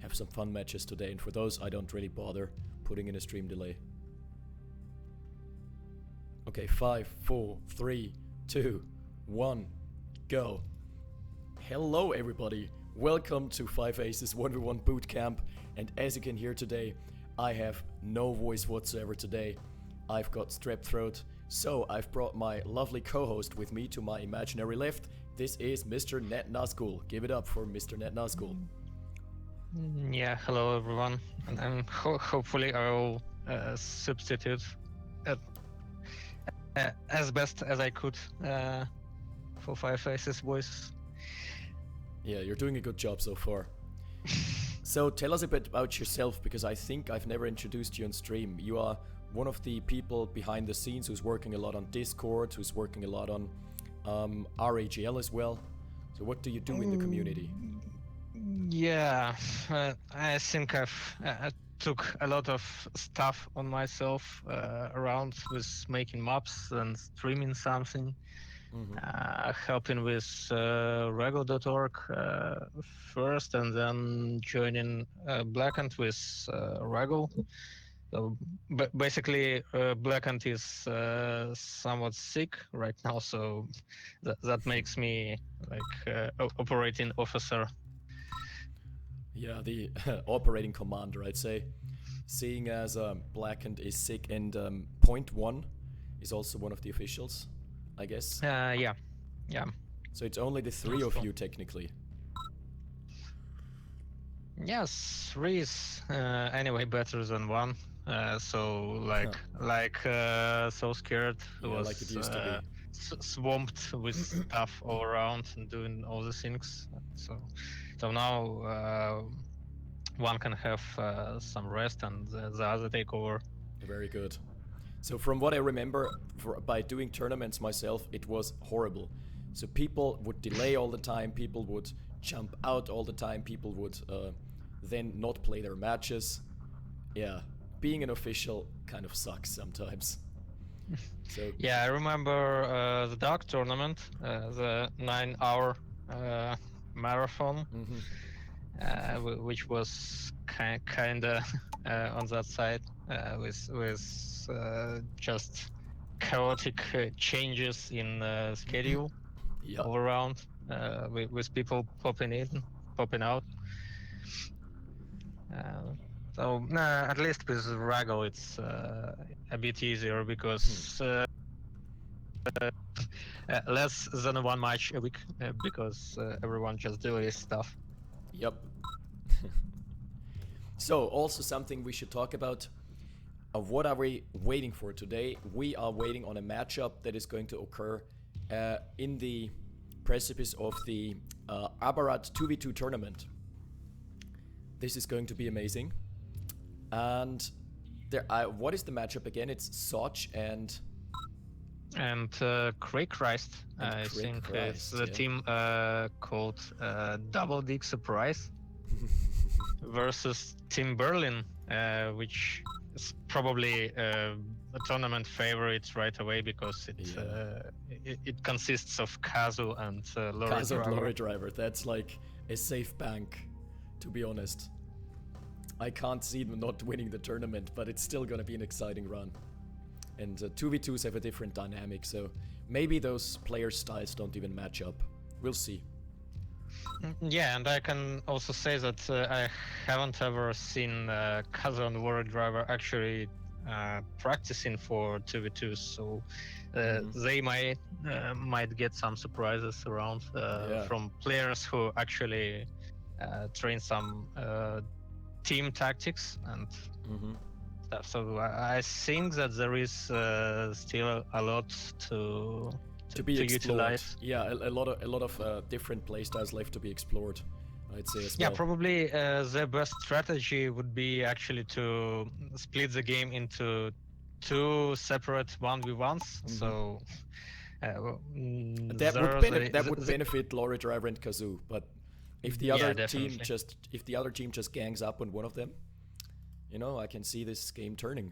have some fun matches today, and for those I don't really bother putting in a stream delay. Okay, 5, 4, 3, 2, 1, go. Hello everybody, welcome to FiveAces'1v1 Bootcamp, and as you can hear today, I have no voice whatsoever today. I've got strep throat, so I've brought my lovely co-host with me to my imaginary left. This is Mr. Netnazgul. Give it up for Mr. Netnazgul. Yeah, hello everyone, and hopefully I will substitute as best as I could for FiveAces' voice. Yeah, you're doing a good job so far. So tell us a bit about yourself, because I think I've never introduced you on stream. You are one of the people behind the scenes who's working a lot on Discord, who's working a lot on RAGL as well. So what do you do in the community? Yeah, I think I took a lot of stuff on myself around with making maps and streaming something. Helping with Rego.org first, and then joining Blackened with Rego. So basically, Blackened is somewhat sick right now, so that makes me like operating officer. Yeah, the operating commander, I'd say. Seeing as Blackened is sick, and Point One is also one of the officials, I guess. Yeah. So it's only the three of you technically. Yes, 3 is anyway better than 1. So so scared. Yeah, Was like it used to be. Swamped with stuff all around and doing all the things. So now 1 can have some rest, and the other take over. Very good. So from what I remember, by doing tournaments myself, it was horrible. So people would delay all the time, people would jump out all the time, people would then not play their matches. Yeah, being an official kind of sucks sometimes. So yeah, I remember the Dark tournament, the 9-hour marathon, which was kinda on that side with just chaotic changes in schedule all around, with people popping in, popping out. So at least with Rago it's a bit easier, because less than 1 match a week, because everyone just does stuff. Yep. So also something we should talk about. What are we waiting for today? We are waiting on a matchup that is going to occur in the precipice of the Abarrat 2v2 tournament. This is going to be amazing. And there, what is the matchup again? It's Soch and Craychrist. I think it's the team called Double Dick Surprise versus Team Berlin, which is probably a tournament favorite right away, because it consists of Kazu and Lorry Driver. That's like a safe bank, to be honest. I can't see them not winning the tournament, but it's still gonna be an exciting run. And 2v2s have a different dynamic, so maybe those player styles don't even match up. We'll see. Yeah, and I can also say that I haven't ever seen Kazu and Lorry Driver actually practicing for 2v2s, so they might get some surprises around from players who actually train some team tactics and stuff. So I think that there is still a lot to utilize. Yeah, a lot of different playstyles left to be explored, I'd say as well. Yeah, probably the best strategy would be actually to split the game into 2 separate 1v1s. So that would benefit Lorry Driver and Kazoo, but if the other team just gangs up on one of them, you know, I can see this game turning.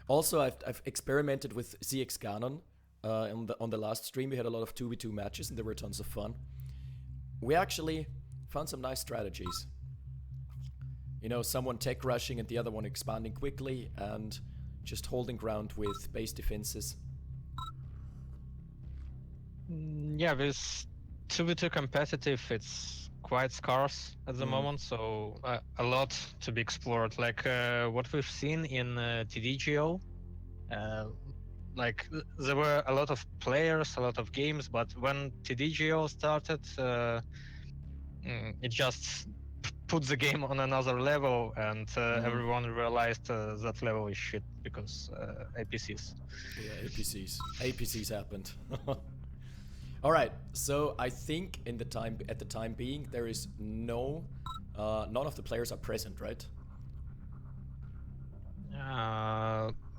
Also, I've experimented with ZX Ganon. On the last stream, we had a lot of 2v2 matches, and there were tons of fun. We actually found some nice strategies. You know, someone tech rushing and the other one expanding quickly and just holding ground with base defenses. Yeah, this 2v2 competitive, it's quite scarce at the moment, so a lot to be explored. Like what we've seen in TDGO, like there were a lot of players, a lot of games, but when TDGO started, it just put the game on another level, and everyone realized that level is shit because APCs. Yeah, APCs. APCs happened. All right, so I think at the time being, there is none of the players are present, right?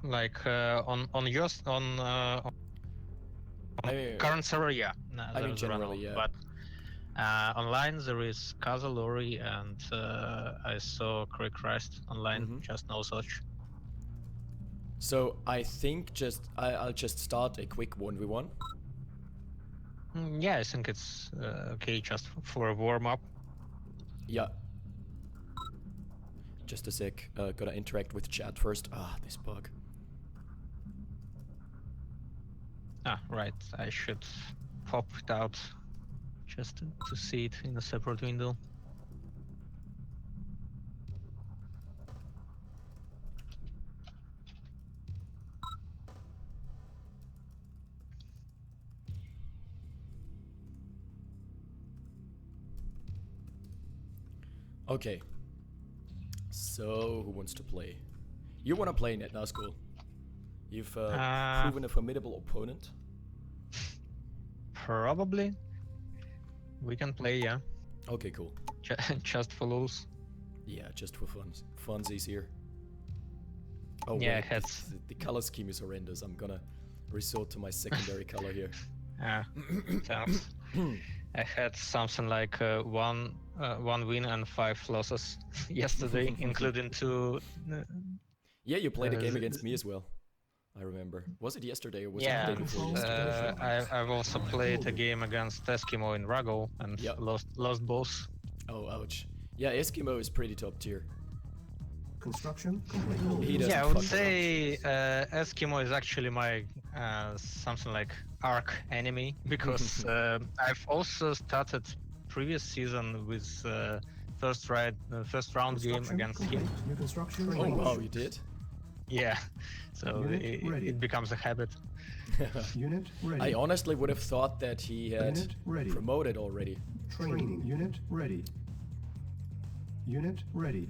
Like on current server, yeah. I mean generally, yeah. But online there is Kaza, Lori, and I saw Craig Christ online. Just no such. So I think I'll just start a quick 1v1. Yeah, I think it's okay just for a warm up. Yeah. Just a sec. Gotta interact with chat first. Ah, this bug. Ah, right. I should pop it out just to see it in a separate window. Okay. So, who wants to play? You want to play Netnazgul. You've proven a formidable opponent. Probably. We can play, yeah. Okay, cool. Just for lulz. Yeah, just for fun. Funsies here. Oh, yeah, wait, the color scheme is horrendous. I'm gonna resort to my secondary color here. Thanks. I had something like one win and 5 losses yesterday, including 2. Yeah, you played a game against me as well. I remember. Was it yesterday or was it the day before yesterday? I've also played a game against Eskimo in Ragol and lost both. Oh, ouch. Yeah, Eskimo is pretty top tier. Construction complete. Yeah, I would say Eskimo is actually my something like arc enemy, because I've also started previous season with first round game against him. Oh wow, you did? Yeah, so it becomes a habit. Unit ready. I honestly would have thought that he had promoted already. Training unit ready. Unit ready.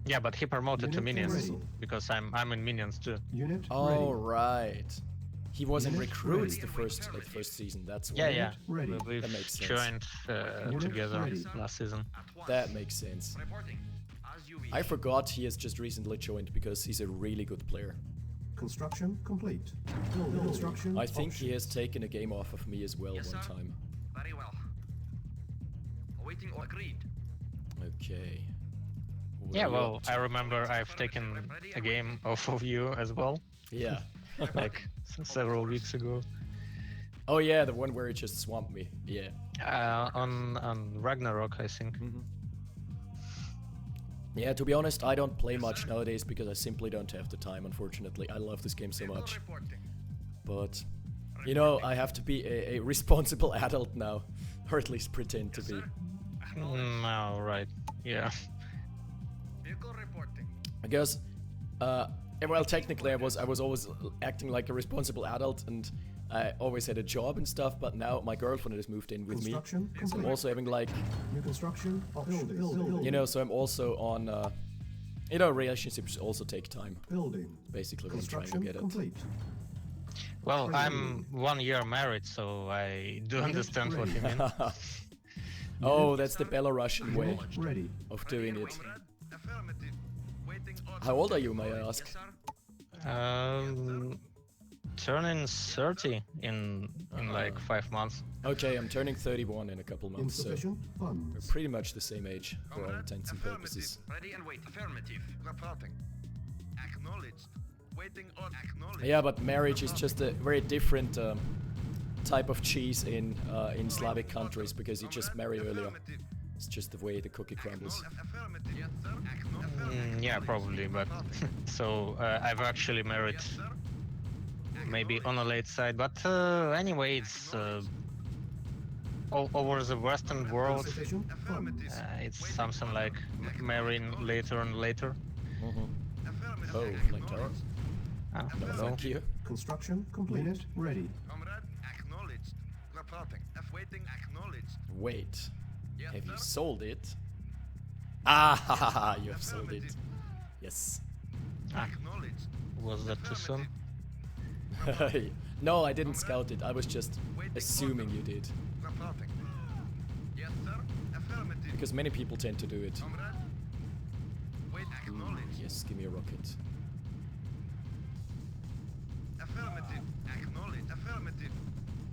Yeah, but he promoted to minions because I'm in minions too. Unit ready. Right. He was in recruits the first season. That's why. Yeah. Ready. We've joined together last season. That makes sense. I forgot he has just recently joined because he's a really good player. Construction complete. Construction. I think he has taken a game off of me as well one time. Very well. Awaiting or agreed. Okay. Yeah, well, I remember I've taken a game off of you as well. Yeah. Like several weeks ago. Oh yeah, the one where it just swamped me. Yeah. On Ragnarok, I think. Yeah, to be honest, I don't play much nowadays because I simply don't have the time, unfortunately. I love this game so much. But, you know, I have to be a responsible adult now. Or at least pretend to be. No, right. Yeah. I guess, well, technically I was always acting like a responsible adult and I always had a job and stuff, but now my girlfriend has moved in with me. So I'm also having like, new construction, you know, so I'm also on, you know, relationships also take time. Basically, what I'm trying to get at. Well, I'm 1 year married, so I do understand what you mean. Oh, that's the Belarusian way of doing it. How old are you, may I ask? Turning 30 in like 5 months. Okay, I'm turning 31 in a couple months, so we're pretty much the same age for all intents and purposes. Ready and wait. Affirmative. Reporting. Acknowledged. Waiting on acknowledged. Yeah, but marriage is just a very different type of cheese in Slavic countries because you just marry earlier. It's just the way the cookie crumbles. Affirmative. Yes, sir. Acknowledged. Yeah, probably, but so I've actually married Yes, sir. maybe on a late side, but anyway, it's all over the Western world. Insufficient funds. It's something like marrying later and later. Mm-hmm. Affirmative. Oh, like that? Acknowledged. Ah, No, no. thank you. Construction complete. Unit ready. Comrade, acknowledged. Reporting. Waiting, acknowledged. Wait, Yes, have you sir. sold it? Ah, ha, ha, ha, you have sold it. Yes. Acknowledged. Was that too soon? No, I didn't scout it. I was just assuming you did. Reporting. Yes, sir. Affirmative. Because many people tend to do it. Comrade. Wait, acknowledged. Yes, give me a rocket. Affirmative. Acknowledged. Affirmative.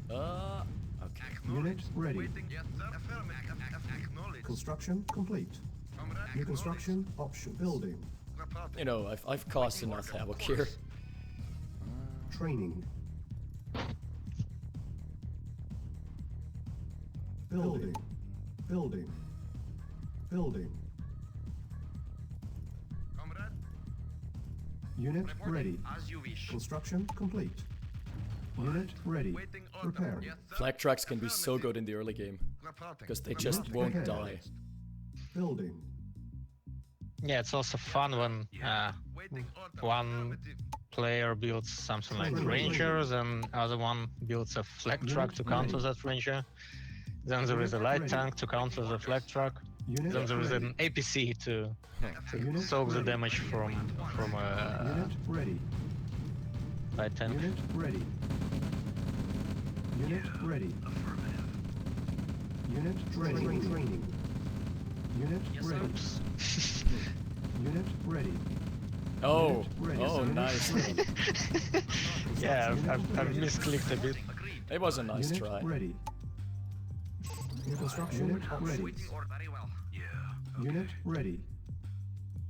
Okay. Unit Acknowledged. ready. Waiting. Yes, sir. Affirmative. Acknowledged. Construction complete. Comrade, New construction option. Building. Reporting. You know, I've caused enough havoc here. Training. Building. Building. Building. Comrade, Unit reporting. ready. As you wish. Construction complete. Unit ready. Waiting order. Repairing. Yes, sir. Flag trucks can be so good in the early game. Reporting. Because they just Unit won't ahead. die. Building. Yeah, it's also fun when Waiting order. one Affirmative. player builds something like Training. Rangers and other one builds a flag truck to counter that Ranger. Then there is a light tank to counter the flag truck. Unit Then there is ready. an APC to Unit soak the ready. damage from a Unit ready. light tank. Unit ready. Unit ready. Unit ready. Training. Unit ready. Oops. Unit ready. Oh, Unit ready. oh, Unit nice. ready. Yeah, Unit I've ready. misclicked a bit. It was a nice Unit try. ready. New construction Unit ready. waiting order. Very well. Yeah. Unit ready.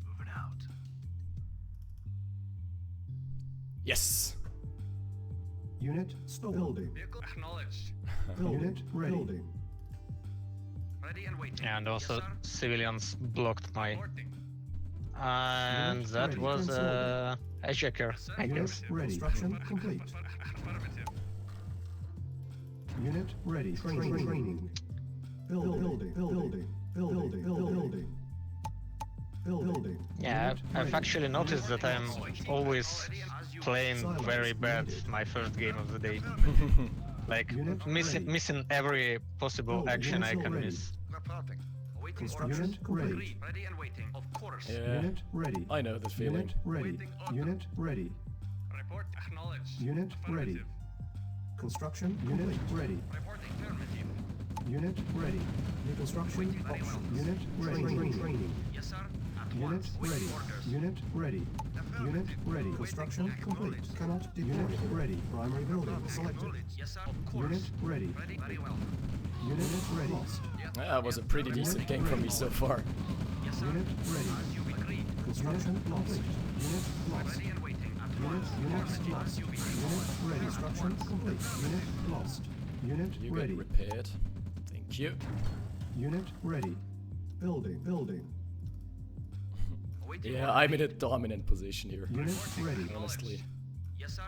Moving out. Yes. Unit stop. Building. Vehicle acknowledged. Unit ready. Building. Ready and waiting. And also Yes, sir. civilians blocked my, Reporting. and Unit that ready. was Cancel. a checker, Yes, sir. I Unit guess. ready. Construction complete. Affirmative. Unit ready. Training. Building. Building. Building. Building. Building. Yeah, Unit I've ready. actually noticed that I'm always playing very bad my first game of the day. Like Unit missing ready. every possible Building. action I Unit can ready. miss. Reporting. Waiting Construction orders. complete. Agreed. Ready and waiting. Of course. Yeah, Unit ready. I know the feeling. Unit ready. Waiting order. Unit ready. Report acknowledged. Unit ready. Affirmative. Construction unit ready. Reporting affirmative. Unit ready. New construction Waiting very option. well. Unit ready. Training. Yes, sir. At Unit once. Waiting ready. orders. Unit ready. Unit Affirmative. ready. Waiting Construction complete. acknowledged. Cannot deploy. Unit ready. Primary building selected. Acknowledged. Yes, sir. Of course. Unit ready. Ready. Very well. Unit ready. Lost. Yes, That was a pretty decent game for me so far. yes, sir. Unit ready. As you agreed. Construction complete. Unit lost. Ready and waiting. At Unit once. lost. As you wish. Unit ready. Construction complete. Unit lost. Unit You get ready. repaired. Thank you. Unit ready. Building. Waiting Yeah, order. I'm in a dominant position here. Unit ready. Honestly, Yes, sir.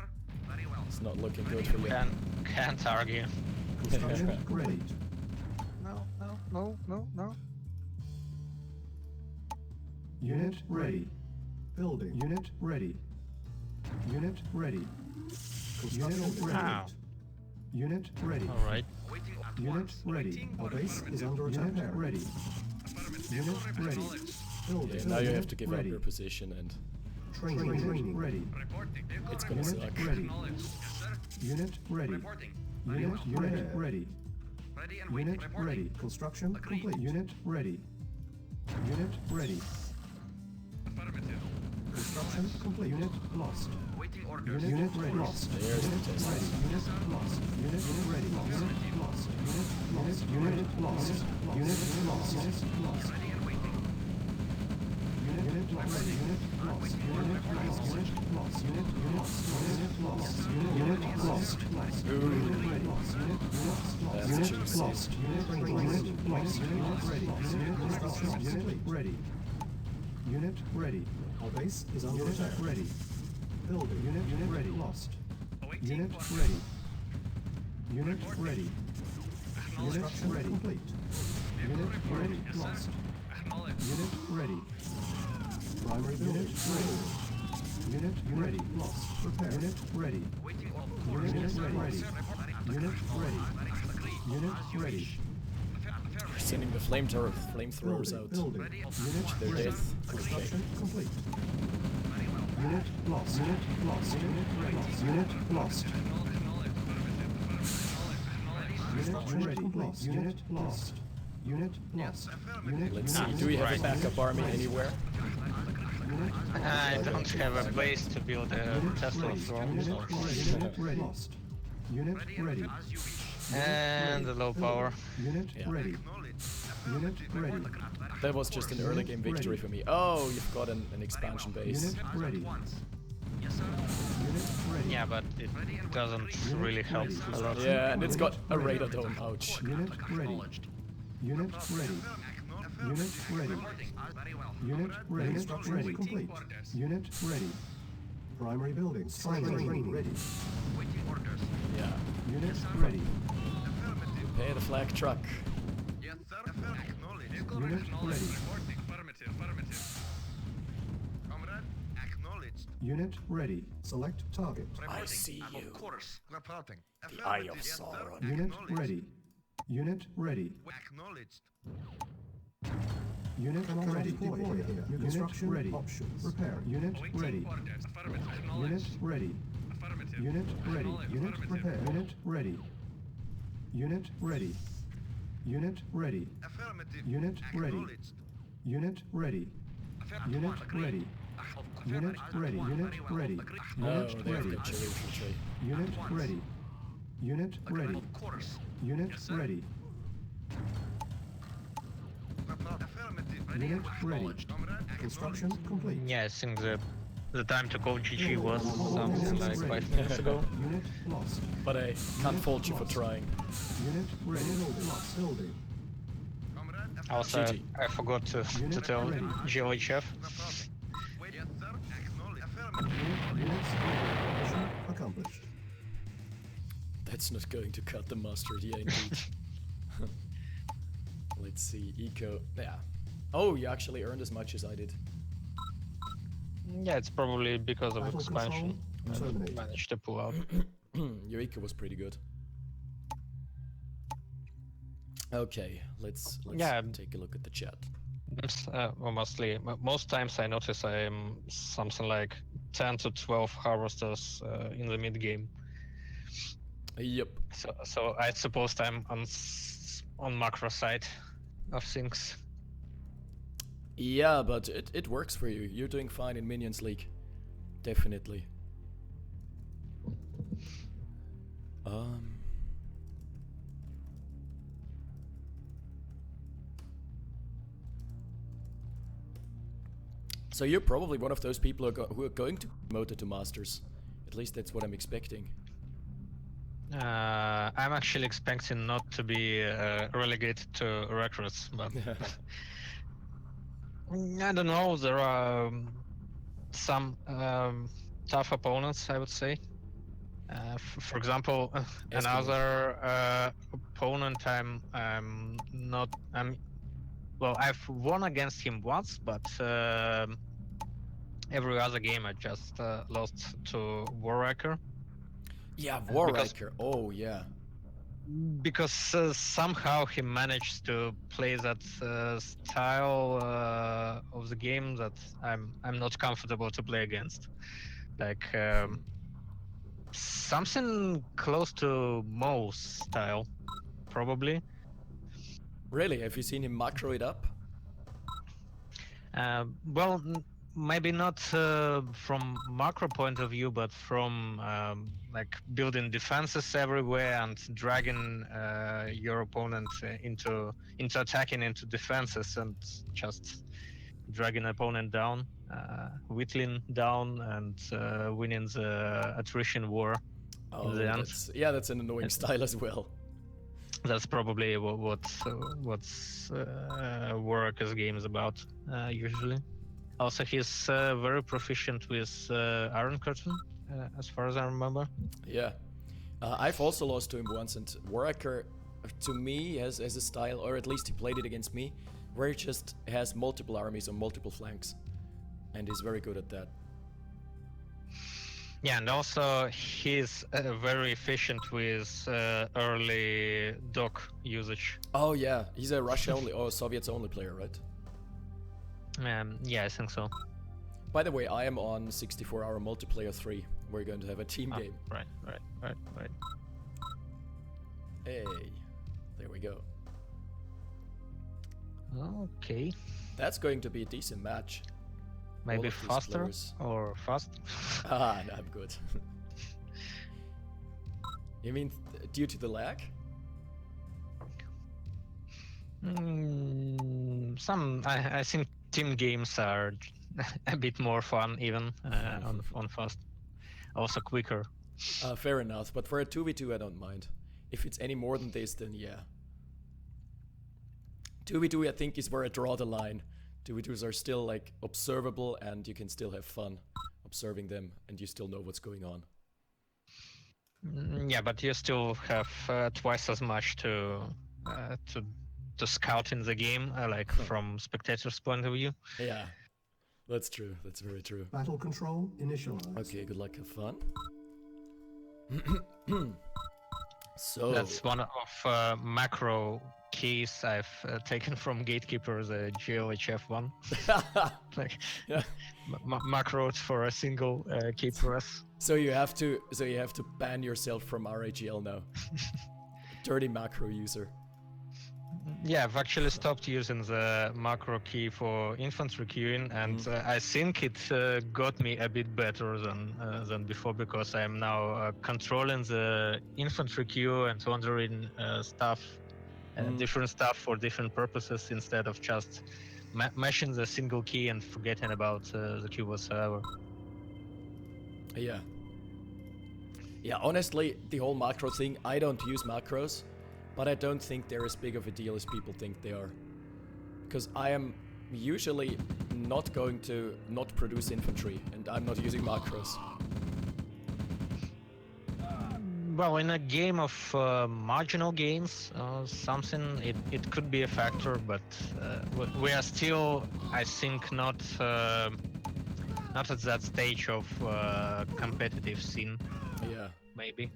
Very well. it's not looking good for you. Can't argue. Construction complete. No. Unit ready. Building. Unit ready. Unit ready. Construction ready. Ow. Unit ready. All right. Waiting at Unit once. ready. Waiting Our order. base is under attack. Unit ready. Affirmative. Unit ready. Acknowledged. Building. Yeah, now you have to Unit give up ready. your position and Training ready. Reporting. Vehicle it's gonna Unit suck. ready. acknowledged. Yes, sir. Unit ready. Reporting. Very Unit well. ready. Ready. Ready and waiting. Unit Reporting. ready. Construction Agreed. complete. Unit ready. Unit ready. Affirmative. Construction complete. Unit lost. Waiting orders. Unit ready. Lost. There's the Unit test. ready. Unit lost. Unit ready. Unit lost. Unit lost. Unit lost. Unit lost. Unit lost. Ready and waiting. Unit Unit ready. Unit lost. Unit lost. Unit lost. Unit lost. Unit lost. Unit lost. Unit ready. Unit lost. That's Unit juicy. lost. Unit ready. Unit lost. Unit ready. Unit construction. Unit ready. Unit ready. Our base is under attack. Ready. Building. Unit ready. Lost. Unit ready. Unit ready. Unit ready. Complete. Unit ready. Lost. Unit ready. Primary unit ready. Unit ready. Lost. Prepare. Unit ready. Unit ready. Unit ready. Unit ready. We're sending the flamethrowers out. Building. Unit Their ready. death. Construction complete. Unit lost. Unit lost. Unit lost. Unit lost. Unit ready. Lost. Unit lost. Unit lost. Unit Let's see, do we have a backup army anywhere? I don't have a base to build a Tesla throne, so. Unit ready. Lost. Unit ready. And the low power. Unit Yeah. ready. Unit ready. That was just an early game victory for me. Oh, you've got an expansion base. Unit ready. Unit ready. Yeah, but it doesn't really help a lot. Yeah, and it's got a radar dome. Ouch. Unit ready. Unit ready. Unit ready. Unit ready. Construction ready. Complete. Unit ready. Primary buildings. Primary ready. Yeah. Unit ready. Pay the flag truck. Yes, sir. Acknowledged. Unit ready. Comrade, acknowledged. Unit ready. Select target. I see you. Of course. Reporting. The Eye of Affirmative. Yes, sir. Sauron. Unit Acknowledged. ready. Unit ready. Acknowledged. Unit ready. Deploy here. New construction ready. Options. Repair. Unit ready. Unit ready. Unit ready. Unit prepare. Unit ready. Unit ready. Unit ready. Affirmative. Unit ready. Acknowledged. Unit ready. Unit ready. Unit ready. Unit ready. Oh, Unit they've ready. got your infantry. Unit ready. Unit ready. Of course. Unit ready. Affirmative. Unit ready. Comrade, Construction complete. Yeah, I think the time to go GG was something like 5 minutes ago. Unit lost. But I can't fault you for trying. Unit ready. Lost. Building. Comrade, Also, GG. I forgot to tell GLHF. wait. Yes, sir. Acknowledged. Affirmative. Units ready. Mission accomplished. That's not going to cut the mustard, yeah, indeed. Let's see, eco. Yeah. Oh, you actually earned as much as I did. Yeah, it's probably because of Battle expansion. control terminate. Managed to pull out. Your eco was pretty good. Okay, let's Yeah. take a look at the chat. Well, most times I notice I am something like 10 to 12 harvesters in the mid game. Yep. So I suppose I'm on macro side of things. Yeah, but it works for you. You're doing fine in Minions League. Definitely. So you're probably one of those people who are going to be promoted to Masters. At least that's what I'm expecting. I'm actually expecting not to be relegated to recruits, but I don't know. There are some tough opponents, I would say. For example, another opponent well, I've won against him once, but every other game I just lost to Warraker. Yeah, Warraker. Oh, yeah. Because somehow he managed to play that style of the game that I'm not comfortable to play against. Like something close to Mo's style, probably. Really? Have you seen him macro it up? Well, maybe not from macro point of view, but from like building defenses everywhere and dragging your opponent into attacking into defenses and just dragging opponent down, whittling down, and winning the attrition war Oh, in the end. that's an annoying style as well. That's probably what's Warwick's game is about usually. Also, he's very proficient with Iron Curtain, as far as I remember. Yeah. I've also lost to him once, and Warwicker, to me, has a style, or at least he played it against me, where he just has multiple armies on multiple flanks, and he's very good at that. Yeah, and also he's very efficient with early dock usage. Oh yeah, he's a Russia only, or Soviets only player, right? Yeah, I think so. By the way, I am on 64-hour multiplayer 3. We're going to have a team game. Right. Hey, there we go. Okay. That's going to be a decent match. Maybe of these faster players. or fast? Ah, no, I'm good. You mean due to the lag? I think team games are a bit more fun even on fast. Also quicker. Fair enough, but for a 2v2 I don't mind. If it's any more than this, then yeah. 2v2 I think is where I draw the line. 2v2s are still like observable, and you can still have fun observing them, and you still know what's going on. Yeah, but you still have twice as much to scout in the game, like from spectators' point of view. Yeah, that's true. That's very true. Battle control initialized. Okay, good luck, have fun. So That's one of macro keys I've taken from Gatekeeper, the GLHF1. Like yeah. Macros for a single key press. So you have to ban yourself from RAGL now. Dirty macro user. Yeah, I've actually stopped using the macro key for infantry queuing, and I think it got me a bit better than before, because I am now controlling the infantry queue and ordering stuff, different stuff for different purposes, instead of just mashing the single key and forgetting about the queue whatsoever. Yeah. Yeah, honestly, the whole macro thing, I don't use macros. But I don't think they're as big of a deal as people think they are. Because I am usually not going to not produce infantry, and I'm not using macros. Well, in a game of marginal gains, something, it could be a factor, but we are still, I think, not at that stage of competitive scene. Yeah. Maybe.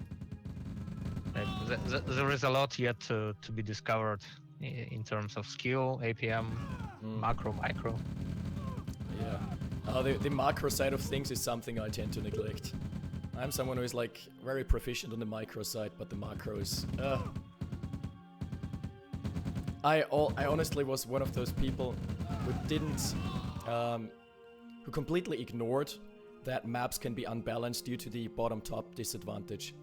There is a lot yet to be discovered in terms of skill, APM, macro, micro. Yeah. The macro side of things is something I tend to neglect. I'm someone who is like very proficient on the micro side, but the macro is... I honestly was one of those people who didn't... who completely ignored that maps can be unbalanced due to the bottom-top disadvantage.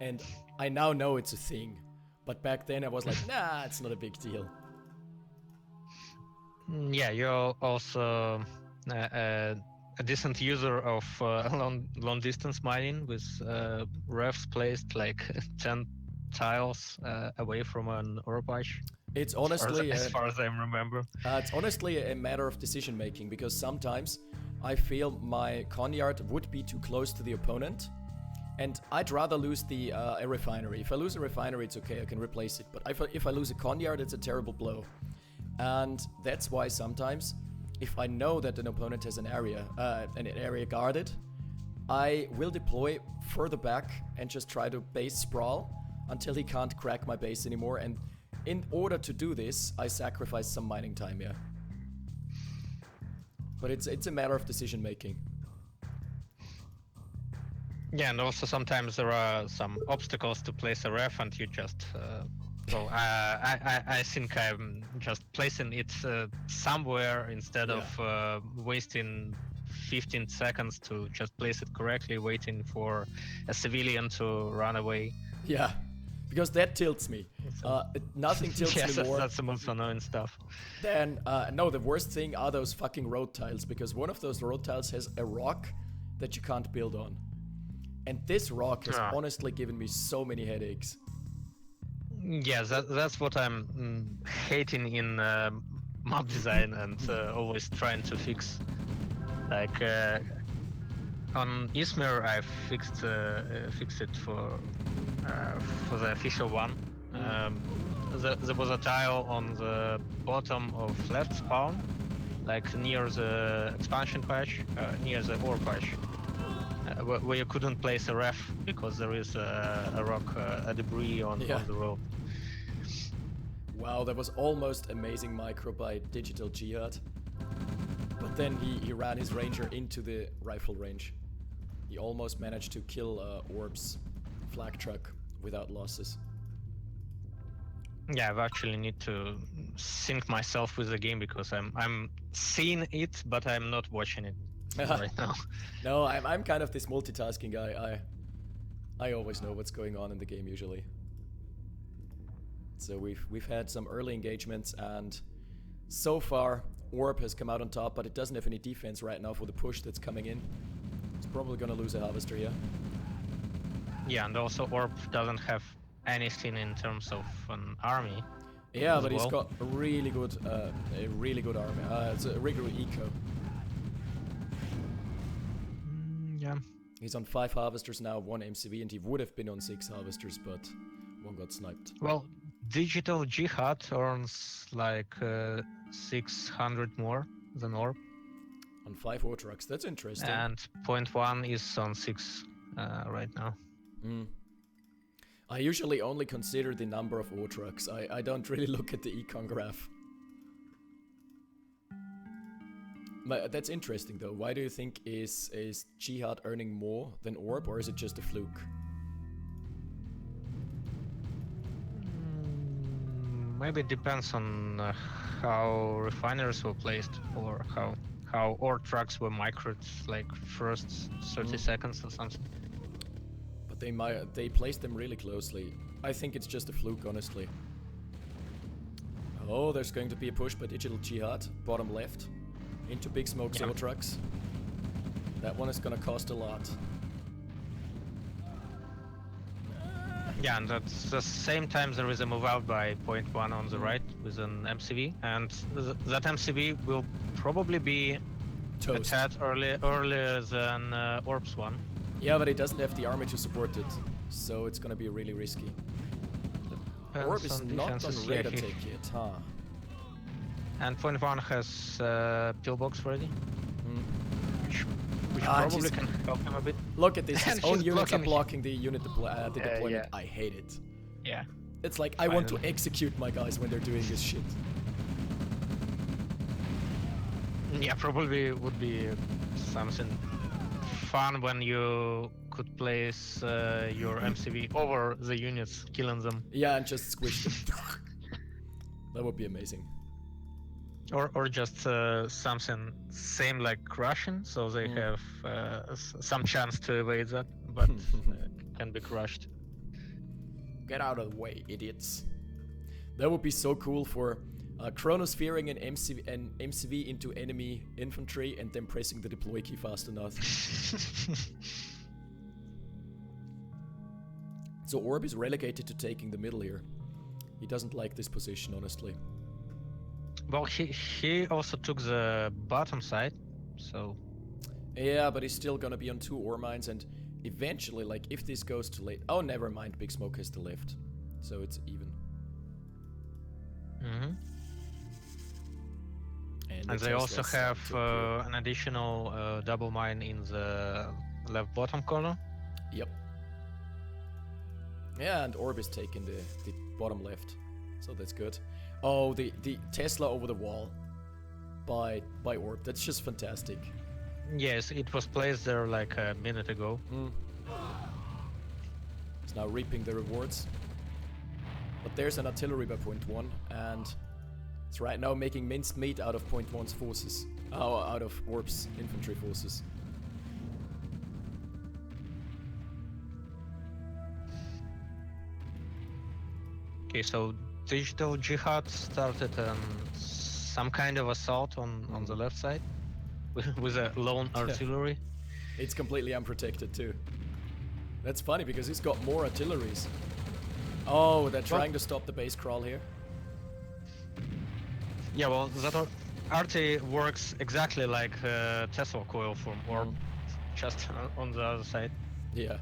And I now know it's a thing, but back then I was like, nah, it's not a big deal. Yeah, you're also a decent user of long distance mining with refs placed like 10 tiles away from an ore patch. It's honestly, as far as I remember. It's honestly a matter of decision making, because sometimes I feel my conyard would be too close to the opponent. And I'd rather lose a refinery. If I lose a refinery, it's okay, I can replace it. But if I lose a conyard, it's a terrible blow. And that's why sometimes, if I know that an opponent has an area guarded, I will deploy further back and just try to base sprawl until he can't crack my base anymore. And in order to do this, I sacrifice some mining time, yeah. But it's a matter of decision making. Yeah, and also sometimes there are some obstacles to place a ref, and you just... I think I'm just placing it somewhere instead of wasting 15 seconds to just place it correctly, waiting for a civilian to run away. Yeah, Because that tilts me. Nothing tilts Yes, me more that's the most annoying stuff. than... no, the worst thing are those fucking road tiles, because one of those road tiles has a rock that you can't build on. And this rock has honestly given me so many headaches. Yeah, that's what I'm hating in map design and always trying to fix. Like on Izmir, I fixed it for the official one. There was a tile on the bottom of left spawn, like near the expansion patch, near the ore patch, where you couldn't place a ref because there is a rock, a debris on the road. Wow, that was almost amazing micro by Digital Jihad. But then he ran his ranger into the rifle range. He almost managed to kill Orb's flak truck without losses. Yeah, I actually need to sync myself with the game because I'm seeing it, but I'm not watching it right now. No, I'm kind of this multitasking guy. I always know what's going on in the game usually. So we've had some early engagements, and so far Orb has come out on top, but it doesn't have any defense right now for the push that's coming in. It's probably gonna lose a harvester here. Yeah, and also Orb doesn't have anything in terms of an army. Yeah, but he's got a really good army. It's a regular eco. Yeah. He's on 5 harvesters now, 1 MCV, and he would have been on 6 harvesters, but one got sniped. Well, Digital Jihad earns like 600 more than Orb. On 5 ore trucks, that's interesting. And point 1 is on 6 right now. I usually only consider the number of ore trucks. I don't really look at the econ graph. But that's interesting though. Why do you think is Jihad earning more than Orb, or is it just a fluke? Maybe it depends on how refineries were placed, or how ore trucks were microed, like first 30 seconds or something. But they placed them really closely. I think it's just a fluke, honestly. Oh, there's going to be a push by Digital Jihad, bottom left, into Big Smoke's ore trucks. That one is gonna cost a lot. Yeah, and at the same time there is a move out by point 1 on the right with an MCV, and that MCV will probably be Toast. a tad earlier than Orb's one. Yeah, but it doesn't have the army to support it, so it's gonna be really risky. Orb is not on radar take yet, huh? And point 1 has pillbox ready. Which Ah, probably can help him a bit. Look at this, his And own she's units are blocking- blocking the unit the deployment. yeah. I hate it. Yeah. It's like, I want to Finally. execute my guys when they're doing this shit. Yeah, probably would be something fun when you could place your MCV over the units, killing them. Yeah, and just squish them. That would be amazing. Or just something same like Russian, so they have some chance to evade that, but can be crushed. Get out of the way, idiots. That would be so cool for chronosphering an MCV into enemy infantry and then pressing the deploy key fast enough. So Orb is relegated to taking the middle here. He doesn't like this position, honestly. Well, he also took the bottom side, so... Yeah, but he's still gonna be on 2 ore mines, and eventually, like, if this goes too late... Oh, never mind, Big Smoke has the left. So it's even. And they also have an additional double mine in the left bottom corner. Yep. Yeah, and Orb is taking the bottom left, so that's good. Oh, the Tesla over the wall by Orb. That's just fantastic. Yes, it was placed there like a minute ago. It's now reaping the rewards. But there's an artillery by point 1, and it's right now making minced meat out of point 1's forces. Oh, out of Orb's infantry forces. Okay, so Digital Jihad started some kind of assault on the left side with a lone artillery. It's completely unprotected too. That's funny because he's got more artilleries. Oh, they're trying to stop the base crawl here. Yeah, well, that arty works exactly like Tesla coil from Orb, just on the other side. Yeah.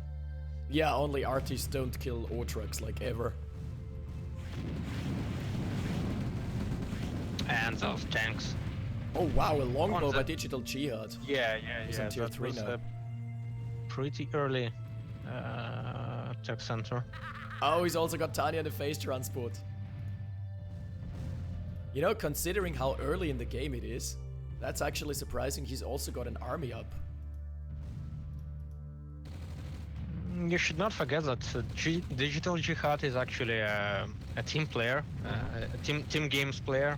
Yeah, only arties don't kill Ortrucks like ever. And those tanks. Oh wow, a longbow On by the- Digital Jihad. Yeah, He's on tier 3 now. Pretty early tech center. Oh, he's also got Tanya in the phase transport. You know, considering how early in the game it is, that's actually surprising. He's also got an army up. You should not forget that Digital Jihad is actually a team player, a team games player.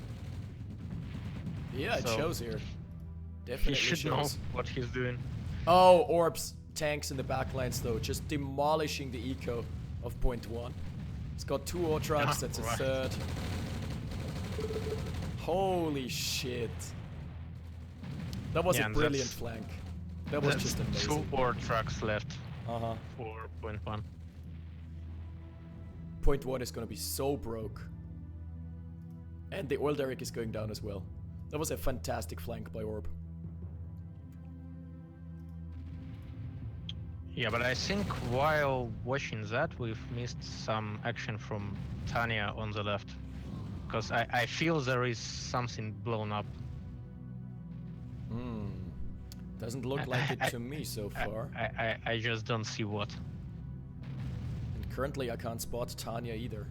Yeah, it So, shows here. He Definitely should know shows. what he's doing. Oh, Orbs tanks in the backlines though, just demolishing the eco of point 1. It's got 2 Ortrucks, that's a Right. third. Holy shit. That was a and brilliant that's- flank. That was just There's amazing. 2 ore trucks left Uh-huh. for point 1. Point 1 is gonna be so broke. And the oil derrick is going down as well. That was a fantastic flank by Orb. Yeah, but I think while watching that, we've missed some action from Tanya on the left. Because I feel there is something blown up. Doesn't look like it to me so far. I just don't see what. And currently I can't spot Tanya either.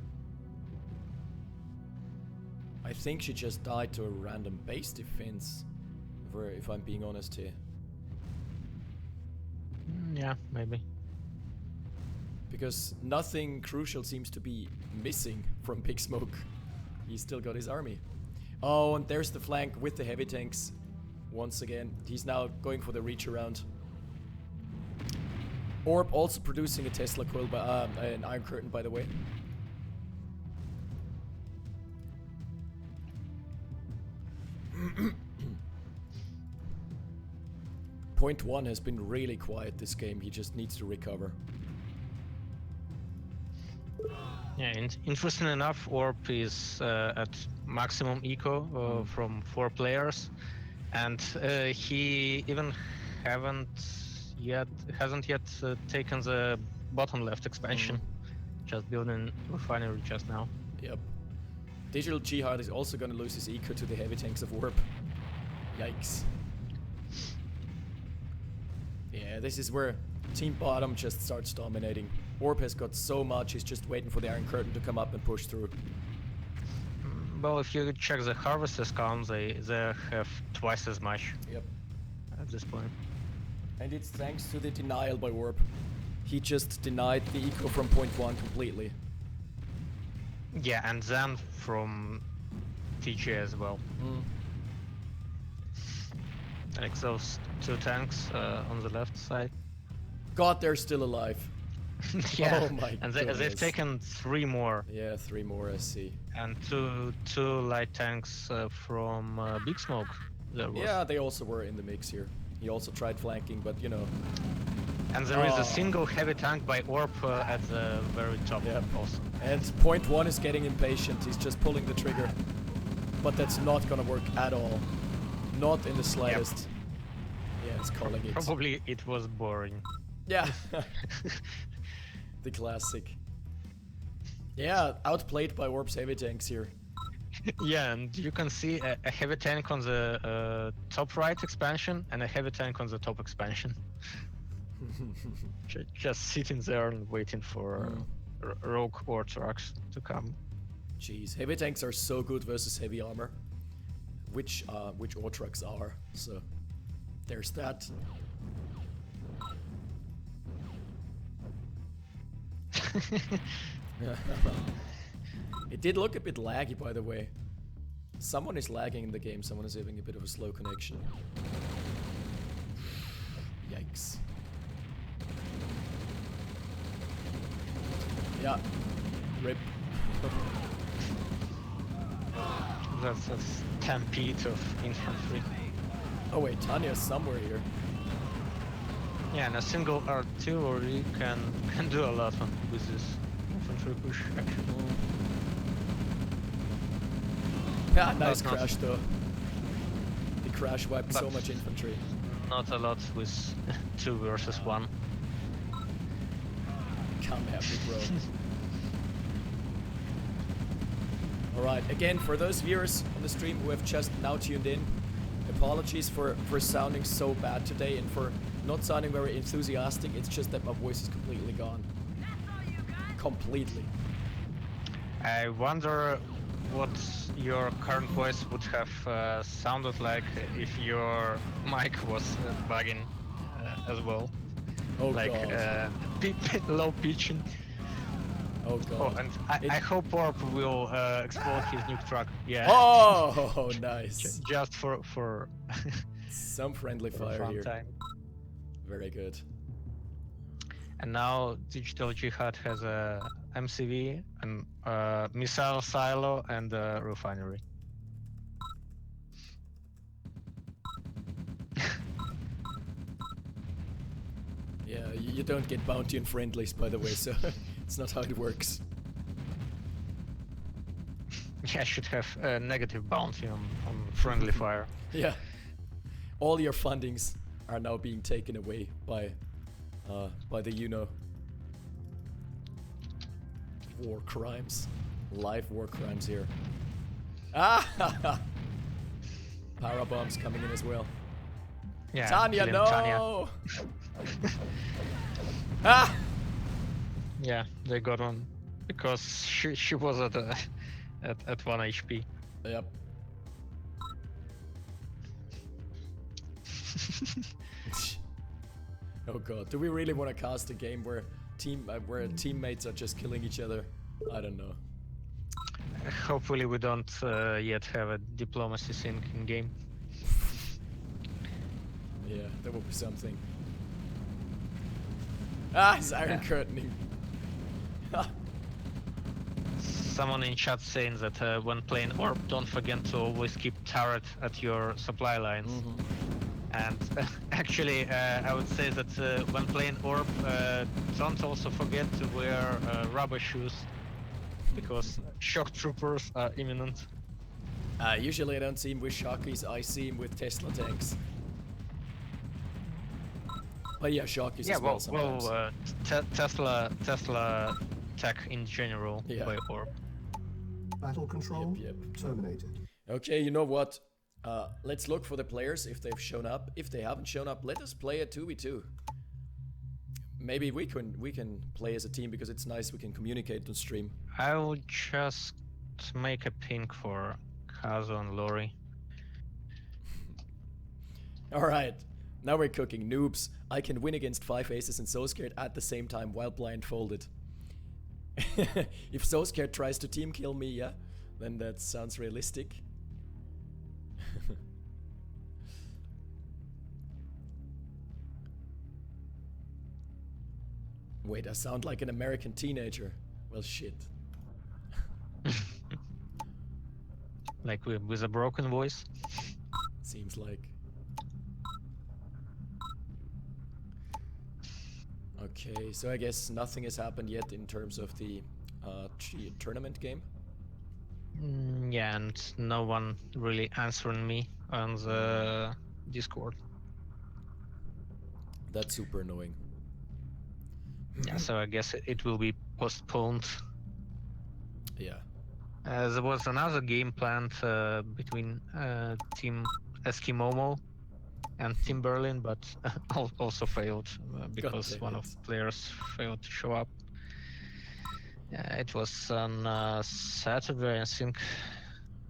I think she just died to a random base defense, if I'm being honest here. Yeah, maybe. Because nothing crucial seems to be missing from Big Smoke. He's still got his army. Oh, and there's the flank with the heavy tanks. Once again, he's now going for the reach around. Orb also producing a Tesla coil, an Iron Curtain, by the way. Point 1 has been really quiet this game. He just needs to recover. Yeah, interesting enough, Orb is at maximum eco from 4 players, and he even hasn't yet taken the bottom left expansion. Just building refinery just now. Yep. Digital Jihad is also gonna lose his eco to the heavy tanks of Orb. Yikes. Yeah, this is where Team Bottom just starts dominating. Orb has got so much, he's just waiting for the Iron Curtain to come up and push through. Well, if you check the harvesters count, they have twice as much. Yep. At this point. And it's thanks to the denial by Orb. He just denied the eco from point 1 completely. Yeah, and then from TJ as well. Like those 2 tanks on the left side. God, they're still alive. Yeah, Oh my and goodness. they've taken 3 more. Yeah, 3 more, I see. And two light tanks from Big Smoke. There was. Yeah, they also were in the mix here. He also tried flanking, but you know. And there is Oh. a single heavy tank by Orb at the very top. Yep. Also. And point 1 is getting impatient. He's just pulling the trigger. But that's not gonna work at all. Not in the slightest. Yeah, it's calling it. Probably it was boring. Yeah. The classic. Yeah, outplayed by Orb's heavy tanks here. Yeah, and you can see a heavy tank on the top right expansion and a heavy tank on the top expansion. Just sitting there and waiting for rogue ore trucks to come. Jeez, heavy tanks are so good versus heavy armor. Which ore trucks are, so there's that. It did look a bit laggy, by the way. Someone is lagging in the game, someone is having a bit of a slow connection. Yikes. Yeah. Rip. that's stampede of infantry. Oh wait, Tanya's somewhere here. Yeah, and a single artillery can do a lot with this infantry push, actually. Ah, nice Not- crash though. The crash wiped so But- much infantry. Not a lot with 2 versus 1. Come at me, bro. Alright, again, for those viewers on the stream who have just now tuned in, apologies for sounding so bad today and for not sounding very enthusiastic. It's just that my voice is completely gone. Completely. I wonder what your current voice would have sounded like if your mic was bugging as well. Oh Like god. low pitching. Oh Oh, god. and I hope Orb will explode his nuke truck. Yeah. Oh, nice. Just for Some friendly for a fire fun here. time. Very good. And now Digital Jihad has a MCV, a missile silo, and a refinery. Yeah, you don't get bounty and friendlies, by the way, so it's not how it works. Yeah, I should have a negative bounty on friendly fire. Yeah. All your fundings are now being taken away by the war crimes. Live war crimes here. Ah! Power bombs coming in as well. Yeah, Tanya, killing no! Tanya. Ah! Yeah, they got one because she was at 1 HP. Yep. Oh god, do we really want to cast a game where teammates are just killing each other? I don't know. Hopefully we don't yet have a diplomacy sync in game. Yeah, that would be something. Ah, he's iron curtaining. Someone in chat saying that when playing Orb, don't forget to always keep turret at your supply lines. And actually, I would say that when playing Orb, don't also forget to wear rubber shoes, because shock troopers are imminent. Usually I don't see him with Shockies, I see him with Tesla tanks. But yeah, Shockies Yeah, as well sometimes. Tesla tech in general Yeah. by Orb. Battle control Yep. terminated. Okay, you know what? Let's look for the players if they've shown up. If they haven't shown up, let us play a 2v2. Maybe we can play as a team because it's nice we can communicate on stream. I would just make a ping for Kazo and Lori. Alright, now we're cooking. Noobs, I can win against FiveAces and So Scared at the same time while blindfolded. If So Scared tries to team kill me, yeah, then that sounds realistic. Wait, I sound like an American teenager. Well, shit. Like with a broken voice. Seems like. Okay, so I guess nothing has happened yet in terms of the tournament game. Yeah, and no one really answering me on the Discord. That's super annoying. Yeah, so I guess it will be postponed. Yeah. There was another game planned between Team Eskimomo and Team Berlin, but also failed because damn one it. of the players failed to show up. It was on Saturday, I think.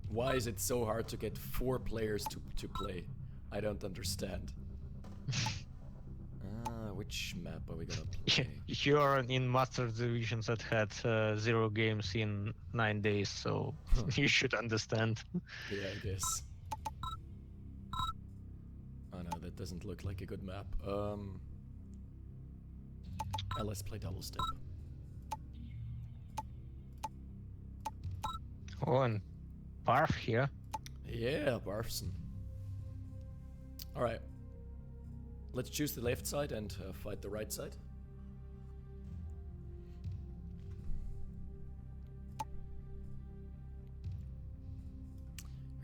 Why is it so hard to get 4 players to play? I don't understand. Which map are we gonna play? You are in Master Divisions that had 0 games in 9 days, so you should understand. Yeah, I guess. Oh no, that doesn't look like a good map. Let's play double step. Oh, and Parf here. Yeah, Barfson. Alright. Let's choose the left side and fight the right side.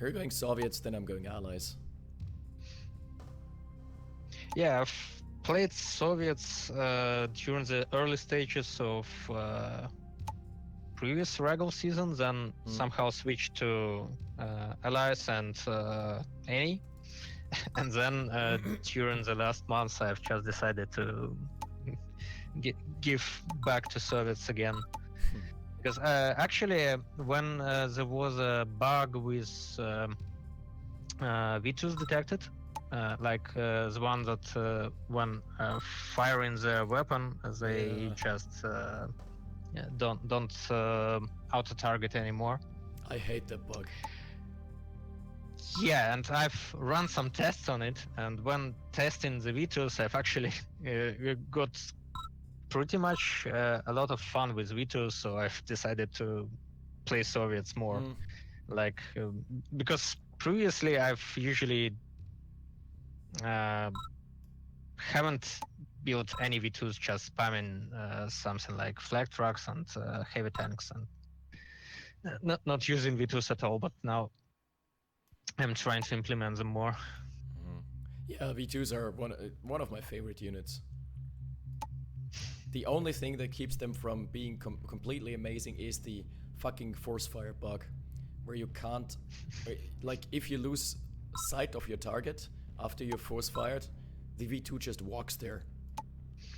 You're going Soviets, then I'm going Allies. Yeah, I've played Soviets during the early stages of previous regular seasons, and somehow switched to Allies and Any. And then during the last months, I've just decided to give back to Soviets again. Because actually, when there was a bug with V2s detected, like the one that when firing the weapon, they just don't auto-target anymore. I hate that bug. Yeah, and I've run some tests on it, and when testing the V2s, I've actually got pretty much a lot of fun with V2s, so I've decided to play Soviets more. Like, because previously I've usually haven't built any V2s, just spamming something like flag trucks and heavy tanks, and not using V2s at all, but now I'm trying to implement them more. Yeah, V2s are one of my favorite units. The only thing that keeps them from being completely amazing is the fucking force fire bug, where you can't, like, if you lose sight of your target after you're force fired, the V2 just walks there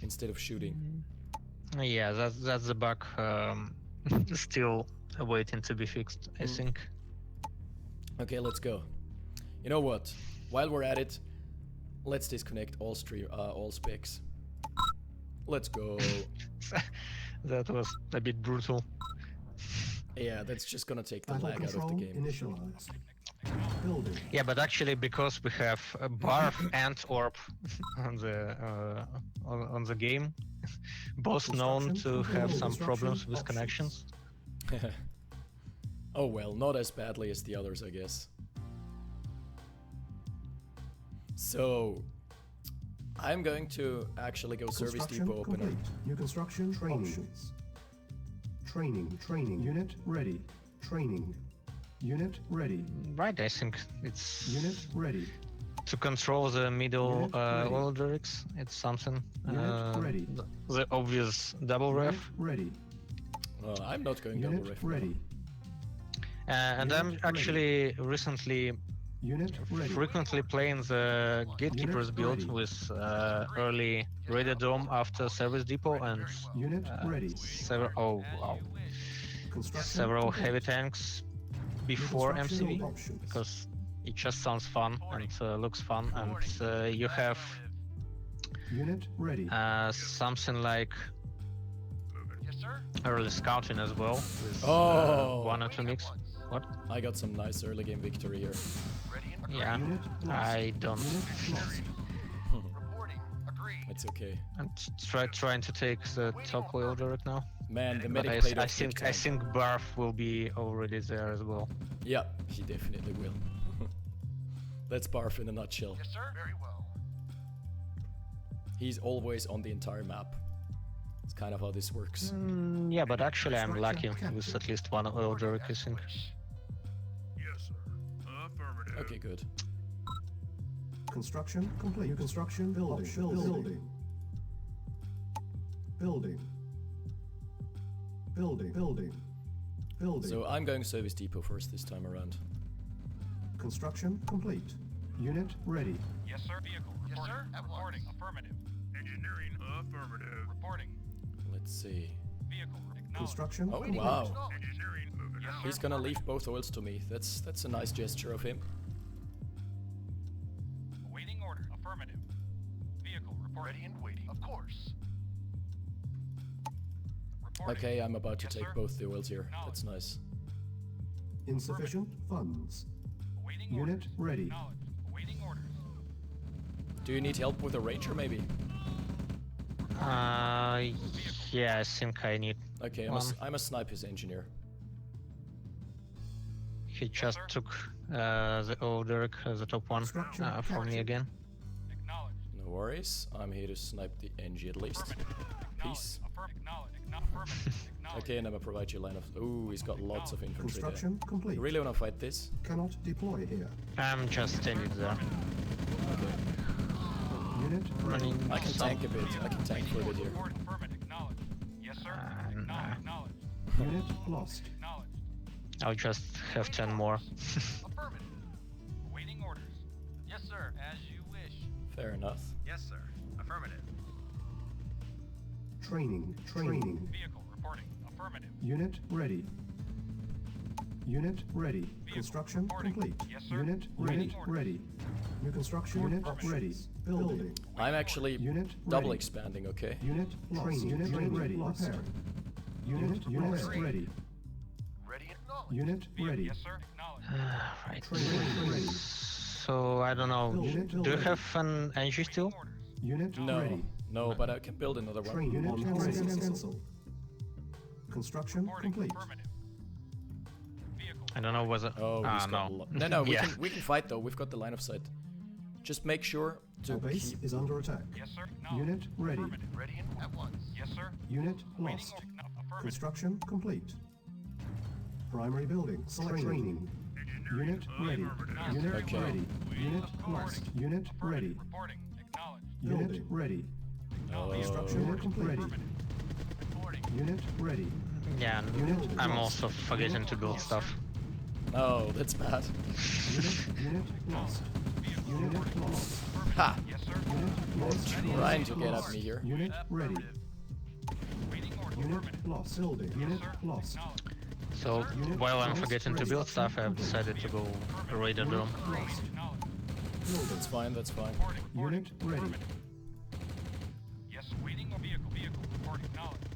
instead of shooting. Yeah, that's the bug still waiting to be fixed, I think. Okay, let's go. You know what? While we're at it, let's disconnect all specs. Let's go. That was a bit brutal. Yeah, that's just gonna take the Battle lag out of the control game. initialized. Building. Yeah, but actually, because we have a Barf and Orb on the game, both known to have some problems with connections. Oh well, not as badly as the others, I guess. So, I'm going to actually go service depot opener. New construction options. Training. Unit ready. Training. Unit ready. Right, I think it's Unit ready. to control the middle oil derricks. It's something. Unit ready. The obvious double Unit ref. ready. I'm not going double Unit ref. ready. And Unit I'm actually recently Unit ready. frequently playing the Gatekeeper's build ready. with early Radio Dome after Service Depot and Unit ready. several Construction complete. heavy tanks before Construction MCV, options. because it just sounds fun and looks fun, and you have Unit ready. something like Yes, sir. early scouting as well with Oh. 1 or 2 mix. What? I got some nice early game victory here. Ready and Yeah, Unit lost. I don't. Unit lost. reporting. Agreed. It's okay. I'm trying to take the top oil right now. Man, the But medic I played off big I time. think Barf will be already there as well. Yeah, he definitely will. That's Barf in a nutshell. Yes, sir. Very well. He's always on the entire map. It's kind of how this works. Yeah, but actually I'm lucky with at least one oil derrick, I think. Yes, sir. Affirmative. Okay, good. Construction complete. New construction building. Building. So I'm going service depot first this time around. Construction complete. Unit ready. Yes, sir. Vehicle. Yes, sir. Reporting. Affirmative. Engineering. Affirmative. Reporting. Let's see. Vehicle. Acknowledged. Construction Oh complete. wow, Engineering. Moving. Yes, he's gonna leave both oils to me. That's a nice gesture of him. Awaiting order. Affirmative. Vehicle. Reporting. Ready and waiting. Of course. Reporting. Okay, I'm about to Yes, take sir. both the oils here. That's nice. Insufficient funds. Awaiting Unit orders. ready. Acknowledged. Awaiting orders. Do you need help with a ranger maybe? Yeah, I think I need. Okay, I'm a sniper's engineer. He just took the Derek, the top one, Structure for me captured. again. No worries. I'm here to snipe the NG at least. Peace. Okay, and I'm gonna provide you a line of. Ooh, he's got lots of infantry there. Construction complete. You really wanna fight this? Cannot deploy here. I'm just standing there. Okay. Unit Running I can some- tank a bit. I can tank for a bit here. Unit lost. I'll just have 10 more. Affirmative. Awaiting orders. Yes, sir. As you wish. Fair enough. Yes, sir. Affirmative. Training. Vehicle reporting. Affirmative. Unit ready. Unit ready. Construction reporting. complete. Yes, sir. Unit Waiting ready. New construction unit ready. Building. I'm actually Unit double ready. expanding. Okay. Unit lost. Unit ready. Repairing. Unit ready. Ready and acknowledged. Unit ready. Yes, sir. Acknowledged. Right. Training ready. So I don't know. Unit Do you ready. have an NG still? Orders. Unit No, ready. no, but I can build another one. Train unit ready. Cancel. Construction Reporting. complete. Affirmative. Vehicle. I don't know whether. Oh, he's got a no. lot. No, we Yeah. can fight though. We've got the line of sight. Just make sure to Our base keep. is under attack. Yes, sir. Acknowledged. Unit ready. Affirmative. Ready and at once. Yes, sir. Unit Waiting lost. orders. Affirmative. Construction complete. Primary building. Select training. Unit ready. Unit Okay. ready. Unit lost. Unit ready. Reporting. Acknowledged. Unit ready. Oh, Construction complete. Reporting. Unit ready. Yeah, Unit I'm lost. also forgetting to build stuff. oh, that's bad. Unit lost. Unit lost. Ha! Yes, sir. Unit lost. Trying to get at me here. Unit ready. Waiting orders. Unit Affirmative. lost. Building. Unit lost. Acknowledged. So while I'm forgetting to build stuff, I've decided to go raid a dome. Lost. Acknowledged. That's fine. That's fine. Reporting. Unit ready. Yes, waiting on vehicle. Vehicle. Reporting. Acknowledged.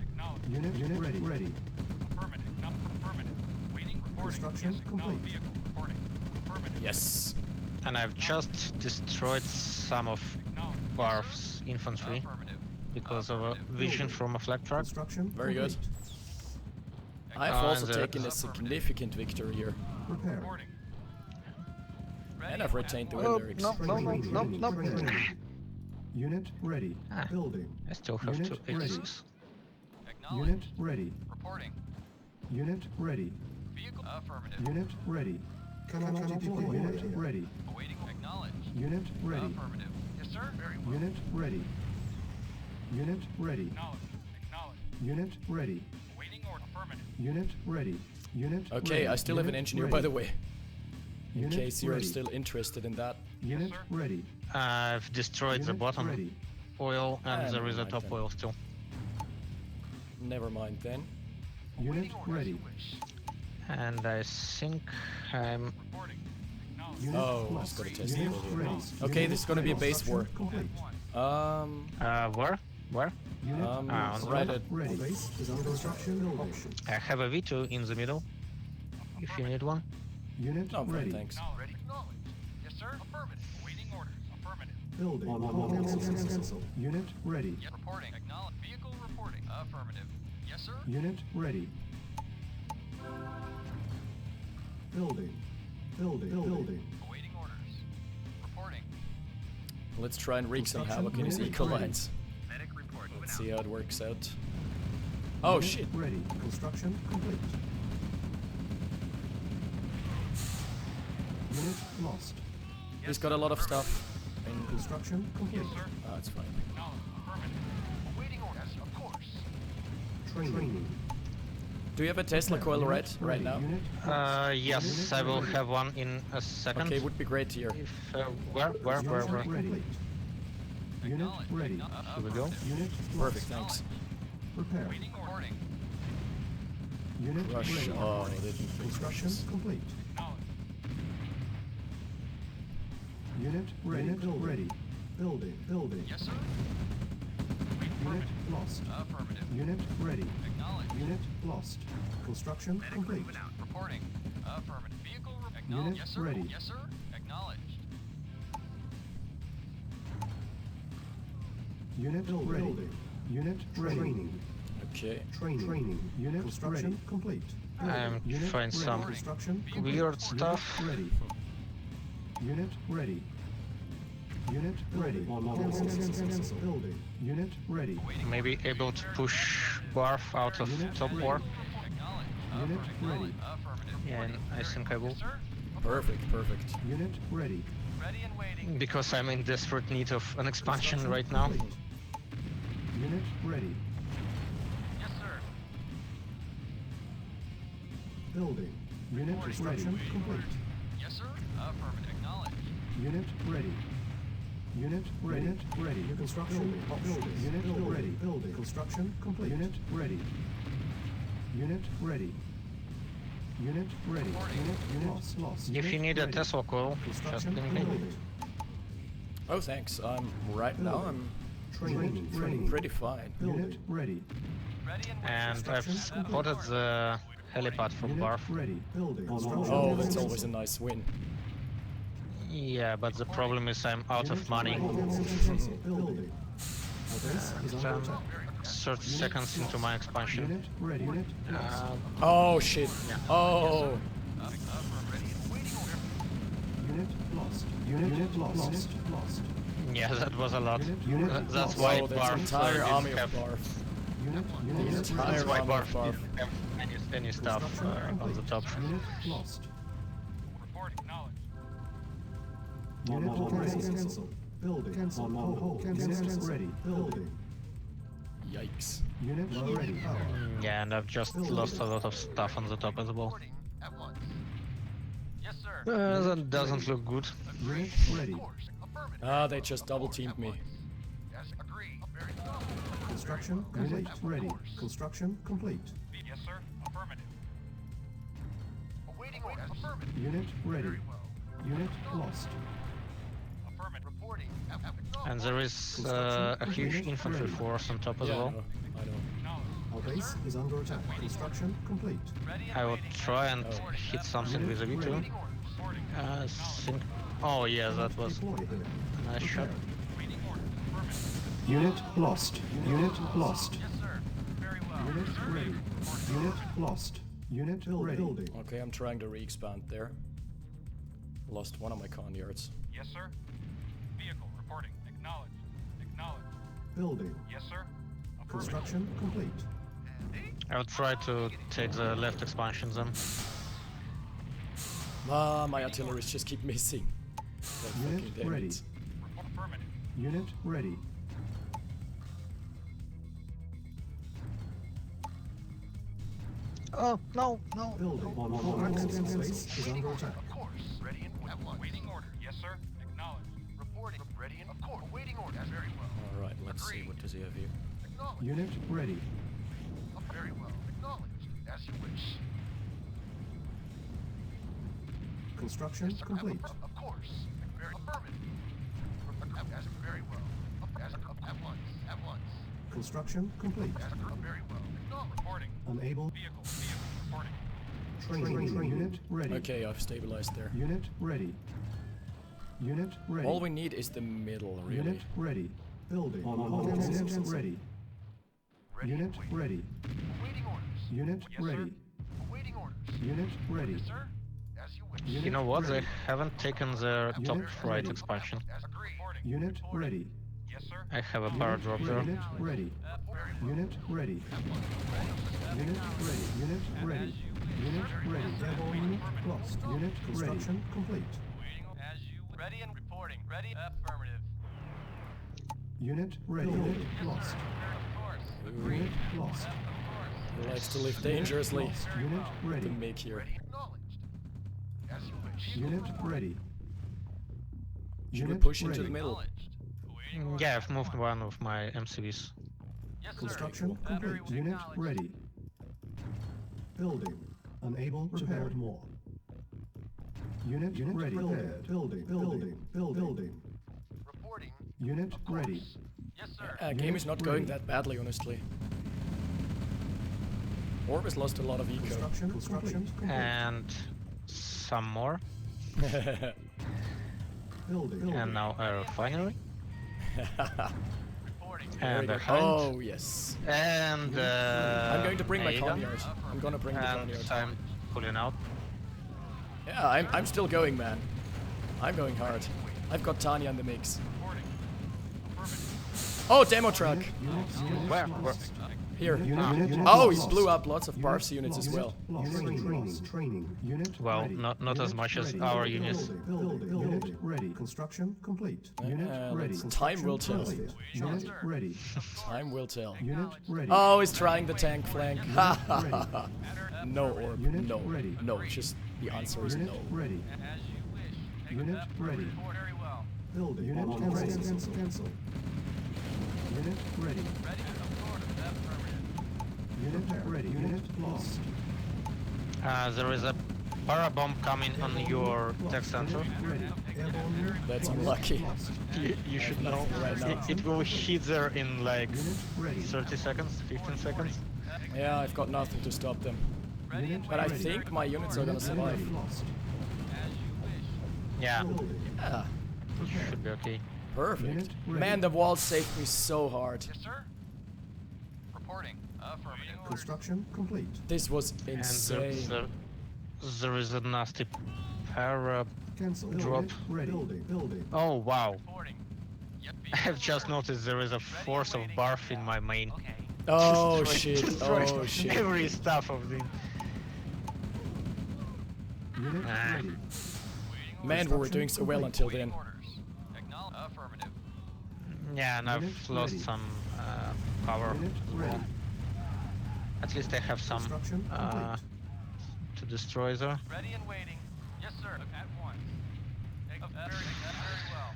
Acknowledged. Unit ready. Affirmative. Not affirmative. Waiting. Reporting. Construction Yes, acknowledged. complete. Vehicle. Reporting. Affirmative. Yes. And I've just destroyed some of Acknowledged. Barf's infantry Affirmative. because of a vision from a flag truck. Construction Very good. complete. I've And also the- taken a significant victory here, Repair. Reporting. and I've retained the Oh, lyrics. no. Training. Unit ready. Ah. Building. I still have Unit two ready. Aces. Acknowledged. Unit ready. Reporting. Unit ready. Vehicle. Affirmative. Unit ready. Cannot deploy. Unit ready. Awaiting. Acknowledged. Unit ready. Affirmative. Yes, sir. Very well. Unit ready. Unit ready. Acknowledged. Acknowledged. Unit ready. Waiting order. Affirmative. Unit ready. Unit Okay, ready. I still have an Unit engineer, ready. by the way, in Unit case you're ready. still interested in that. Unit sir. ready. I've destroyed the Unit bottom ready. oil and Ah, there is a never top mind oil still. Never mind then. Unit Waiting order as ready. you wish. And I think I'm... Reporting. Acknowledged. Unit Oh, lost. it's gonna test Unit the ready. Okay, Unit this is gonna be a ready. base war. Construction complete. Where? Where? Unit on the right right. at. ready. Base is under construction. Option. I have a V2 in the middle, if you need one. Unit No, I'm fine, ready. thanks. Ready. Acknowledged. Yes, sir. Affirmative. Awaiting orders. Affirmative. Building. Cancel. Unit ready. Yes. Reporting. Acknowledged. Vehicle reporting. Affirmative. Yes, sir. Unit ready. Building. Building. Awaiting orders. Reporting. Let's try and wreak some Construction havoc in his unit eco ready. lines. Medic report. Moving Let's out. see how it works out. Oh Unit shit! Ready. Construction complete. Unit lost. He's got a lot of stuff. And Construction complete. Yes, sir. oh, it's fine. Acknowledged. Affirmative. Awaiting orders. Of course. Training. Do you have a Tesla coil Unit right ready. now? Unit Yes, I will have one in a second. Okay, would be great to hear. If, where? Construction complete. Unit ready. Here we go. Unit Perfect, lost. thanks. Repair. Waiting reporting. Unit Rush. ready. Oh, they didn't fix Construction rushes. complete. Acknowledged. Unit ready. Ready. Building. Yes, sir. Unit lost. Affirmative. Unit ready. Acknowledged. Unit lost. Construction Medic complete. moving out. Reporting. Affirmative. Vehicle acknowledged. Unit Yes, sir. ready. Yes, sir. Acknowledged. Unit ready. Unit ready. Training. Okay. Training. Unit construction complete. I'm Unit trying ready. some Construction complete. weird stuff. Unit ready. Unit ready. Unit ready. Cancel. Building. Unit ready. Maybe able to push Barf out of Unit top ready. war. Unit ready. Affirmative. Yeah, and I think I will. Yes, sir. Perfect, perfect. Unit ready. Ready and waiting. Because I'm in desperate need of an expansion Construction right now. complete. Unit ready. Yes, sir. Building. Unit construction complete. Yes, sir. Affirmative. Acknowledged. Unit ready. Unit ready. Unit ready. Construction building. Unit ready. Building. Construction complete. Unit ready. Unit ready. Unit ready. Unit lost. If you need a Tesla coil, just Construction ping me. building. Oh, thanks. Right now I'm Training. pretty fine. Unit ready. Ready and waiting. And I've spotted the helipad from Unit Barf. ready. Building. Construction Oh, building. that's always a nice win. Yeah, but the problem is I'm out of money. Building. Our base is under I'm attack. 30 seconds into my expansion. Unit ready. Unit lost. Oh shit. Oh. Unit lost. Unit lost. Unit lost. Yeah, that was a lot. Unit That's lost. why Oh, that's Barf an entire didn't army of have- Barf. Unit That's That's why army of Barf Barf. didn't have any stuff on the top. Unit lost. Report acknowledged. Unit cancel. Building. Cancel. Hold. Unit ready. Building. Yikes. Unit ready. Yeah, and I've just lost a lot of stuff on the top as well. Reporting at once. Yes, sir. That doesn't look good. Unit ready. Of course. Affirmative. Ah, they just double teamed me. Yes, agreed. Very well. Construction complete. Ready. Construction complete. Yes, sir. Affirmative. Awaiting orders. Affirmative. Unit ready. Very well. Unit lost. Affirmative. Reporting. And there is a huge infantry force on top as Yeah, I well. know. I know. Our base is under attack. Construction complete. Ready and I will waiting. try and hit something with a V2. Awaiting orders. Reporting. Think... Oh yeah, that was Deploy here. a nice shot. Awaiting orders. Affirmative. Unit lost. Unit lost. Yes, sir. Very well. Unit Sir. ready. Unit lost. Unit ready. Building. Okay, I'm trying to re-expand there. Lost one of my con yards. Yes, sir. Vehicle reporting. Acknowledged. Acknowledged. Building. Yes, sir. Affirmative. Construction complete. I will try to take the left expansion then. Ah, my artilleries just keep missing. God Unit fucking damn ready. it. Affirmative. Unit ready. Oh, no, no. Building. Base is under attack. Of course. Ready and at once. Waiting order. Yes, sir. Acknowledged. Reporting. Ready and of course. Waiting order. Very well. Alright, let's see. What does he have here? Acknowledged. Unit ready. Very well. Acknowledged. As you wish. Construction complete. Of course. Very affirmative. As very well. As at once. At once. Construction complete. As very well. Acknowledged. Reporting. Unable. Vehicle. Reporting. Training. Unit ready. Okay, I've stabilized there. Unit ready. Unit ready. All we need is the middle, really. Unit ready. Building. Unit ready. Unit ready. Awaiting orders. Unit Yes, sir. ready. Awaiting orders. Unit ready. Yes, sir. As you wish. Unit You know what? They ready. haven't taken their top Unit right ready. expansion. As agreed. Reporting. Unit ready. Yes, sir. I have a power drop there. Unit ready. Unit ready. Unit ready. Unit ready. Unit ready. Unit lost. Unit construction complete. Waiting as you ready and reporting. Ready. Affirmative. Unit ready. Unit lost. Of course. Unit lost. He likes to live dangerously. Lost. Unit The ready. MiG here. Acknowledged. As you wish. Unit ready. Should we Unit push into ready. the middle? Acknowledged. Yeah, I've moved one of my MCVs. Yes, sir. Construction Very complete. well. Unit Acknowledged. ready. Building. Unable prepared more. Unit ready. Prepared. Building. Building. Reporting. Unit ready. Yes, sir. Game is not going ready. that badly, honestly. Orbis lost a lot of eco. Construction complete. And some more. Building. And now a refinery. Reporting. And Very a good. hunt. Oh, yes. And I'm going to bring my Aegon. Conyard. I'm gonna bring the And Conyard. I'm pulling out. Yeah, I'm still going, man. I'm going hard. I've got Tanya in the mix. Oh, demo truck. Where? Here. Unit Oh, he lost. blew up lots of Barf's units as Unit well. lost. Training. Unit Well, ready. not as much as ready. our units. Building. Unit ready. Construction complete. Unit ready. Time will tell. Construction complete. Unit ready. Time will tell. Unit ready. Oh, he's trying the tank flank. Ha ha ready. ha. No orb. Unit No. ready. No. Just the answer is Unit no. ready. Unit ready. Very well. Building. Unit cancel. Unit ready. Unit ready. Unit lost. There is a parabomb coming on your tech center. Unit ready. Airborne unit That's lost. unlucky. Lost. You should know. nothing right now. It will hit there in like Unit ready. 30 seconds, 15 seconds. Yeah, I've got nothing to stop them. Unit But I ready. think my units are gonna Unit survive. ready. Lost. Yeah, Building. Yeah, should be okay. perfect. Unit ready. Man, the wall saved me so hard. Yes, sir. Reporting. Affirmative. Construction complete. This was And insane. there is a nasty para. Cancel. Drop. Unit ready. Building. Oh wow! Reporting. Yep. I've just noticed there is a force of barf in my main. Okay. Oh Destroy- shit! destroy Oh shit! Every stuff of the. Unit Ah. ready. Man, we were doing so well until then. Orders. Acknowledge. Affirmative. Yeah, and Unit I've lost ready. some power. Unit as well. ready. At least I have some Construction complete. to destroy there. Ready and waiting. Yes, sir. At once. Very well.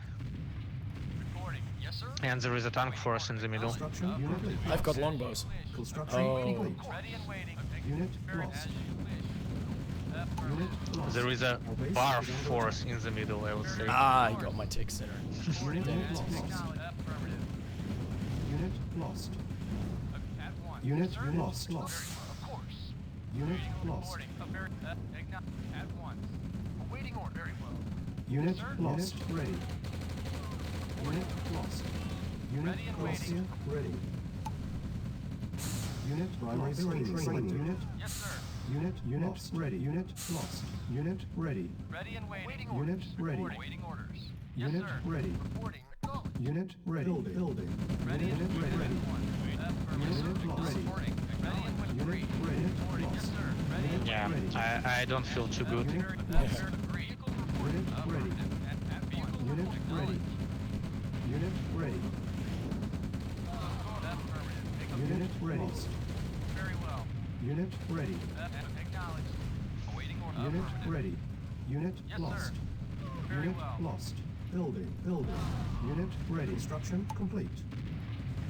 Reporting. Yes, sir. And there is a tank force in the middle. Construction unit. I've got longbows. Construction Oh. complete. Ready and waiting. Unit lost. As you wish. Unit lost. There is a Our base barf is under force in the middle, I would say. Ah, I got my tech center. Unit Damn it. lost. Affirmative. Unit lost. At once. Unit Sir. lost. Of course. Unit lost. Reporting. At once. Awaiting order. Very well. Unit Sir. lost. Ready. Unit lost. Unit Ready and lost. waiting. Ready. Unit primary training. Unit. Yes, sir. Unit ready. Unit lost. Unit ready. Ready and waiting. Unit ready. Awaiting orders. Unit ready. Reporting. Unit ready. Building. Ready Unit and waiting. ready. Unit lost. Reporting. Ready and waiting. Unit ready. Yes, Lost. sir. Ready and Yeah, Ready. I don't feel too good. Unit Yeah. lost. vehicle Unit ready. at vehicle Unit ready. Unit ready. Unit ready. Very well. Unit ready. Acknowledged. Awaiting order. Unit ready. Unit Yes, sir. lost. Very Unit well. lost. Building. Unit ready. Construction complete.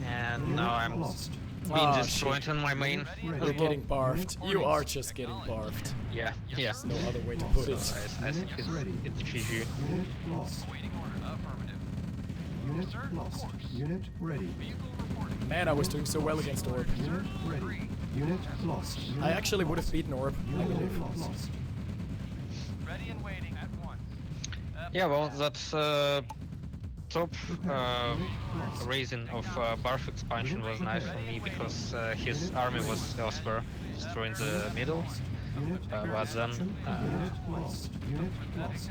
And Unit now I'm lost. being Ah, destroyed on my main. Ready. You're getting barfed. You are just getting barfed. Yeah, yeah. There's no other way to put it. I think it's Ready. GG. Unit lost. Awaiting order. Affirmative. Unit lost. Unit ready. Vehicle reporting. Man, I was doing so well against Orb. Unit ready. Unit lost. Unit I actually would have beaten Orb, I believe. Unit lost. Ready and waiting. At once. Yeah, well, that's top Unit lost. raising of Barf expansion was nice for me because his army was elsewhere, destroying the middle. Unit But then Unit lost. Unit lost.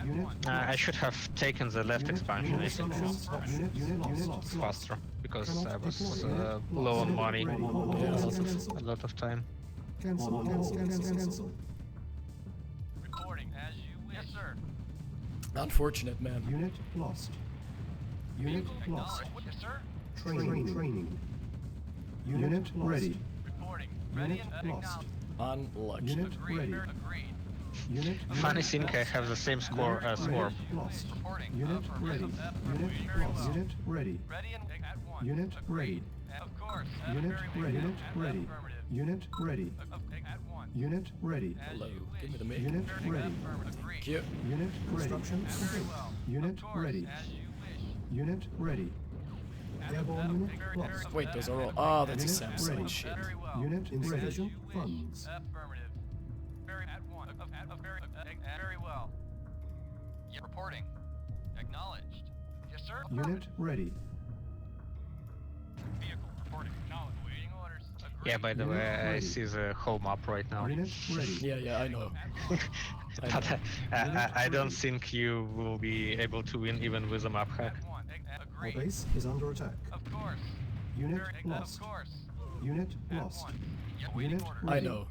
Unit I should have taken the left expansion, I think, Unit lost. faster because I was low on money, a lot of time. Cancel. Reporting. As you wish. Yes, sir. Unfortunate, man. Unit lost. Unit lost. Acknowledged. Yes, sir. Training. Unit ready. Reporting. Ready Unit and lost. acknowledged. Unlucky. Unit ready. Agreed. Unit Funny thing, I have the same score as Orb. lost. Reporting. Unit ready. Unit lost. Unit ready. Ready and at once. Unit ready. Of course. Unit Very ready. well. Unit ready. Affirmative. Unit ready. At once. Unit ready. Hello. Give me the mic. Unit ready. Agreed. Cute. Unit ready. Construction complete. Unit Of course, ready. As you wish. Unit ready. Airborne unit lost. Wait, those are all. Oh, that's a Unit Samsung ready. shit. Very well. Unit As you insufficient wish. funds. Affirmative. Very at one. Very well. Yeah, reporting. Acknowledged. Yes, sir. Unit ready. Yeah, by the Unit way, I ready. see the whole map right now. Unit ready. Yeah, I know. I But know. I don't ready. think you will be able to win even with a map hack. F1. Our Agreed. base is under attack. Of course. Unit Very- lost. Of course. Unit lost. F1. Awaiting Unit orders. I ready. know.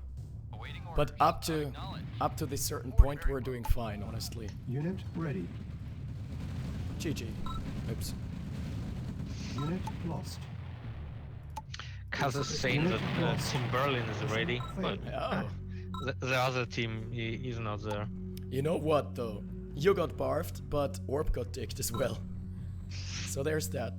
Awaiting orders. But up to this certain point, we're doing fine, honestly. Unit ready. GG. Oops. Unit lost. Kaz is saying that Team Berlin is ready, but Oh. the other team is not there. You know what, though? You got barfed, but Orb got dicked as well. So there's that.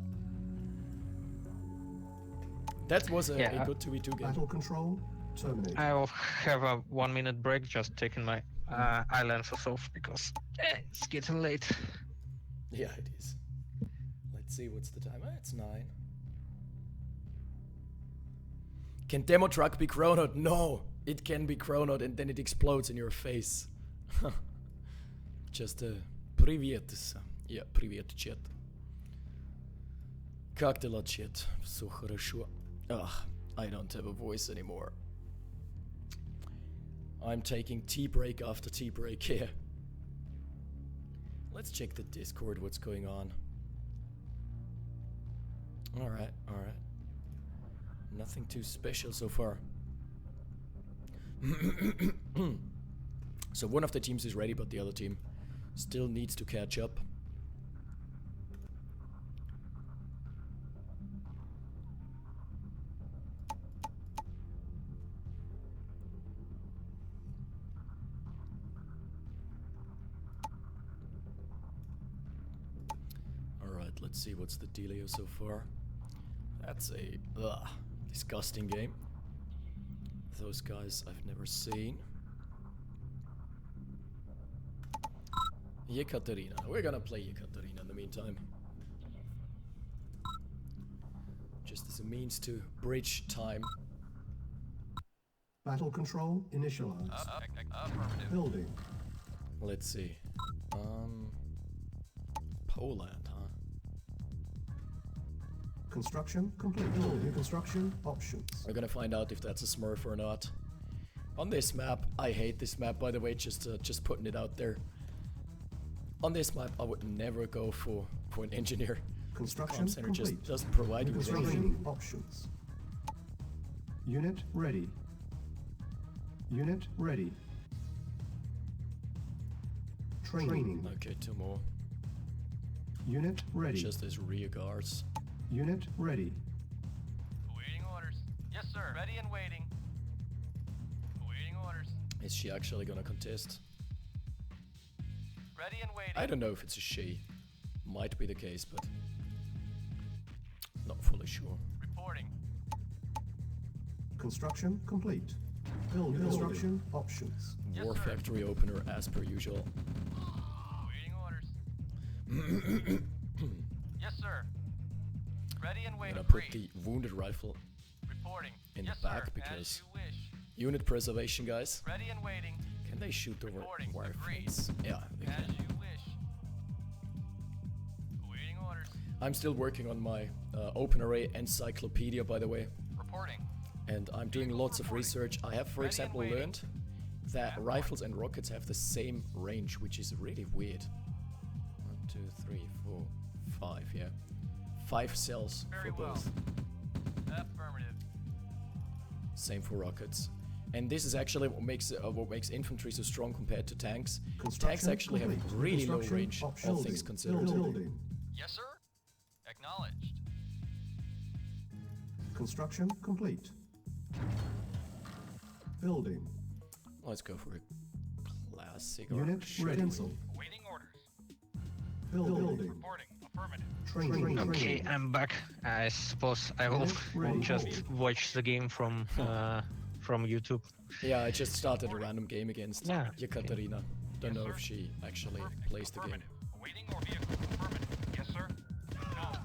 That was a Yeah. good 2v2 game. Battle control terminated. I will have a 1-minute break, just taking my eye lenses off because it's getting late. Yeah, it is. Let's see, what's the time? It's 9. Can Demo Truck be chronoed? No! It can be chronoed and then it explodes in your face. Just привет. Yeah, привет, chat. Как дела, chat? Все хорошо. Ugh, I don't have a voice anymore. I'm taking tea break after tea break here. Let's check the Discord, what's going on. Alright. Nothing too special so far. So one of the teams is ready, but the other team still needs to catch up. Alright, let's see what's the dealio so far. That's a disgusting game. Those guys I've never seen. Yekaterina. We're gonna play Yekaterina in the meantime. Just as a means to bridge time. Battle control initialized. Affirmative. Building. Let's see. Poland, huh? Construction complete. Building. Construction options. We're gonna find out if that's a smurf or not. On this map, I hate this map, by the way, just putting it out there. On this map, I would never go for an engineer. Construction Comm center complete. just doesn't provide you with Construction anything. options. Unit ready. Unit ready. Training. Okay, 2 more. Unit ready. Just as rear guards. Unit ready. Awaiting orders. Yes, sir. Ready and waiting. Awaiting orders. Is she actually gonna contest? Ready and waiting. I don't know if it's a she. Might be the case, but not fully sure. Reporting. Construction complete. Building. Construction options. Yes, War sir. factory opener as per usual. Awaiting orders. Yes, sir. Ready and I'm waiting. gonna put Agreed. the wounded rifle Reporting. in Yes, the back sir. because As you wish. unit preservation, guys. Ready and waiting. Can they shoot over Reporting. wire Agreed. fence? Yeah, they As can. you wish. Awaiting orders. I'm still working on my open array encyclopedia, by the way, Reporting. and I'm doing lots of research. I have, for Ready and example, waiting. learned that rifles and rockets have the same range, which is really weird. 1, 2, 3, 4, 5, yeah. 5 cells Very for well. both. Affirmative. Same for rockets. And this is actually what makes infantry so strong compared to tanks. Tanks Construction actually have complete. really low Construction range, all options. things considered. Building. Yes, sir. Acknowledged. Construction complete. Building. Let's go for a classic Unit arc ready. shooting. Awaiting orders. Building. Reporting. Affirmative. Training. Okay, I'm back. I suppose I will Ready. just watch the game from YouTube. Yeah, I just started a random game against Yeah. Yekaterina. Don't know if she actually plays the game. Affirmative. Awaiting or vehicle. Affirmative. Yes, sir. Acknowledged.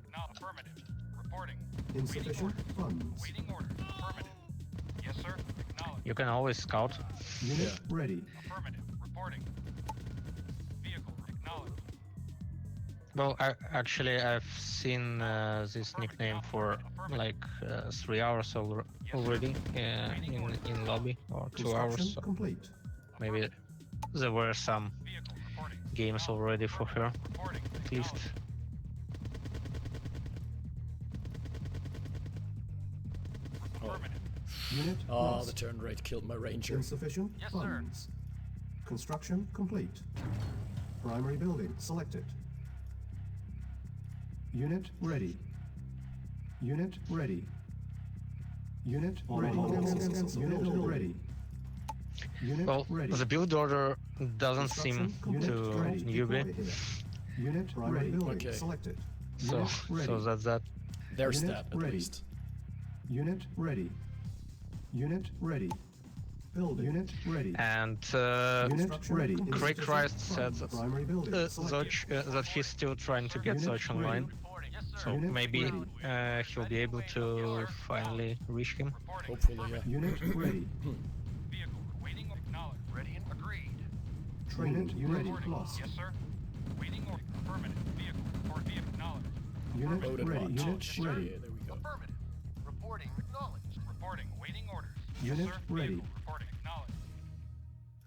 Acknowledged. Affirmative. Reporting. Insufficient funds. Waiting order. Affirmative. Yes, sir. Acknowledged. You can always scout. Unit ready. Affirmative. Reporting. Vehicle. Acknowledged. Well, actually, I've seen this nickname for like 3 hours already in lobby, or 2 hours. Construction So complete. maybe there were some Vehicle reporting. games already for her, Reporting. at least. Affirmative. Unit Oh, lost. the turn rate killed my ranger. Insufficient Yes, sir. funds. Construction complete. Primary building selected. Unit ready. Unit ready. Unit ready. Unit ready. Unit Well, ready. the build order doesn't seem Construction to complete. Ready. newbie, Deploy here. Unit ready. Building Okay. selected. so Unit ready. so that's that. There's Unit that, at ready. least. Unit ready. Unit ready. Building. Unit ready. And Unit ready. Craig Christ said that Primary building selected. that he's still trying to get Unit Zoch online. Reporting. Yes, sir. So Unit maybe ready. he'll be able to finally reach him. Reporting. Hopefully, yeah. Unit ready. Vehicle waiting. Acknowledged. Ready and agreed. Training ready. Lost. Yes, sir. Waiting order. Affirmative. Vehicle report. Vehicle acknowledged. Unit Loaded ready. one. Unit Shit, ready. yeah, there we go. Affirmative. Reporting. Acknowledged. Reporting. Awaiting orders. Unit yes, sir. ready. Vehicle reporting. Acknowledged.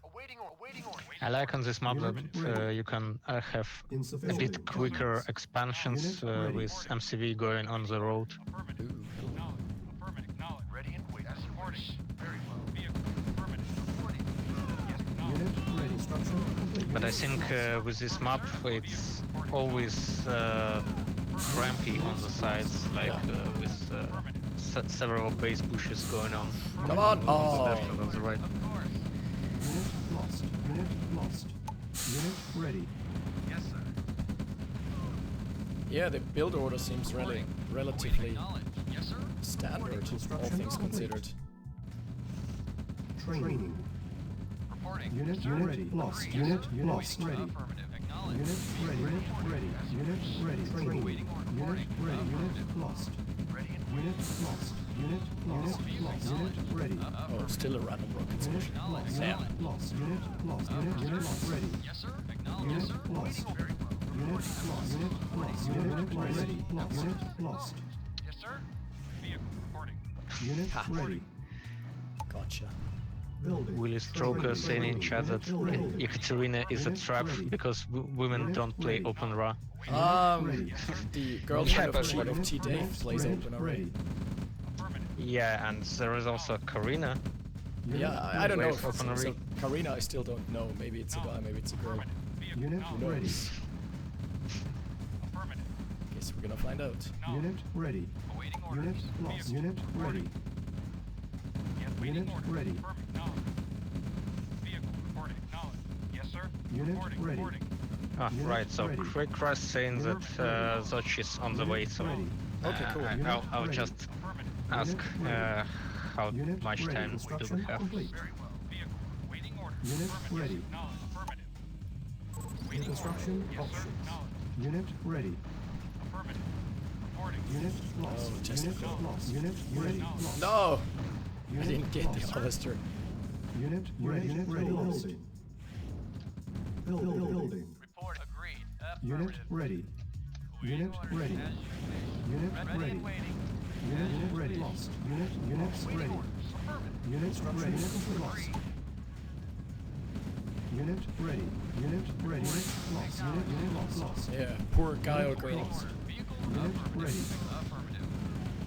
Awaiting order. Awaiting order. I like on this map that Unit ready. you can have a Insufficient bit quicker funds. expansions Unit ready. with MCV going on the road. Affirmative. Ooh. Acknowledged. Affirmative. Acknowledged. Ready and waiting. As reporting. Very well. Vehicle. Affirmative. Reporting. Yes, acknowledged. Unit ready. Construction complete. But I think with this map it's always crampy on the sides, like with several base pushes going on. Come on! On the Oh! left and on the right. Of course. Unit lost. Unit lost. Unit ready. Yes, sir. Yeah, the build order seems relatively Acknowledged. Yes, sir. standard, all Construction things complete. considered. Training. Reporting. Unit Yes, sir. ready. Lost. Agreed. Unit Yes, sir. lost. Waiting. Ready. Affirmative. Acknowledged. Unit ready. Unit ready. Unit ready. Training. Waiting order. Unit Reporting. ready. Unit Affirmative. lost. Ready and Unit lost. Unit lost. Unit ready. Oh, still a random rocket Unit station. lost. Damn. Unit lost. Unit lost. Unit lost. Ready. yes, sir. Acknowledged. Unit Yes, sir. lost. Waiting order. Very well. Unit lost. Unit lost. Unit ready. Lost. Unit lost. Yes, sir. Vehicle reporting. Unit Ha. ready. Gotcha. Building. Willie Stroker saying in chat that Building. Ekaterina is a trap because women don't play open Ra. Ready. The girlfriend Yeah, of Chief but- of T. Dave plays Unit open already. ready. Affirmative. Yeah, and there is also Karina. Yeah, I don't know. Plays If open it's, so already. Karina, I still don't know. Maybe it's a guy, maybe it's a girl. Affirmative. Vehicle Unit acknowledged. ready. Knows? Affirmative. Guess we're gonna find out. Unit ready. Awaiting orders. Unit lost. Vehicle Unit ready. Yes, waiting Unit orders. ready. Affirmative. Acknowledged. Vehicle reporting. Acknowledged. Yes, sir. Unit Reporting. ready. Reporting. Ah, Unit right, so ready. Craig Christ saying that Unit ready. Zoch is on the Unit way, so ready. Okay, cool. I'll Unit just Affirmative. ask ready. how Unit much ready. time do we Construction have. complete. Very well. Vehicle. Waiting orders. Unit Affirmative. ready. Acknowledged. Affirmative. New Waiting construction orders. Yes, sir. options. Acknowledged. Unit ready. Affirmative. Reporting. Unit lost. Oh, Tesla. Unit lost. Unit ready. Lost. No! I Unit didn't get the lost. Hollister. Unit ready. Unit ready. Building. Building. Report agreed. Unit ready. Unit ready. Unit ready. Unit ready. Lost. Units ready. Unit ready. Lost. Unit ready. Unit ready. Lost. Unit lost. Yeah, poor guy or girl. Unit ready.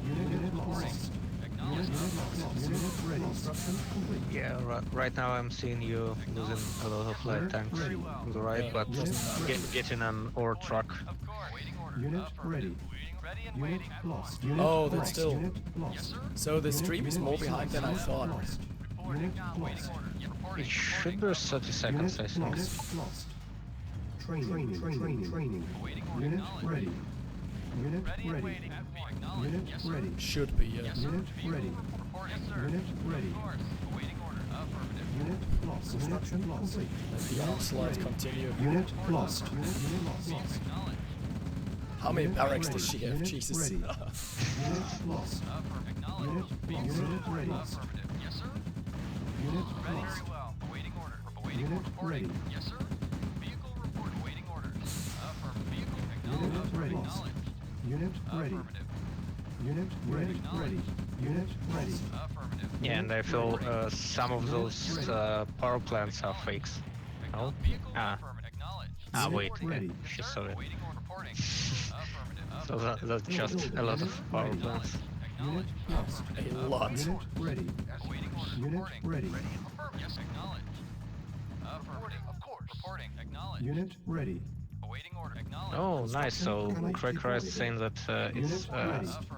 Unit lost. Unit lost. Unit ready. Construction complete. Yeah, right now I'm seeing you losing a lot of light tanks on the right, Yeah, but getting an ore truck. Unit ready. Unit lost. Unit Oh, that's lost. still- Unit lost. So the stream is more behind than I thought. Lost. Unit lost. It should be 30 seconds, I Unit think. lost. Training. Unit ready. Unit ready. Unit ready. Should be, yeah. Unit ready. Unit ready. Unit lost. Construction lost. Let the onslaught continue. Unit lost. Unit lost. How many Unit barracks ready. does she have? Unit Jesus. ready. Unit lost. Unit lost. Unit ready. Unit lost. Unit ready. Yes, sir. Vehicle report. Awaiting orders. Affirmative. Vehicle Unit ready. Lost. Unit ready. Unit ready. Ready. Unit ready. Affirmative. Yeah, and I feel some of those power plants are fakes. Oh, Vehicle ah, affirmative. Acknowledged. ah, wait, Unit ready. she saw it. Waiting order. Reporting. Affirmative. So that's just a lot of power plants. Unit lost. A lot. Unit ready. Awaiting order. Unit Reporting. ready. Affirmative. Yes, acknowledged. Reporting. Of course. Reporting. Acknowledged. Unit ready. Awaiting order. Acknowledged. Oh, nice. So Cracker is saying that it's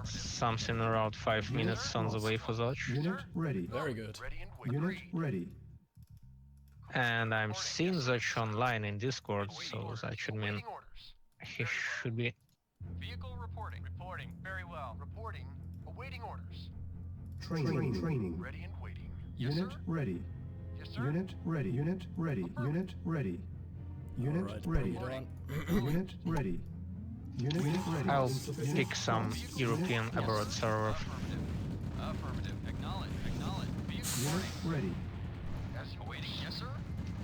something around 5 minutes on the way for Dodge. Unit ready. Very good. Ready and waiting. Unit ready. And I'm seeing Dodge online in Discord, so that should mean Awaiting orders. he should be. Vehicle reporting. Reporting. Very well. Reporting. Awaiting orders. Training. Ready and waiting. Yes, Unit sir. ready. Yes, sir. Unit ready. Unit ready. Unit ready. Unit Alright, ready. bring it on. Unit ready. Unit ready. I'll Insufficient pick some funds. European Unit Abarrat lost. server. Affirmative. Affirmative. Acknowledge. Acknowledge. Vehicle Unit reporting. ready. As you awaiting. Yes, sir.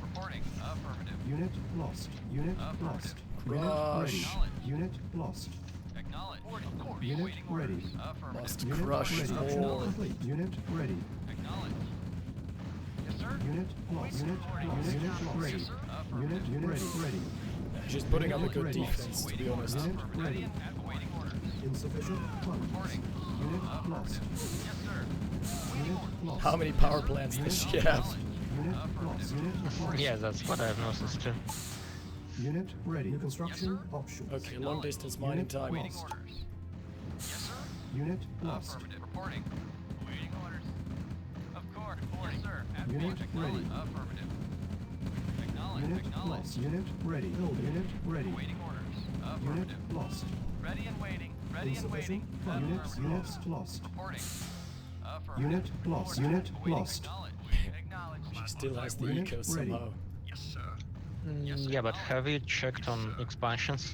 Reporting. Affirmative. Unit lost. Unit lost. Unit ready. Crush. Unit lost. Acknowledge. Of course. Unit Awaiting ready. orders. Affirmative. Must Unit crush ready. more. Complete. Unit ready. Acknowledge. Yes, sir. Unit lost. Unit lost. Unit ready. Yes, sir. Affirmative. Unit ready. She's putting up a good Ready. defense, to be honest. Unit ready. Awaiting orders. Insufficient funds. Reporting. Unit lost. Yes, sir. Unit lost. How many power plants does she have? Unit lost. Unit lost. Yeah, that's what I've noticed too. Unit ready. New construction options. Okay, long distance mining Unit time. Awaiting lost. orders. Yes, sir. Unit lost. Affirmative. Reporting. Awaiting orders. Of course. Reporting. Yes, sir. At Unit point. ready. Affirmative. Acknowledge. Unit Acknowledge. lost. Unit ready. Build. Unit ready. Awaiting orders. Unit Affirmative. lost. Ready and waiting. Ready and Insufficient waiting. funds. Units lost. Reporting. Affirmative. Unit lost. Unit Awaiting. lost. Acknowledge. Acknowledge. She still has the Unit eco ready. somehow. Yes, sir. Yeah, but have you checked on expansions?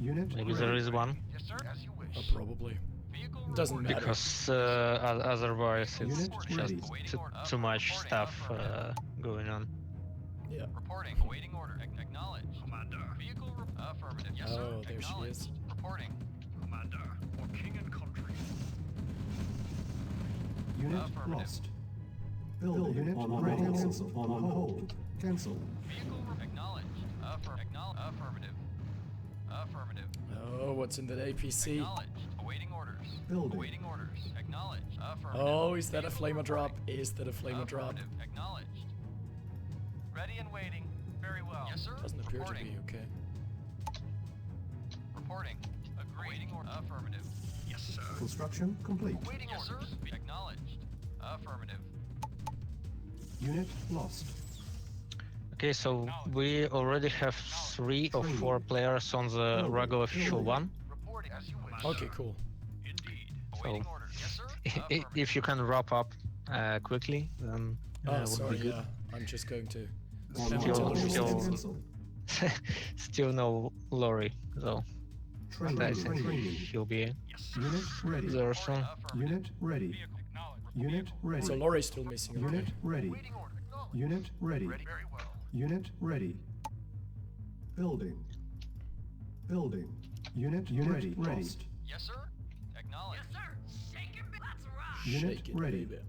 Unit Maybe ready. there is one. Yes, sir. As you wish. Probably. Vehicle Doesn't reporting. matter. Because otherwise it's Unit just ready. too much stuff going on. Yeah. Reporting. Awaiting order. Acknowledge. Commander. Vehicle affirmative. Yes, sir. Oh, there she Acknowledged. is. Reporting. Commander. For king and country. Unit Affirmative. lost. Build unit ready. Cancel. On hold. Cancel. Vehicle acknowledged. Affirmative. Affirmative. Oh, what's in that APC? Acknowledged. Awaiting orders. Building. Awaiting orders. Acknowledged. Affirmative. Oh, is that a Vehicle flamer drop? reporting. Is that a flamer drop? Affirmative. Acknowledged. Ready and waiting. Very well. Yes, sir. Doesn't appear Reporting. to be, okay. Reporting. Agreed. Awaiting order. Affirmative. Yes, sir. Construction complete. Awaiting orders. Acknowledged. Affirmative. Unit lost. Okay, so we already have 3 or 4 players on the regular official one. Reporting as you wish. Okay, cool. Indeed. So, Awaiting orders. Yes, sir. Affirmative. if you can wrap up quickly, then Oh, would sorry, be good. yeah. I'm just going to... On Still- hold. still- Cancel. Still no Lorry, though. And I think Training. he'll be Unit ready. there soon. Affirmative. Unit ready. Vehicle acknowledged. Unit ready. So Lori's still missing, okay. Unit ready. Awaiting order. Acknowledged. Unit ready. Ready. Very well. Unit ready. Building. Building. Unit ready. Lost. Yes, sir. Acknowledged. Yes, sir. Shaking. Let's rock. Unit Shake it, ready. baby.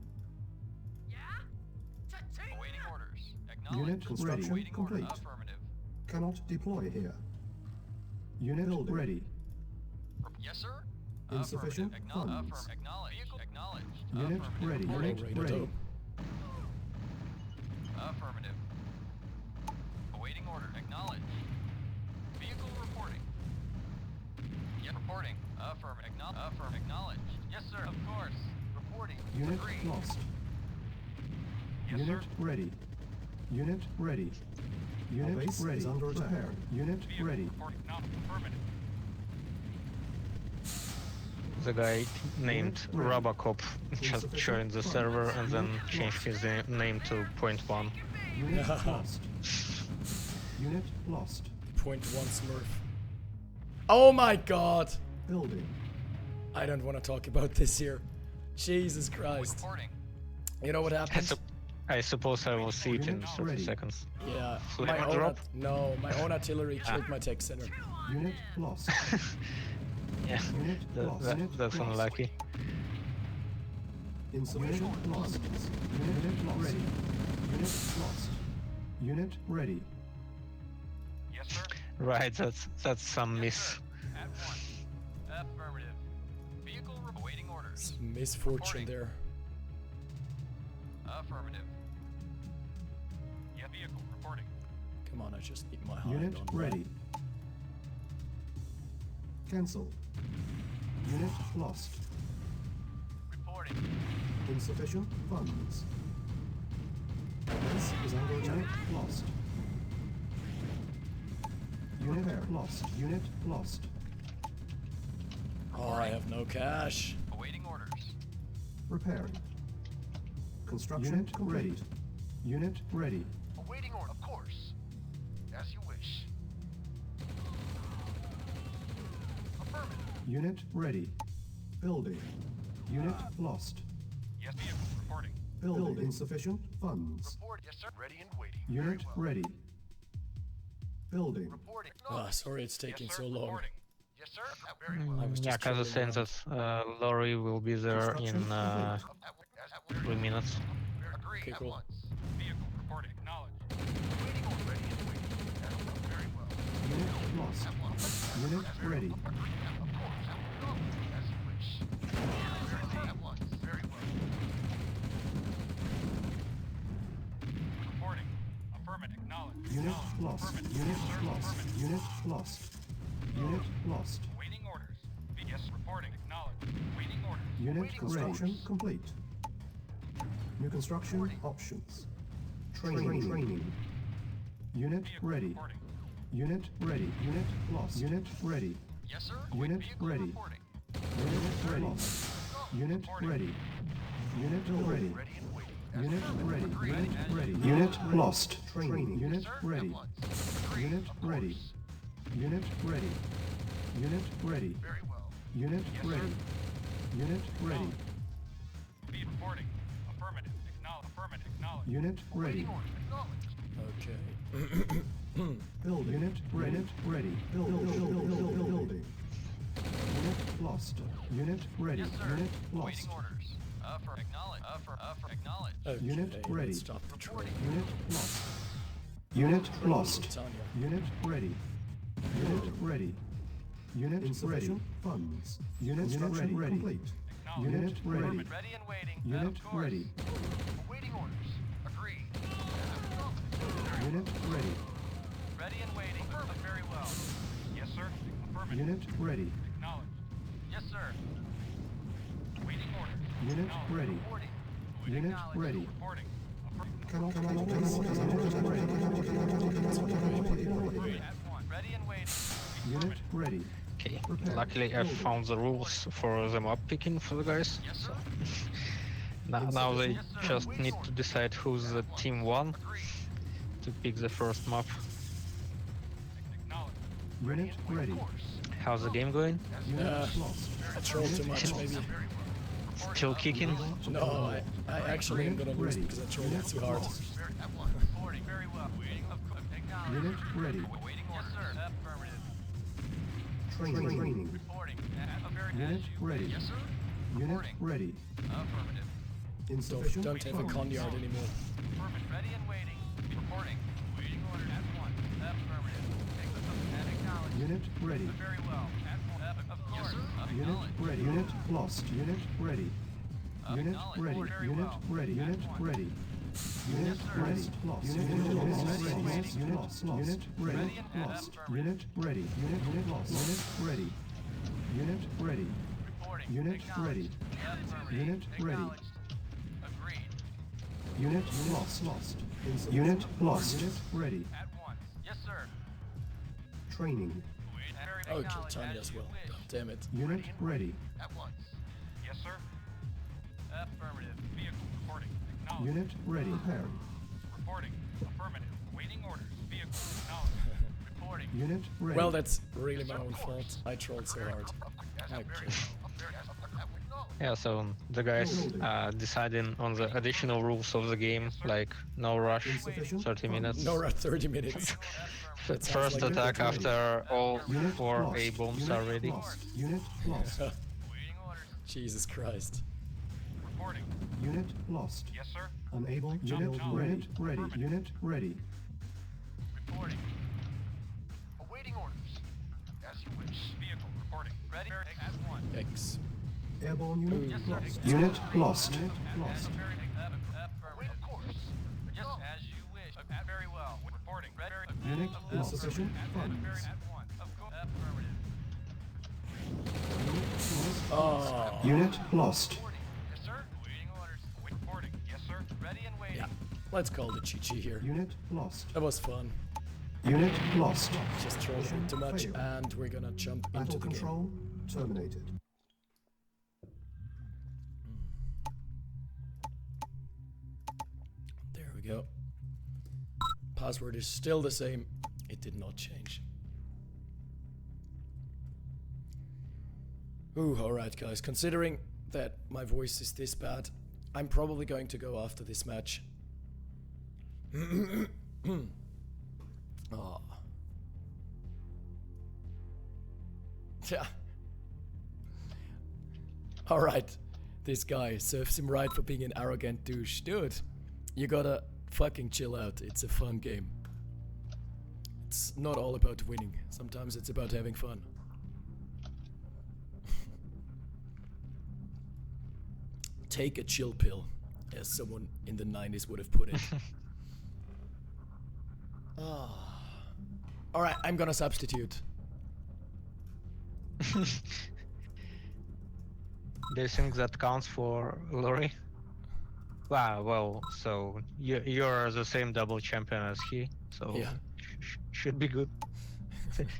Awaiting orders. Acknowledged. Unit construction Awaiting order. complete. Affirmative. Cannot deploy here. Unit ready. Yes, sir. Insufficient Affirmative. funds. Acknowledged. Vehicle acknowledged. Unit Affirmative. ready. Reporting. Unit Ready to ready. go. Affirmative. Awaiting order. Acknowledged. Vehicle reporting. Yes, reporting. Affirmative. Acknowledged. Yes, sir. Of course. Reporting. Unit Agreed. lost. Yes, Unit sir. ready. Unit ready. Unit base ready. is under attack. Prepare. Unit Vehicle ready. reporting. Now, affirmative. The guy named ready. Robocop just joined the server and then changed his name to Point One. Unit lost. Unit lost. Point one Smurf. Oh my god! Building. I don't want to talk about this here. Jesus Christ. Reporting. You know what happened? So, I suppose I will see it in Unit 30 ready. seconds. Yeah, Flavor my own drop? my own artillery killed my tech center. Unit lost. Yeah, Unit lost. Unit that's lost. unlucky. Insufficient funds. Unit lost. Ready. Unit lost. Unit ready. Yes, sir. Right, that's some miss. At once. Affirmative. Vehicle awaiting orders. Some misfortune there. Affirmative. Yeah, vehicle reporting. Come on, I just need my hand Unit on ready. Cancel. Unit lost. Reporting. Insufficient funds. This is under attack. Unit lost. Unit lost. Unit lost. Oh, I have no cash. Awaiting orders. Repairing. Construction unit ready. Unit ready. Awaiting order, of course. As you wish. Affirmative. Unit ready. Building. Unit lost. Yes, vehicle reporting. Building. Insufficient funds. Report. Yes, sir. Ready and waiting. Unit Very well. ready. Building. Reporting. Ah, sorry it's taking Yes, sir. so long. Reporting. Yes, sir. Very well. I was Yeah, just Kaza trolling saying around. that Lori will be there Construction in complete. 3 minutes. Agree. Okay, At cool. once. Vehicle reporting. Acknowledged. Waiting order. Ready and waiting. Very well. Unit lost. At once. Unit ready. Of course. As you wish. At once. Very well. Reporting. Affirmative. Acknowledged. Unit lost. Unit lost. Unit lost. Unit lost. Waiting orders. Yes, reporting. Acknowledged. Waiting orders. Unit Waiting construction orders. complete. New construction options. Training. Unit Vehicle ready. reporting. Unit ready. Unit lost. Unit ready. Yes, sir. Unit Vehicle ready. reporting. Unit ready. Unit ready. Unit ready. Ready and waiting. Unit ready. Agreed. Unit As ready. you Unit lost. Training. Unit Sir, ready. at once. Agreed. Unit Of ready. course. Unit ready. Unit ready. Very well. Unit Yes, sir. ready. Unit ready. Be reporting. Affirmative. Acknowledge. Affirmative. Acknowledge. Unit ready. Waiting order. Acknowledged. Okay. Build. Unit ready. Unit ready. Building. Unit lost. Unit ready. Yes, sir. Unit lost. Waiting orders. Acknowledge. Acknowledge. Okay, Unit ready. let's stop the troll. Unit lost. Unit lost. Tanya. Unit ready. Unit ready. Unit insufficient funds. Unit ready. Complete. Unit ready. Affirmative. Ready and waiting. Unit Of course. ready. Waiting orders. Agreed. Unit ready. Ready and waiting. Very well. Yes, sir. Affirmative. Unit ready. Acknowledged. Yes, sir. Waiting orders. Unit Acknowledged. ready. Reporting. Unit Acknowledged. ready. Reporting. Ready. At one. Ready and waiting. Unit ready. Okay, Repair. luckily I found the rules for the map picking for the guys. Yes, sir. Now they Yes, sir. just Waiting need to orders. decide who's the team one Agreed. to pick the first map. Acknowledged. Unit ready. Of course. How's the game going? Unit Uh, lost. I trolled too much, maybe. Very well. Still kicking? No, I actually am gonna lose Ready. because I trolled it too hard. Very at one. Reporting. Very well. Waiting. Acknowledged. Unit ready. Waiting orders. Yes, sir. Affirmative. Training. Reporting. Very Unit as you ready. wish. Yes, sir. Unit Reporting. ready. Affirmative. Insufficient Don't have a funds. con yard anymore. Affirmative. Ready and waiting. Reporting. Waiting order at one. Affirmative. And acknowledged. Unit ready. Very well. At one. Of course. Unit Acknowledged. ready. Unit lost. Unit ready. Unit Acknowledged. ready. Very Unit well. ready. At Unit one. ready. Unit sir. ready. Lost. Unit Ready. lost. Ready. Unit lost. Unit ready. Ready and Lost. affirmative. Unit ready. Unit lost. Unit ready. Unit ready. Reporting. Unit ready. Affirmative. Unit ready. Acknowledged. Agreed. Unit lost. Unit lost. Unit ready. At once. Yes, sir. Training. Oh, Acknowledged. killed Tanya as well. God damn it. Unit ready. At once. Yes, sir. Affirmative. Vehicle reporting. Acknowledged. Unit ready. Preparing. Reporting. Affirmative. Waiting orders. Vehicle acknowledged. Reporting. Unit ready. Well, that's really my own fault. I trolled so hard. Okay. Yeah, so the guys deciding on the additional rules of the game, like no rush, Insufficient 30 minutes. No, we're at 30 minutes. That sounds First like attack ready. after all Unit 4 lost. A bombs Unit are ready. lost. Unit lost. Awaiting orders. Jesus Christ. Reporting. Unit lost. Yes, sir. Unable. Jump, Unit jump. ready. Ready. Unit ready. Reporting. Awaiting orders. As you wish. Vehicle reporting. Ready at 1. X. Airborne unit Yes, sir. lost. Unit lost. Unit lost. Affirmative course. Yes, as you wish. Very well. Reporting. Ready. Unit insufficient funds. At 1. Affirmative. Oh. Unit lost. Reporting. Yes, sir. Awaiting orders. Reporting. Yes, sir. Ready and waiting. Yeah. Let's call the GG here. Unit lost. That was fun. Unit lost. Just trolling a bit too much, Failed. and we're gonna jump into Battle the game. control terminated. There we go. Password is still the same. It did not change. Ooh, alright guys. Considering that my voice is this bad, I'm probably going to go after this match. Oh. Yeah. Alright. This guy serves him right for being an arrogant douche. Dude, you gotta fucking chill out. It's a fun game. It's not all about winning. Sometimes it's about having fun. Take a chill pill, as someone in the 90s would have put it. Alright, I'm gonna substitute. Do you think that counts for Lori? Wow, well, so you're the same double champion as he, so Yeah. should be good.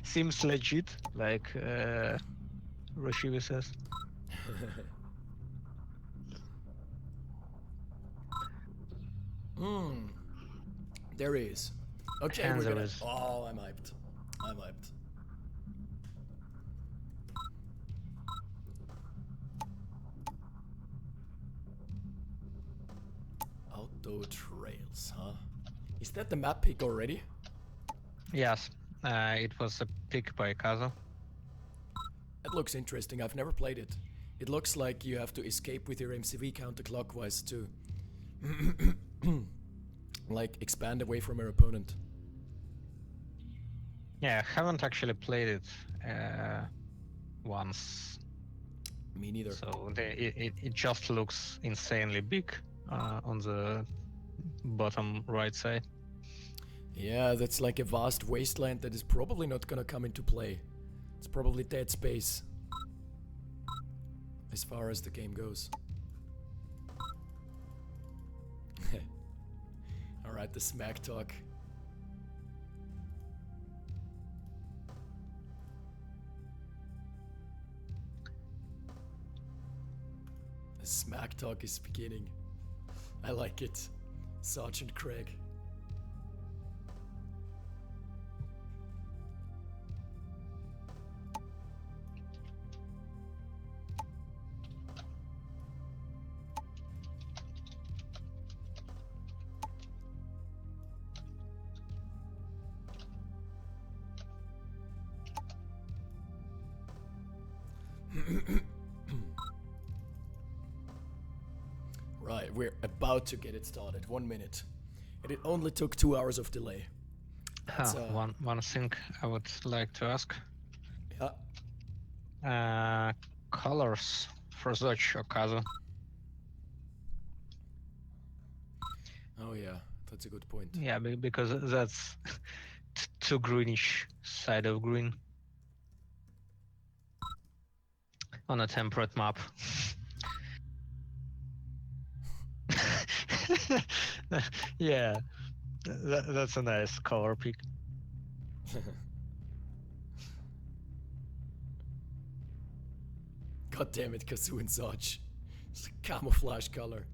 Seems legit, like Roshivi says. There is. Okay, And we're there gonna... is. Oh, I'm hyped. I'm hyped. Auto trails, huh? Is that the map pick already? Yes, it was a pick by Kazo. It looks interesting. I've never played it. It looks like you have to escape with your MCV counterclockwise to like expand away from your opponent. Yeah, I haven't actually played it once, Me neither. so it just looks insanely big on the bottom right side. Yeah, that's like a vast wasteland that is probably not gonna come into play. It's probably dead space. As far as the game goes. Alright, the smack talk. The smack talk is beginning. I like it. Sergeant Craig. Right, we're about to get it started. 1 minute. And it only took 2 hours of delay. That's, One thing I would like to ask. Yeah. Colors for such or Kazo. Oh yeah, that's a good point. Yeah, because that's too greenish side of green on a temperate map. Yeah, that's a nice color pick. God damn it, Kazoo and Sarge. It's a camouflage color.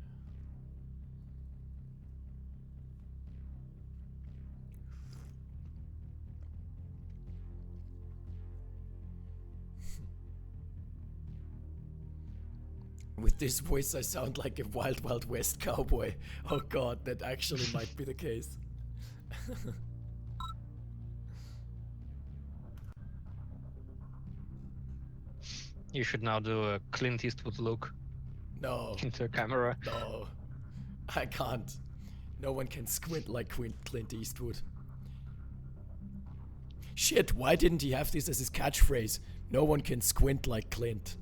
With this voice, I sound like a Wild Wild West cowboy. Oh god, that actually might be the case. You should now do a Clint Eastwood look No, into a camera. no, I can't. No one can squint like Clint Eastwood. Shit, why didn't he have this as his catchphrase? No one can squint like Clint.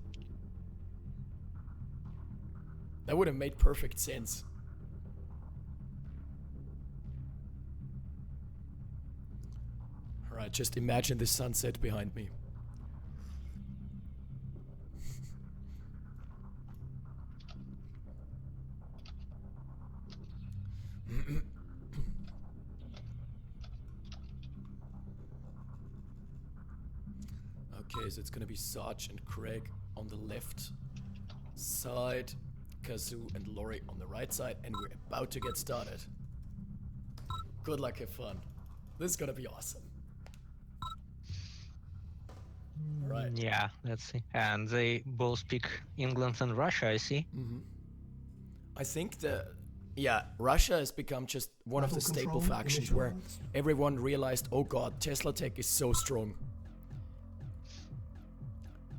That would have made perfect sense. Alright, just imagine the sunset behind me. Okay, so it's gonna be Sarge and Craig on the left side, Kazoo and Lori on the right side, and we're about to get started. Good luck, have fun. This is gonna be awesome. Alright. Yeah, let's see. And they both speak England and Russia, I see. I think Russia has become just one of the Battle staple control factions where initialized. everyone realized, oh god, Tesla Tech is so strong.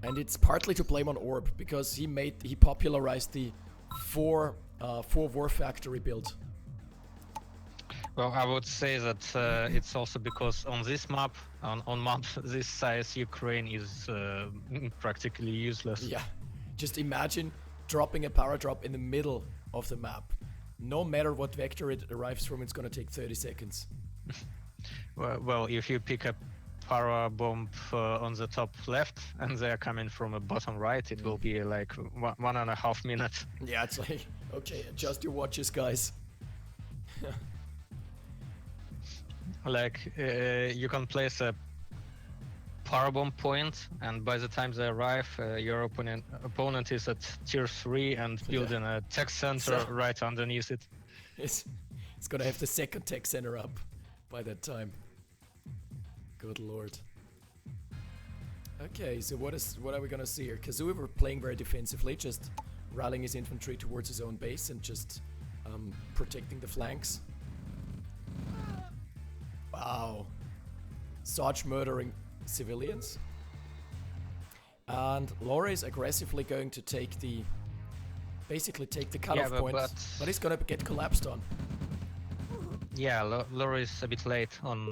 And it's partly to blame on Orb, because he popularized the four war factory build. Well, I would say that it's also because on this map, on map this size, Ukraine is practically useless. Yeah, just imagine dropping a paradrop in the middle of the map. No matter what vector it arrives from, it's gonna take 30 seconds. Well, if you pick a para bomb on the top left and they're coming from a bottom right, it will be like 1.5 minutes. Yeah, it's like, okay, adjust your watches, guys. Like you can place a parabomb point, and by the time they arrive, your opponent is at tier 3 and building a tech center So- right underneath it. It's gonna have the second tech center up by that time. Good lord. Okay, so what are we gonna see here? Kazoo, we're playing very defensively, just rallying his infantry towards his own base and just protecting the flanks. Wow. Sarge murdering civilians. And Lore is aggressively going to basically take the cutoff point, but he's gonna get collapsed on. Yeah, Lori is a bit late on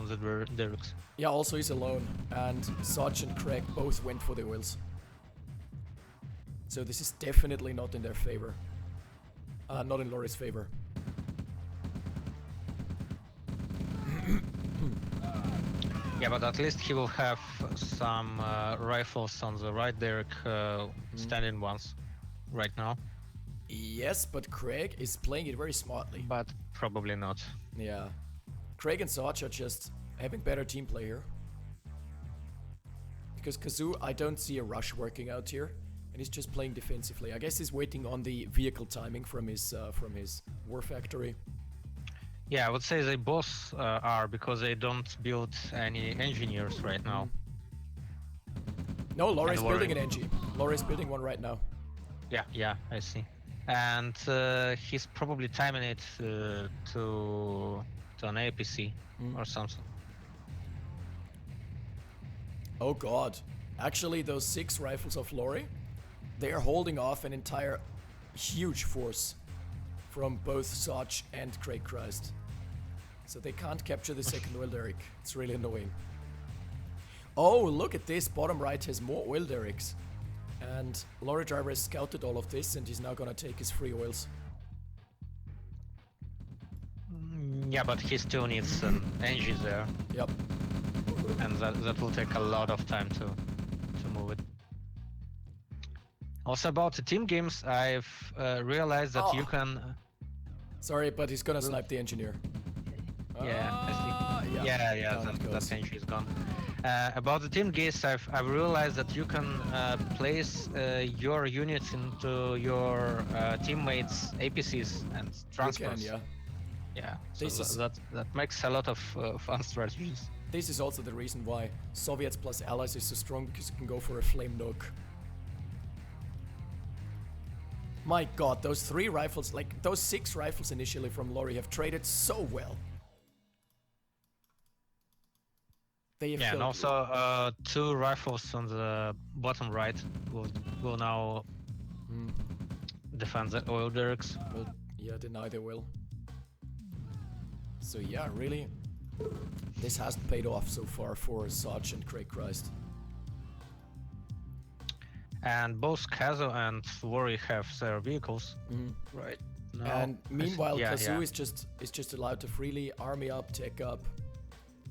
the Dirks. Yeah, also he's alone, and Sarge and Craig both went for the oils. So this is definitely not in their favor. Not in Lori's favor. Yeah, but at least he will have some rifles on the right Derek standing ones right now. Yes, but Craig is playing it very smartly. But probably not. Yeah. Craig and Sarge are just having better team play here. Because Kazoo, I don't see a rush working out here, and he's just playing defensively. I guess he's waiting on the vehicle timing from his war factory. Yeah, I would say they both are, because they don't build any engineers right now. No, Laurie's And building Lori. an NG. Laurie's building one right now. Yeah, I see. And he's probably timing it to an APC or something. Oh god. Actually, those 6 rifles of Lori, they are holding off an entire huge force from both Sarge and Craig Christ. So they can't capture the second oil derrick. It's really annoying. Oh, look at this. Bottom right has more oil derricks. And Lorry Driver has scouted all of this, and he's now gonna take his free oils. Yeah, but he still needs an engine there, Yep. and that will take a lot of time to move it. Also about the team games, I've realized that you can. Sorry, but he's gonna snipe the engineer. Yeah, I see. Yeah, down it goes. that engine is gone. About the team games, I've realized that you can place your units into your teammates' APCs and You transfers. can, yeah. Yeah, so This is- that makes a lot of fun strategies. This is also the reason why Soviets plus Allies is so strong, because you can go for a flame nuke. My god, those 3 rifles, like those 6 rifles initially from Lori have traded so well. They have Yeah, and killed- also 2 rifles on the bottom right will now defend the oil derricks. Well, yeah, deny they will. So yeah, really, this hasn't paid off so far for Sarge and Craig Christ. And both Kazo and Worry have their vehicles. Right. Now, And meanwhile, yeah, Kazoo yeah. is just allowed to freely army up, tech up.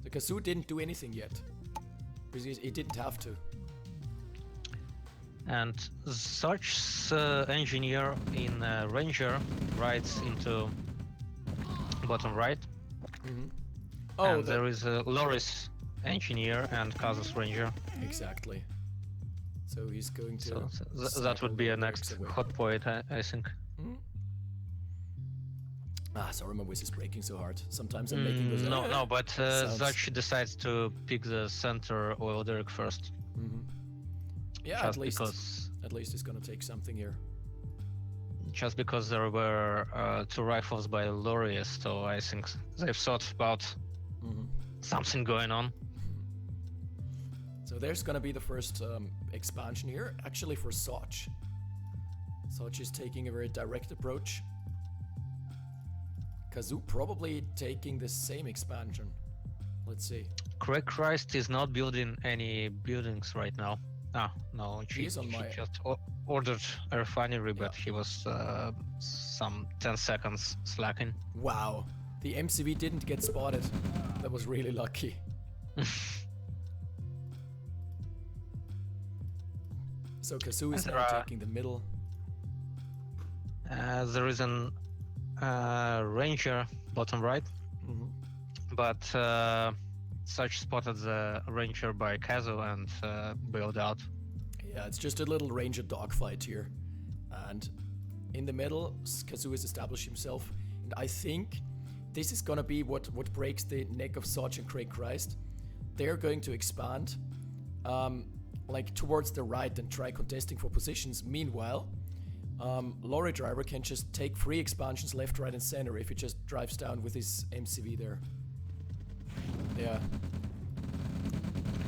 So Kazoo didn't do anything yet. Because he didn't have to. And such engineer in Ranger rides into bottom right. Oh, And there is Loris engineer and Kazo's Ranger. exactly. So he's going to. So that would be a next away. hot point, I think. Sorry, my voice is breaking so hard. Sometimes I'm making those. No, but sounds. Zach decides to pick the center oil derrick first. Yeah, just at least he's gonna take something here. Just because there were 2 rifles by Lorius, so I think they've thought about something going on. So there's gonna be the first expansion here, actually for Soch. Soch is taking a very direct approach. Kazoo probably taking the same expansion. Let's see. Craig Christ is not building any buildings right now. Ah, no, she He's on my- just ordered a refinery, but he was some 10 seconds slacking. Wow, the MCV didn't get spotted. That was really lucky. So Kazoo is now taking the middle. There is an Ranger bottom right, but Such spotted the Ranger by Kazo and bailed out. Yeah, it's just a little Ranger dogfight here. And in the middle, Kazoo has established himself. And I think this is gonna be what breaks the neck of Sarge and Craig Christ. They're going to expand like towards the right and try contesting for positions. Meanwhile, Lorry Driver can just take free expansions left, right, and center if he just drives down with his MCV there. Yeah.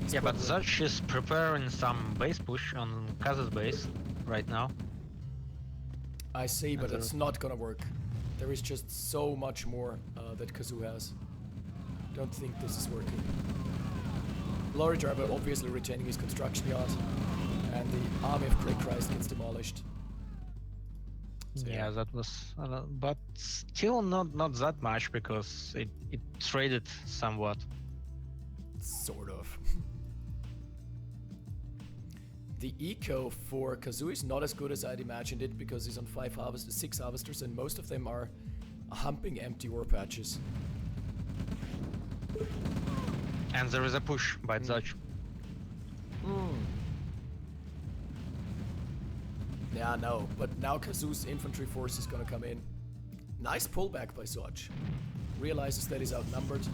Yeah, but Zach is preparing some base push on Kazu's base right now. I see, but it's not gonna work. There is just so much more that Kazoo has. Don't think this is working. Lorry Driver obviously retaining his construction yard, and the army of Craig Christ gets demolished. So, yeah, that was, but still not that much because it traded somewhat. Sort of. The eco for Kazoo is not as good as I'd imagined it because he's on 6 harvesters and most of them are humping empty ore patches. And there is a push by Zach. Yeah, no, but now Kazoo's infantry force is gonna come in. Nice pullback by Soch. Realizes that he's outnumbered.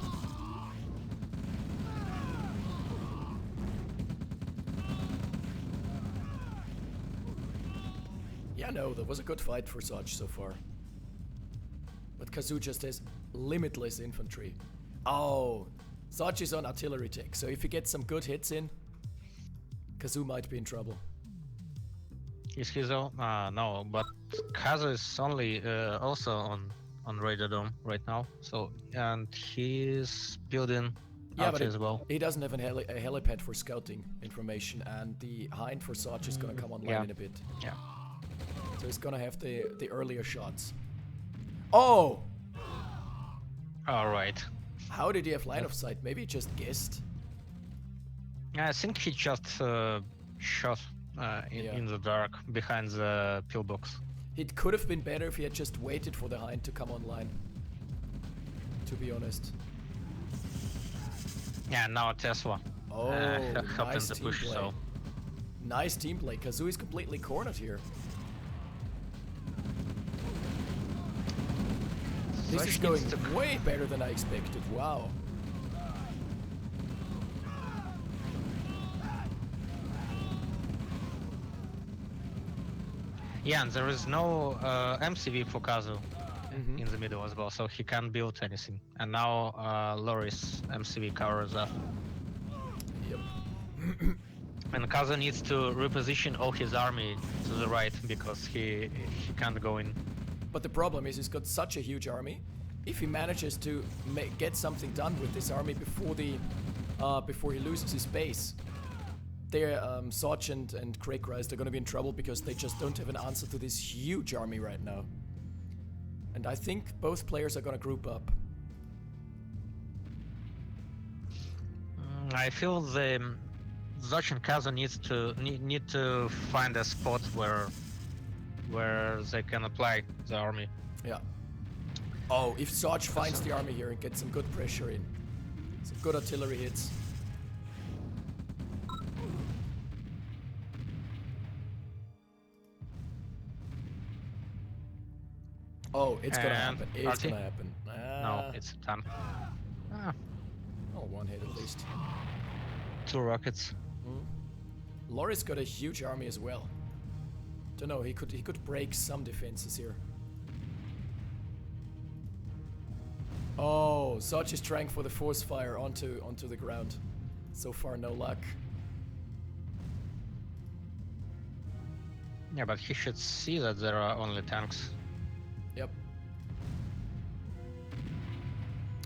Yeah, no, that was a good fight for Soch so far. But Kazoo just has limitless infantry. Oh, Soch is on artillery tech, so if he gets some good hits in, Kazoo might be in trouble. Is he though? No, but Kazu is only also on Radar Dome right now. So and he's building out as well. He doesn't have a helipad for scouting information, and the Hind for Soch is gonna come online in a bit. Yeah. So he's gonna have the earlier shots. Oh! All right. How did he have line of sight? Maybe he just guessed. I think he just shot in the dark behind the pillbox. It could have been better if he had just waited for the Hind to come online. To be honest. Yeah, now Tesla. Oh, helped nice in the team push. play. So Nice team play. Kazoo is completely cornered here. This is going way better than I expected. Wow. Yeah, and there is no MCV for Kazu Mhm. in the middle as well, so he can't build anything. And now Lori's MCV covers up. Yep. And Kazu needs to reposition all his army to the right because he can't go in. But the problem is he's got such a huge army. If he manages to get something done with this army before he loses his base, Sargent and Craig Rice, they're gonna be in trouble because they just don't have an answer to this huge army right now. And I think both players are gonna group up. I feel the Zoch and Kazu need to find a spot where they can apply the army. Yeah. Oh, if Sarge finds the army here and gets some good pressure in, some good artillery hits. Oh, it's gonna And happen. It's RT? gonna happen. No, it's a tank. Ah, Oh, one hit at least. 2 rockets. Loris got a huge army as well. Don't know. He could break some defenses here. Oh, Sarge is trying for the force fire onto the ground. So far, no luck. Yeah, but he should see that there are only tanks. Yep.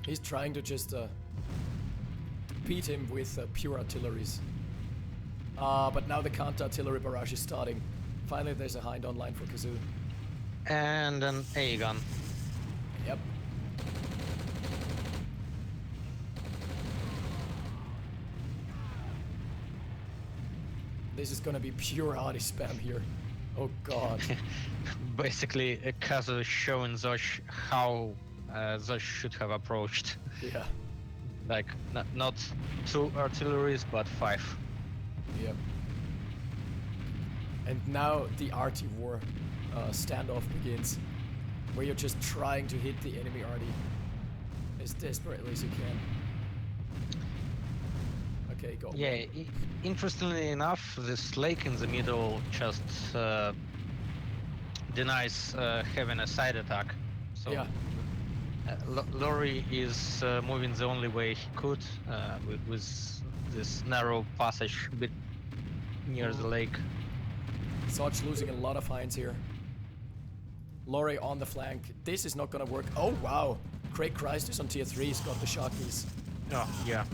He's trying to just beat him with pure artilleries. But now the counter-artillery barrage is starting. Finally, there's a hind online for Kazoo. And an A gun. Yep. This is gonna be pure arty spam here. Oh god. Basically, Kazu is showing Zosh how Zosh should have approached. Yeah. Like, not 2 artilleries, but 5. Yep. And now the arty war standoff begins, where you're just trying to hit the enemy arty as desperately as you can. Okay, go. Yeah, interestingly enough, this lake in the middle just denies having a side attack. So Yeah. Lori is moving the only way he could with this narrow passage bit near the lake. Sarge losing a lot of hinds here. Lori on the flank. This is not gonna work. Oh wow! Craig Christ is on tier 3. He's got the Sharkies. Oh, yeah.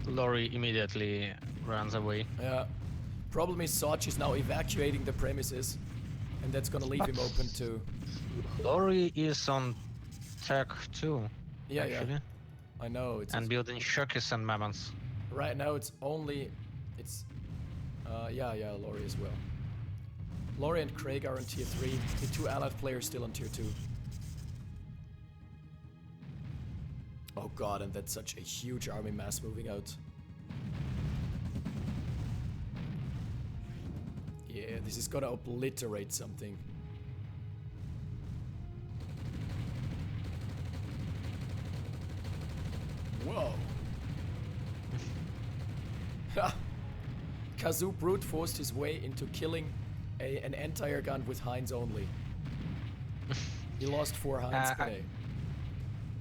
Lori immediately runs away. Yeah. Problem is Sarge is now evacuating the premises, and that's gonna leave him open to. Lori is on tech too. Yeah, actually. yeah. I know. It's And building shurkes and mammoths. right now. It's only. It's. Yeah, Lori as well. Lori and Craig are on tier 3. The 2 allied players still on tier 2. Oh god, and that's such a huge army mass moving out. Yeah, this is gonna obliterate something. Whoa. Ha! Kazoo brute forced his way into killing an entire gun with hinds only. He lost 4 hinds today.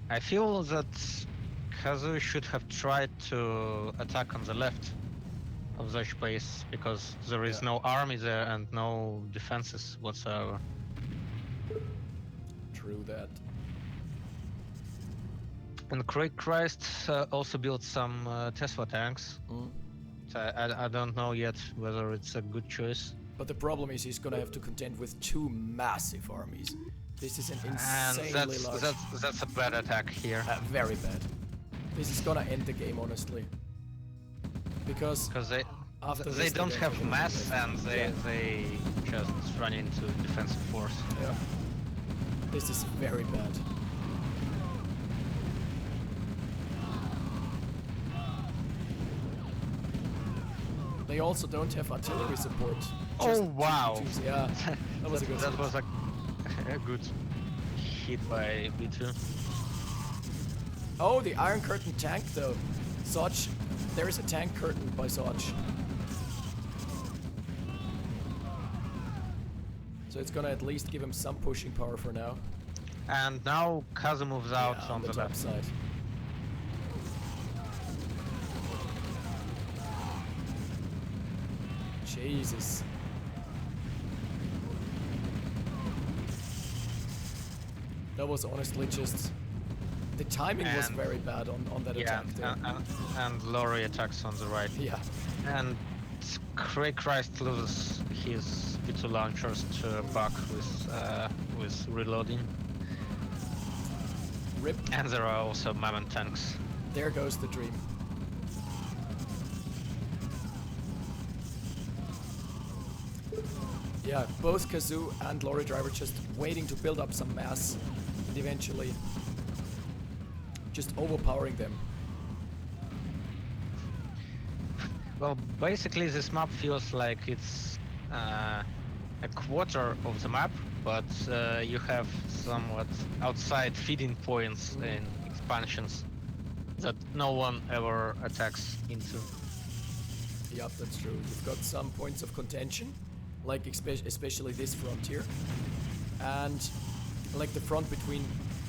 I feel that Kazu should have tried to attack on the left of the space because there is no army there and no defenses whatsoever. True that. And Craig Christ also built some Tesla tanks. Mm. So I don't know yet whether it's a good choice. But the problem is he's gonna have to contend with 2 massive armies. This is an And insanely large... that's a bad attack here. very bad. This is gonna end the game, honestly. Because Because after they this, don't they have don't mass have and yeah. they just run into defensive force. Yeah. This is very bad. They also don't have artillery support. Oh, wow. Yeah, that was a good That hit. was a good hit by B2. Oh, the Iron Curtain tank though. Soch, there is a tank curtain by Soch. So it's gonna at least give him some pushing power for now. And now Kazu moves out Yeah, on the top left. side. Jesus. That was honestly just... The timing was And- very bad on that Yeah, attack there. and Lori attacks on the right. Yeah. And Cray Christ loses his V2 launchers to Buck with reloading. Rip. And there are also Mammoth tanks. There goes the dream. Yeah, both Kazoo and Lorry Driver just waiting to build up some mass and eventually just overpowering them. Well, basically this map feels like it's a quarter of the map, but you have somewhat outside feeding points in expansions that no one ever attacks into. Yep, that's true. You've got some points of contention, like especially this frontier. And like the front between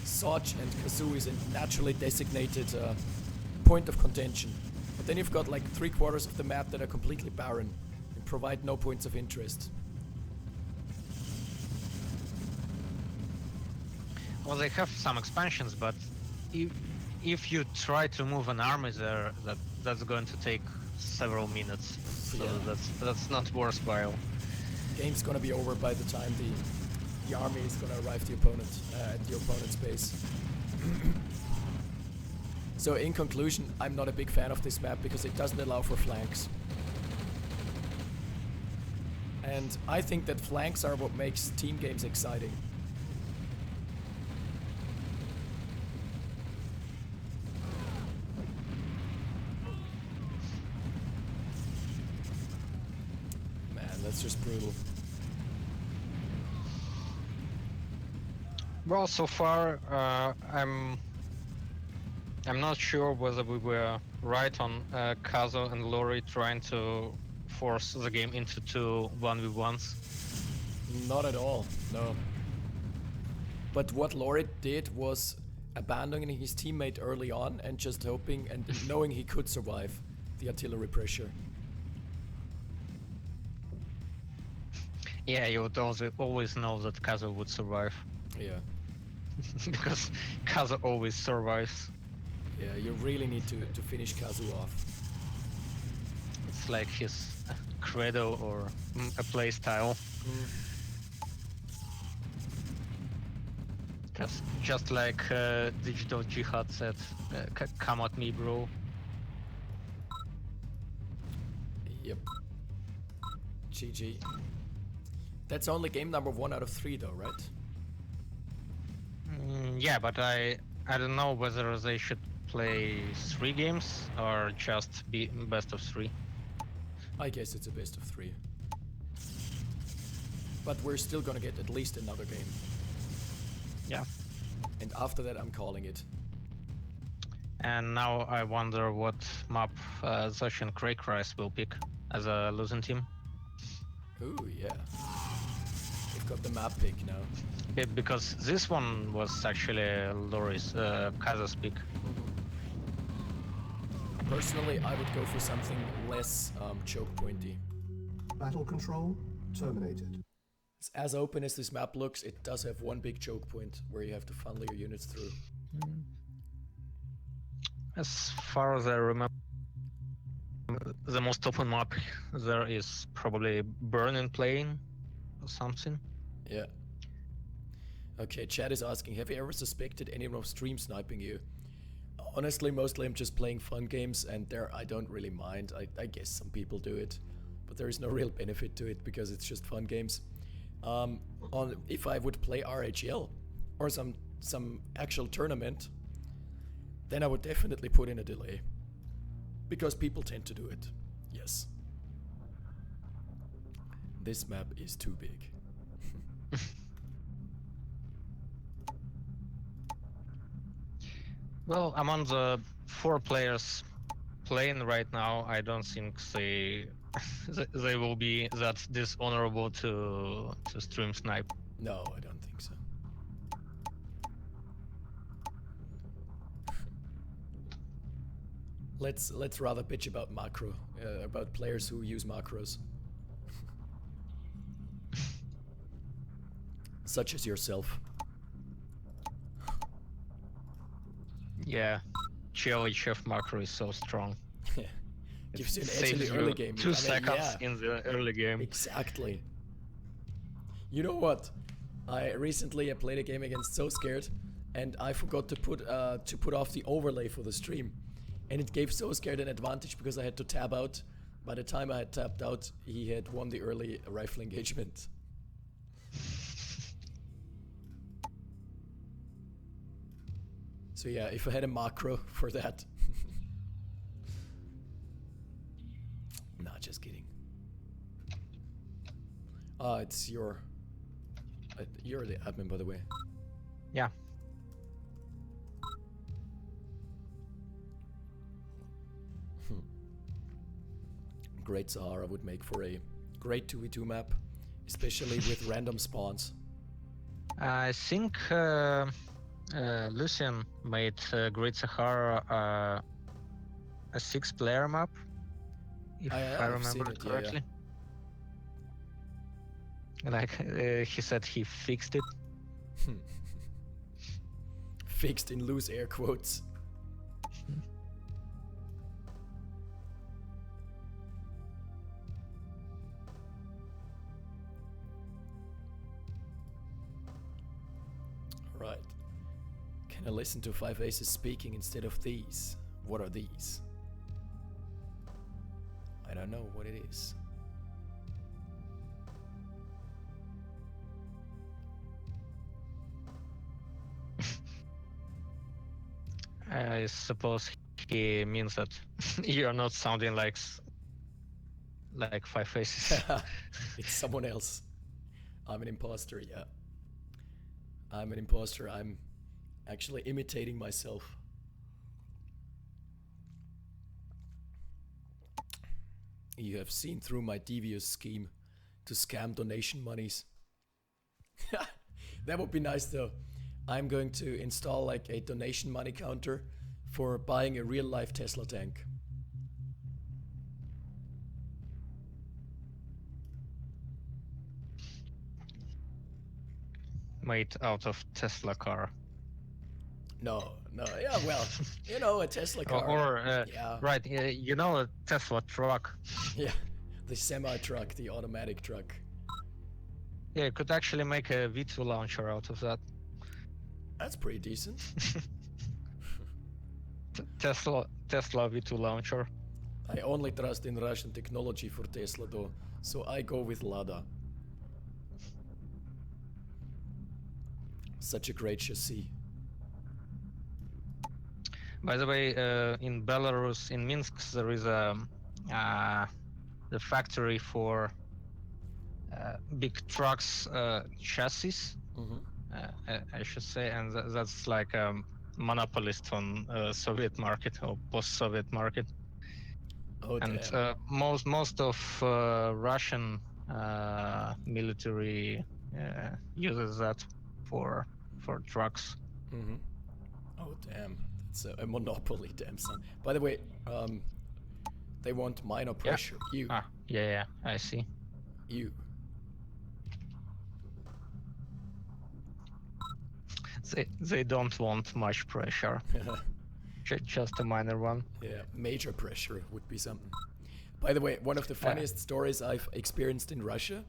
Soch and Kazoo is a naturally designated point of contention. But then you've got like 3/4 of the map that are completely barren and provide no points of interest. Well, they have some expansions, but if you try to move an army there, that's going to take several minutes. So Yeah. that's not worthwhile. Game's gonna be over by the time the army is gonna arrive the opponent at the opponent's base. So in conclusion, I'm not a big fan of this map because it doesn't allow for flanks. And I think that flanks are what makes team games exciting. Man, that's just brutal. Well, so far, I'm not sure whether we were right on Kazo and Lori trying to force the game into 2 1v1s. Not at all, no. But what Lorit did was abandoning his teammate early on and just hoping and knowing he could survive the artillery pressure. Yeah, you would always know that Kazo would survive. Yeah, Because Kazo always survives. yeah, you really need to finish Kazu off. It's like his credo or a play style. Just like Digital Jihad said, come at me, bro. Yep. GG. That's only game number 1 out of 3 though, right? Yeah, but I don't know whether they should play 3 games or just be best of 3. I guess it's a best of 3. But we're still gonna get at least another game. Yeah. And after that I'm calling it. And now I wonder what map Zosh and Craycryst will pick as a losing team. Ooh, yeah. We've got the map pick now. Yeah, because this one was actually Lori's Kaza's pick. Personally, I would go for something less choke pointy. Battle control terminated. It's as open as this map looks, it does have one big choke point where you have to funnel your units through. As far as I remember, the most open map there is probably Burning Plain or something. Yeah. Okay, Chad is asking, have you ever suspected anyone of stream sniping you? Honestly, mostly I'm just playing fun games, and there I don't really mind. I guess some people do it, but there is no real benefit to it because it's just fun games. If I would play RHL or some actual tournament, then I would definitely put in a delay because people tend to do it. Yes. This map is too big. Well, among the 4 players playing right now, I don't think they will be that dishonorable to stream snipe. No, I don't think so. Let's rather bitch about macro, about players who use macros, such as yourself. Yeah, Cherry Chef macro is so strong. Gives you an edge in Saves the you early game. 2 I mean, seconds yeah, in the early game. exactly. You know what? I recently played a game against So Scared, and I forgot to put off the overlay for the stream, and it gave So Scared an advantage because I had to tab out. By the time I had tapped out, he had won the early rifle engagement. So yeah, if I had a macro for that. Nah, just kidding. It's you're the admin, by the way. Yeah. Great Sahara would make for a great 2v2 map, especially with random spawns. I think Lucian made Great Sahara a 6-player map, if I I've seen remember it, yeah, correctly. Like he said, he fixed it. Fixed in loose air quotes. Right. Can I listen to FiveAces speaking instead of these? What are these? I don't know what it is. I suppose he means that you're not sounding like FiveAces. It's someone else. I'm an imposter, yeah. I'm an imposter. I'm actually imitating myself. You have seen through my devious scheme to scam donation monies. That would be nice though. I'm going to install like a donation money counter for buying a real life Tesla tank. Made out of Tesla car. No, yeah, well, you know, a Tesla car. Yeah. Right, you know, a Tesla truck. Yeah, the semi-truck, the automatic truck. Yeah, you could actually make a V2 launcher out of that. That's pretty decent. Tesla V2 launcher. I only trust in Russian technology for Tesla though, so I go with Lada. Such a great chassis. By the way, in Belarus, in Minsk, there is a the factory for big trucks chassis. I should say, and that's like a monopolist on Soviet market or post-Soviet market. Oh, and damn. most of Russian military uses that for trucks. Oh, damn. That's a monopoly, damn son. By the way, they want minor pressure. You. Yeah, I see. You. They don't want much pressure. Just a minor one. Yeah, major pressure would be something. By the way, one of the funniest stories I've experienced in Russia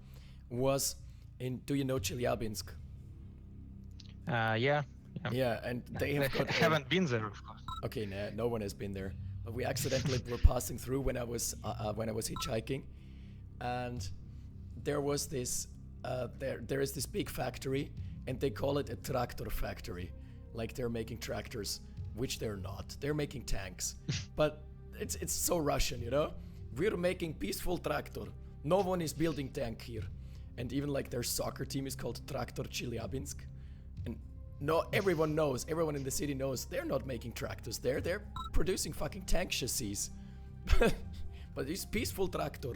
was in, do you know Chelyabinsk? Yeah. Yeah, and they have got haven't been there, of course. Okay, nah, no one has been there. But we accidentally were passing through when I was hitchhiking, and there was this there is this big factory, and they call it a tractor factory, like they're making tractors, which they're not. They're making tanks, but it's so Russian, you know. We're making peaceful tractor. No one is building tank here, and even like their soccer team is called Traktor Chelyabinsk. No, everyone knows, everyone in the city knows they're not making tractors there, they're producing fucking tank chassis. But it's peaceful tractor.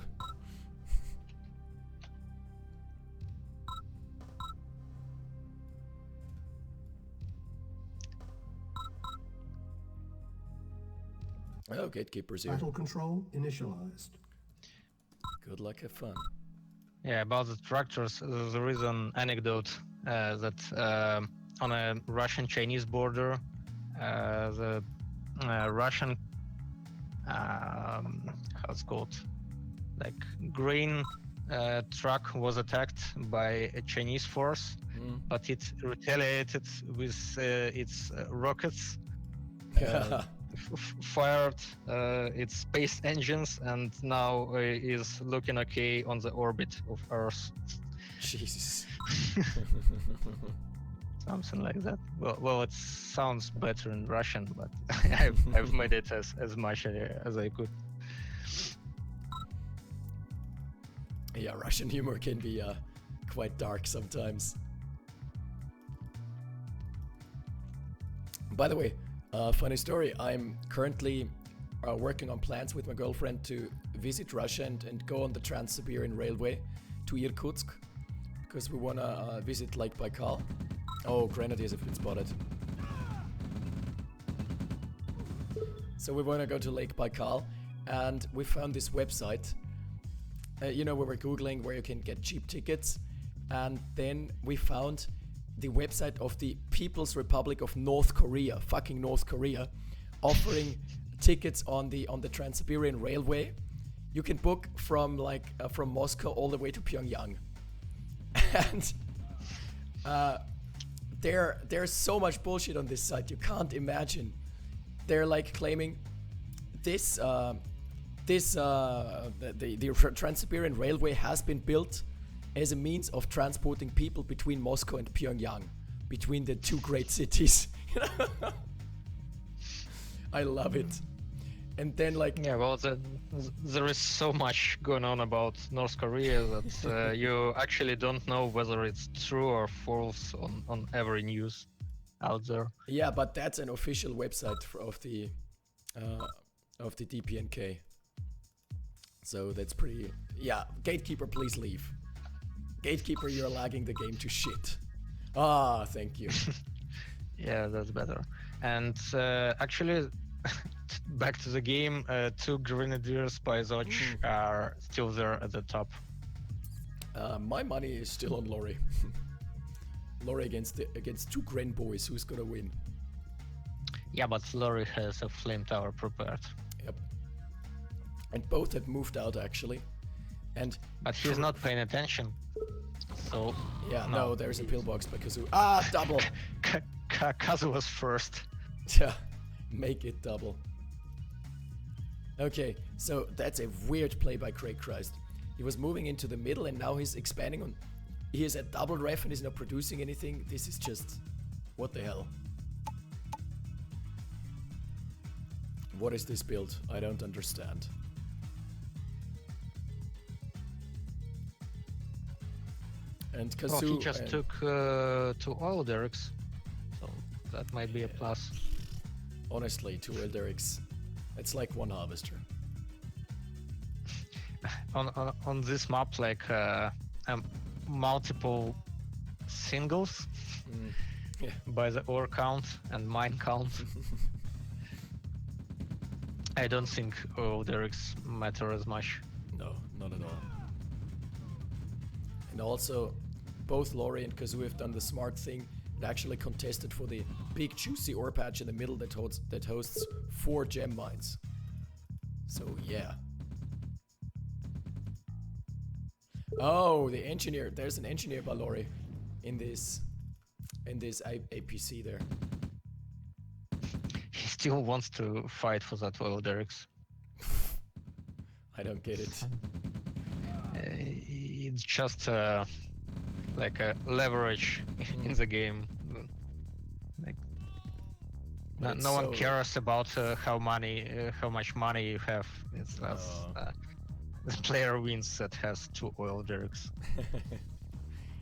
Oh, gatekeepers here. Battle control initialized. Good luck, have fun. Yeah, about the tractors, there is an anecdote that on a Russian-Chinese border, the Russian, how it's called, like green truck was attacked by a Chinese force, but it retaliated with its rockets, fired its space engines, and now is looking okay on the orbit of Earth. Jesus. Something like that. Well, it sounds better in Russian, but I've made it as much as I could. Yeah, Russian humor can be quite dark sometimes. By the way, funny story, I'm currently working on plans with my girlfriend to visit Russia and go on the Trans-Siberian Railway to Irkutsk, because we want to visit Lake Baikal. Oh, grenadiers have been spotted. So we want to go to Lake Baikal, and we found this website. You know, we were Googling where you can get cheap tickets, and then we found the website of the People's Republic of North Korea, fucking North Korea, offering tickets on the Trans-Siberian Railway. You can book from from Moscow all the way to Pyongyang, and there's so much bullshit on this site you can't imagine. They're like claiming the Trans-Siberian Railway has been built as a means of transporting people between Moscow and Pyongyang, between the two great cities. I love it. And then yeah, well, there is so much going on about North Korea that you actually don't know whether it's true or false on every news out there. Yeah, but that's an official website of the DPNK. So that's pretty. Yeah, Gatekeeper, please leave. Gatekeeper, you're lagging the game to shit. Ah, thank you. Yeah, that's better. And actually, back to the game, 2 grenadiers by Zoch are still there at the top. My money is still on Lori. Lori against 2 Gren boys. Who's gonna win? Yeah, but Lori has a flame tower prepared. Yep. And both have moved out actually. But he's not paying attention. So yeah, no, there's a pillbox by Kazoo. Ah, double. Kazu was first. Yeah, make it double. Okay, so that's a weird play by Craig Christ. He was moving into the middle and now he's expanding on. He is at double ref and is not producing anything. This is just, what the hell? What is this build? I don't understand. And Kazoo. Oh, he just took 2 oil derricks, so that might be a plus. Honestly, 2 oil derricks. It's like 1 harvester. On this map, like multiple singles Yeah. by the ore count and mine count. I don't think oil derricks matter as much. No, not at all. And also, both Lori and Kazoo have done the smart thing and actually contested for the big juicy ore patch in the middle that hosts 4 gem mines. So yeah. Oh, the engineer. There's an engineer by Lori in this APC there. He still wants to fight for that oil derricks. I don't get it. It's just like a leverage in the game. Like But no one so- cares about how much money you have. It's just, the player wins that has 2 oil derricks.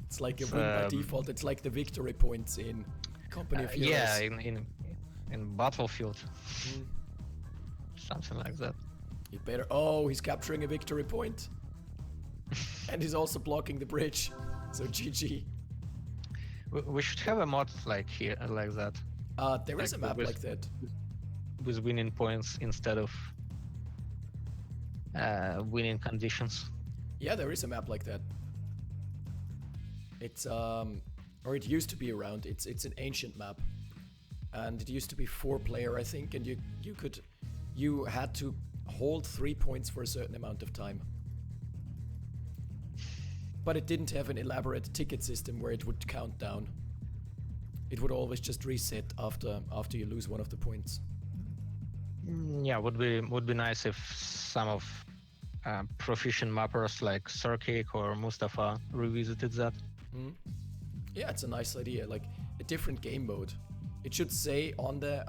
It's like a win by default. It's like the victory points in Company of Heroes. Yeah, in Battlefield, something like that. You better. Oh, he's capturing a victory point. And he's also blocking the bridge. So GG. We should have a mod like here, like that, There is a Like map with- like that. with winning points instead of winning conditions. Yeah, there is a map like that. It's or it used to be around. It's an ancient map, and it used to be 4-player, I think, and you had to hold 3 points for a certain amount of time. But it didn't have an elaborate ticket system where it would count down. It would always just reset after you lose one of the points. Yeah, would be nice if some of proficient mappers like Sircake or Mustafa revisited that. Yeah, it's a nice idea. Like a different game mode. It should say on the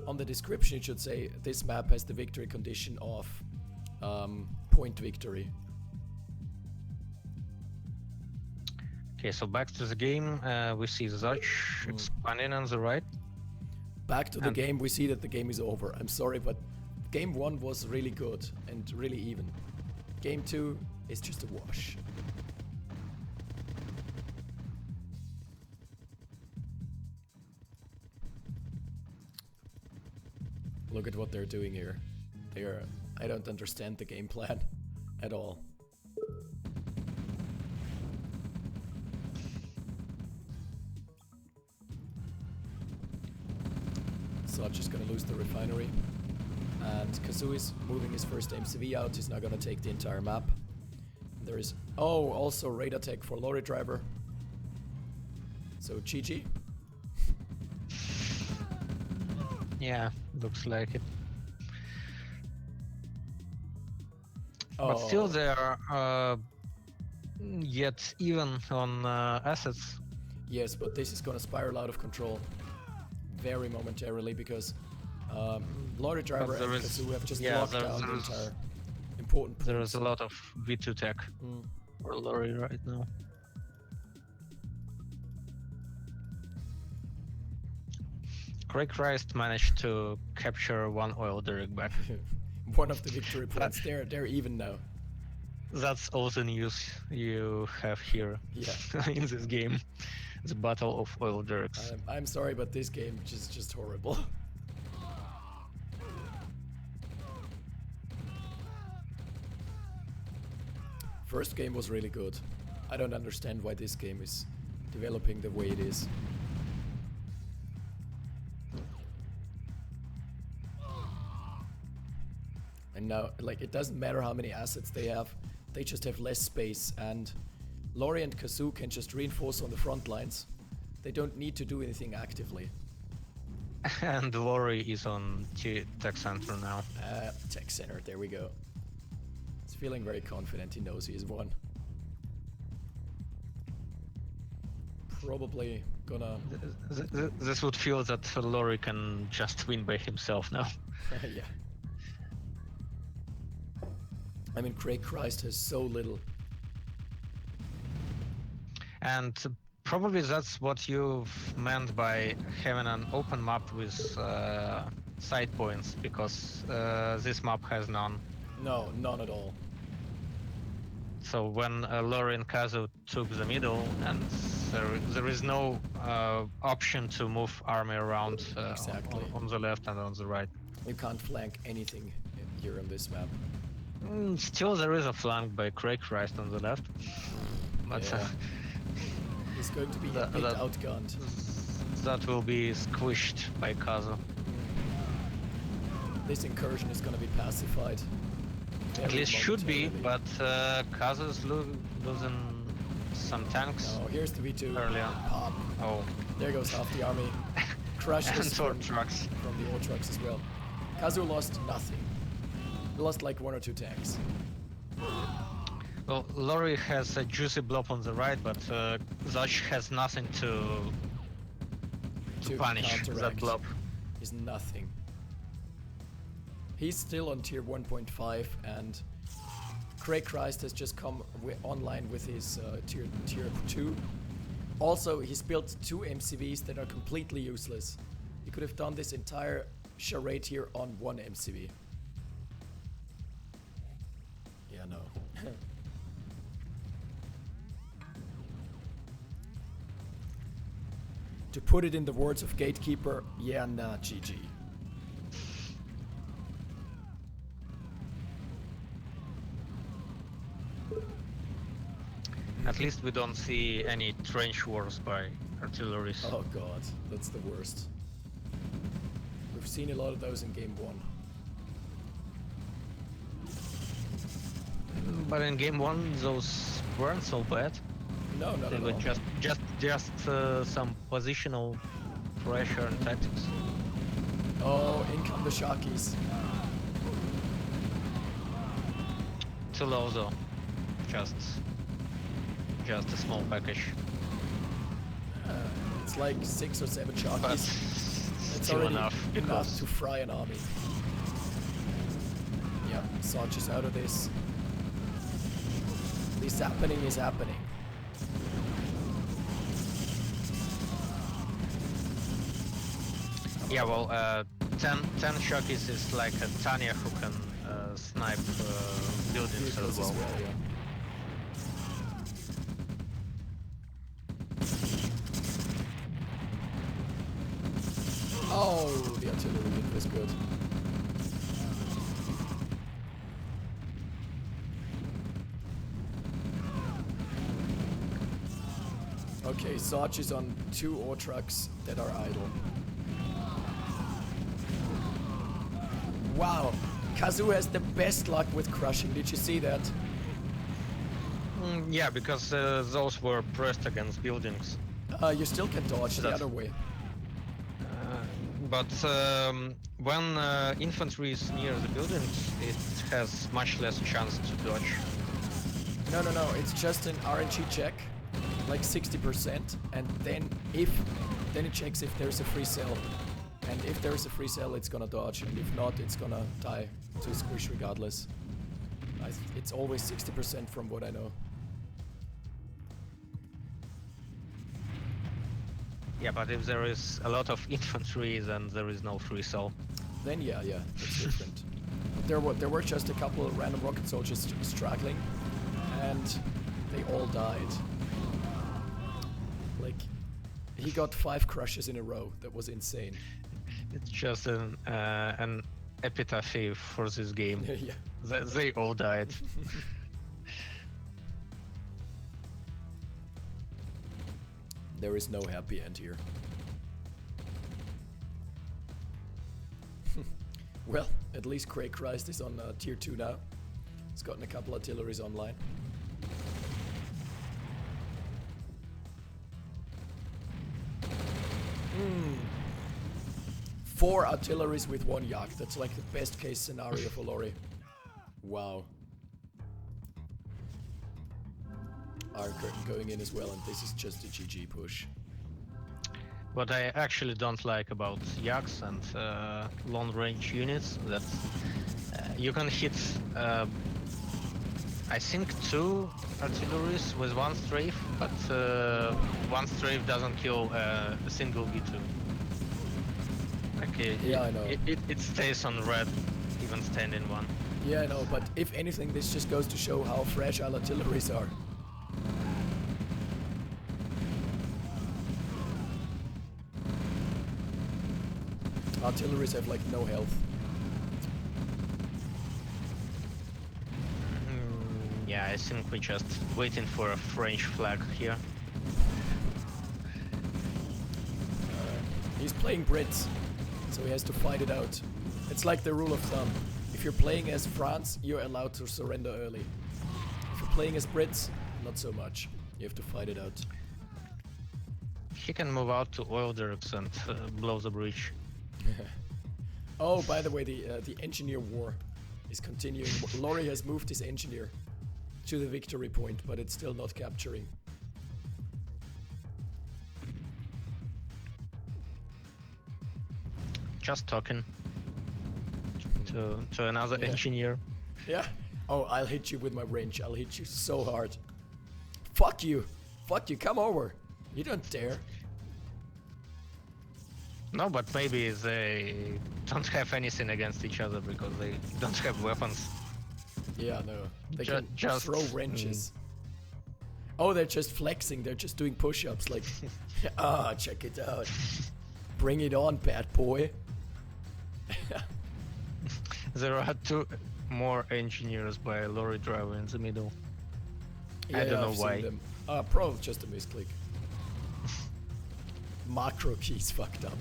on the description. It should say this map has the victory condition of point victory. Okay, so back to the game. We see Zach expanding on the right. Back to the And- game, we see that the game is over. I'm sorry, but game 1 was really good and really even. Game 2 is just a wash. Look at what they're doing here. I don't understand the game plan at all. Such is gonna lose the refinery. And Kazoo is moving his first MCV out. He's now gonna take the entire map. There is also radar tech for lorry driver. So GG. Yeah, looks like it. Oh, But still, they are yet even on assets. yes, but this is gonna spiral out of control very momentarily because lorry driver But there and is- Kazoo have just yeah, locked there- down the there's- entire important There points. is a lot of V2 tech for lorry right now. Craig Christ managed to capture one oil derrick back. One of the victory points. They're even now. That's all the news you have here Yeah. in this game. The battle of oil derricks. I'm sorry, but this game is just horrible. First game was really good. I don't understand why this game is developing the way it is. And now, like, it doesn't matter how many assets they have, they just have less space, and Lori and Kazoo can just reinforce on the front lines. They don't need to do anything actively. And lorry is on tech center now. Tech center, there we go. He's feeling very confident, he knows he has won. Probably gonna... This would feel that lorry can just win by himself now. yeah. I mean, Craig Christ has so little. And probably that's what you've meant by having an open map with side points, because this map has none. No, none at all. So when Lori and Kazu took the middle, and there is no option to move army around Exactly. on the left and on the right. You can't flank anything here on this map. Still, there is a flank by Craig Christ on the left. But Yeah. He's going to be a That- bit that- outgunned. that will be squished by Kazu. This incursion is gonna be pacified. At very least should be, momentarily. but Kazu is losing some tanks Oh, here's the V2. early on. Pop. Oh, There goes half the army. Crushes and sword from, trucks. from the old trucks as well. Kazu lost nothing. He lost like 1 or 2 tanks. Well, Lori has a juicy blob on the right, but Zach has nothing to punish that counteract blob. Is nothing. He's still on tier 1.5, and Craig Christ has just come online with his tier 2. Also, he's built 2 MCVs that are completely useless. He could have done this entire charade here on 1 MCV. no. To put it in the words of Gatekeeper, yeah, nah, GG. At least we don't see any trench wars by artilleries. Oh god, that's the worst. We've seen a lot of those in game 1. But in game 1, those weren't so bad. No, not They at were all. just some positional pressure and tactics. Oh, in come the Sharkies. Too low though. Just a small package. It's like 6 or 7 But Sharkies. It's still already enough because to fry an army. Yeah, Sarge is out of this. This happening is happening. yeah, well, 10 Sharkies is like a Tanya who can snipe buildings Vehicles as well. yeah. Oh, the artillery hit was good. Okay, Sarge is on 2 ore trucks that are idle. Wow, Kazu has the best luck with crushing. Did you see that? Yeah, because those were pressed against buildings. You still can dodge the That's- other way. But when infantry is near the buildings, it has much less chance to dodge. No, it's just an RNG check, like 60%, and then it checks if there's a free cell. And if there's a free cell, it's gonna dodge, and if not, it's gonna die to squish regardless. It's always 60% from what I know. Yeah, but if there is a lot of infantry, then there is no free cell. Then yeah, it's different. There were just a couple of random rocket soldiers struggling, and they all died. Like, he got 5 crushes in a row. That was insane. It's just an epitaph for this game. Yeah. They all died. There is no happy end here. Well, at least Craig Christ is on tier 2 now. He's gotten a couple artilleries online. Hmm. 4 artilleries with 1 yak. That's like the best case scenario for Lori. Wow. Iron Curtain going in as well, and this is just a GG push. What I actually don't like about yaks and long-range units that you can hit, I think 2 artilleries with 1 strafe, but 1 strafe doesn't kill a single V2. Like Yeah, I know. It stays on red, even standing 1. Yeah, I know, but if anything, this just goes to show how fragile artilleries are. Artilleries have like no health. Yeah, I think we're just waiting for a French flag here. He's playing Brits, so he has to fight it out. It's like the rule of thumb. If you're playing as France, you're allowed to surrender early. If you're playing as Brits, not so much. You have to fight it out. He can move out to oil derricks and blow the bridge. Oh, by the way, the engineer war is continuing. Lori has moved his engineer to the victory point, but it's still not capturing. Just talking to another engineer. Yeah. Oh, I'll hit you with my wrench. I'll hit you so hard. Fuck you. Fuck you. Come over. You don't dare. No, but maybe they don't have anything against each other because they don't have weapons. Yeah, no. They Ju- can just- throw wrenches. Oh, they're just flexing. They're just doing push-ups. Like, ah, check it out. Bring it on, bad boy. There are two more engineers by lorry driver in the middle. Yeah, I don't know I've why. seen them. Probably just a misclick. Macro keys fucked up.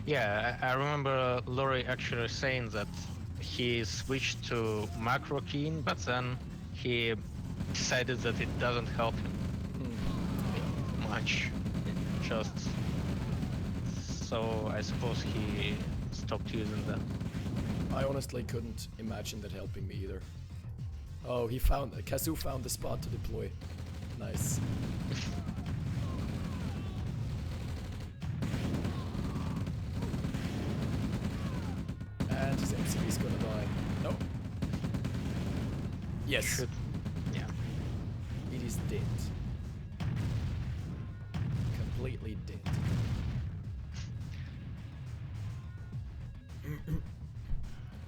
Yeah, I remember Lori actually saying that he switched to macro keying, but then he decided that it doesn't help him much. Just so I suppose he stopped using that. I honestly couldn't imagine that helping me either. Oh, Kazoo found the spot to deploy. Nice. And his MCV's gonna die. No. Yes. Should, yeah. It is dead. Completely dead.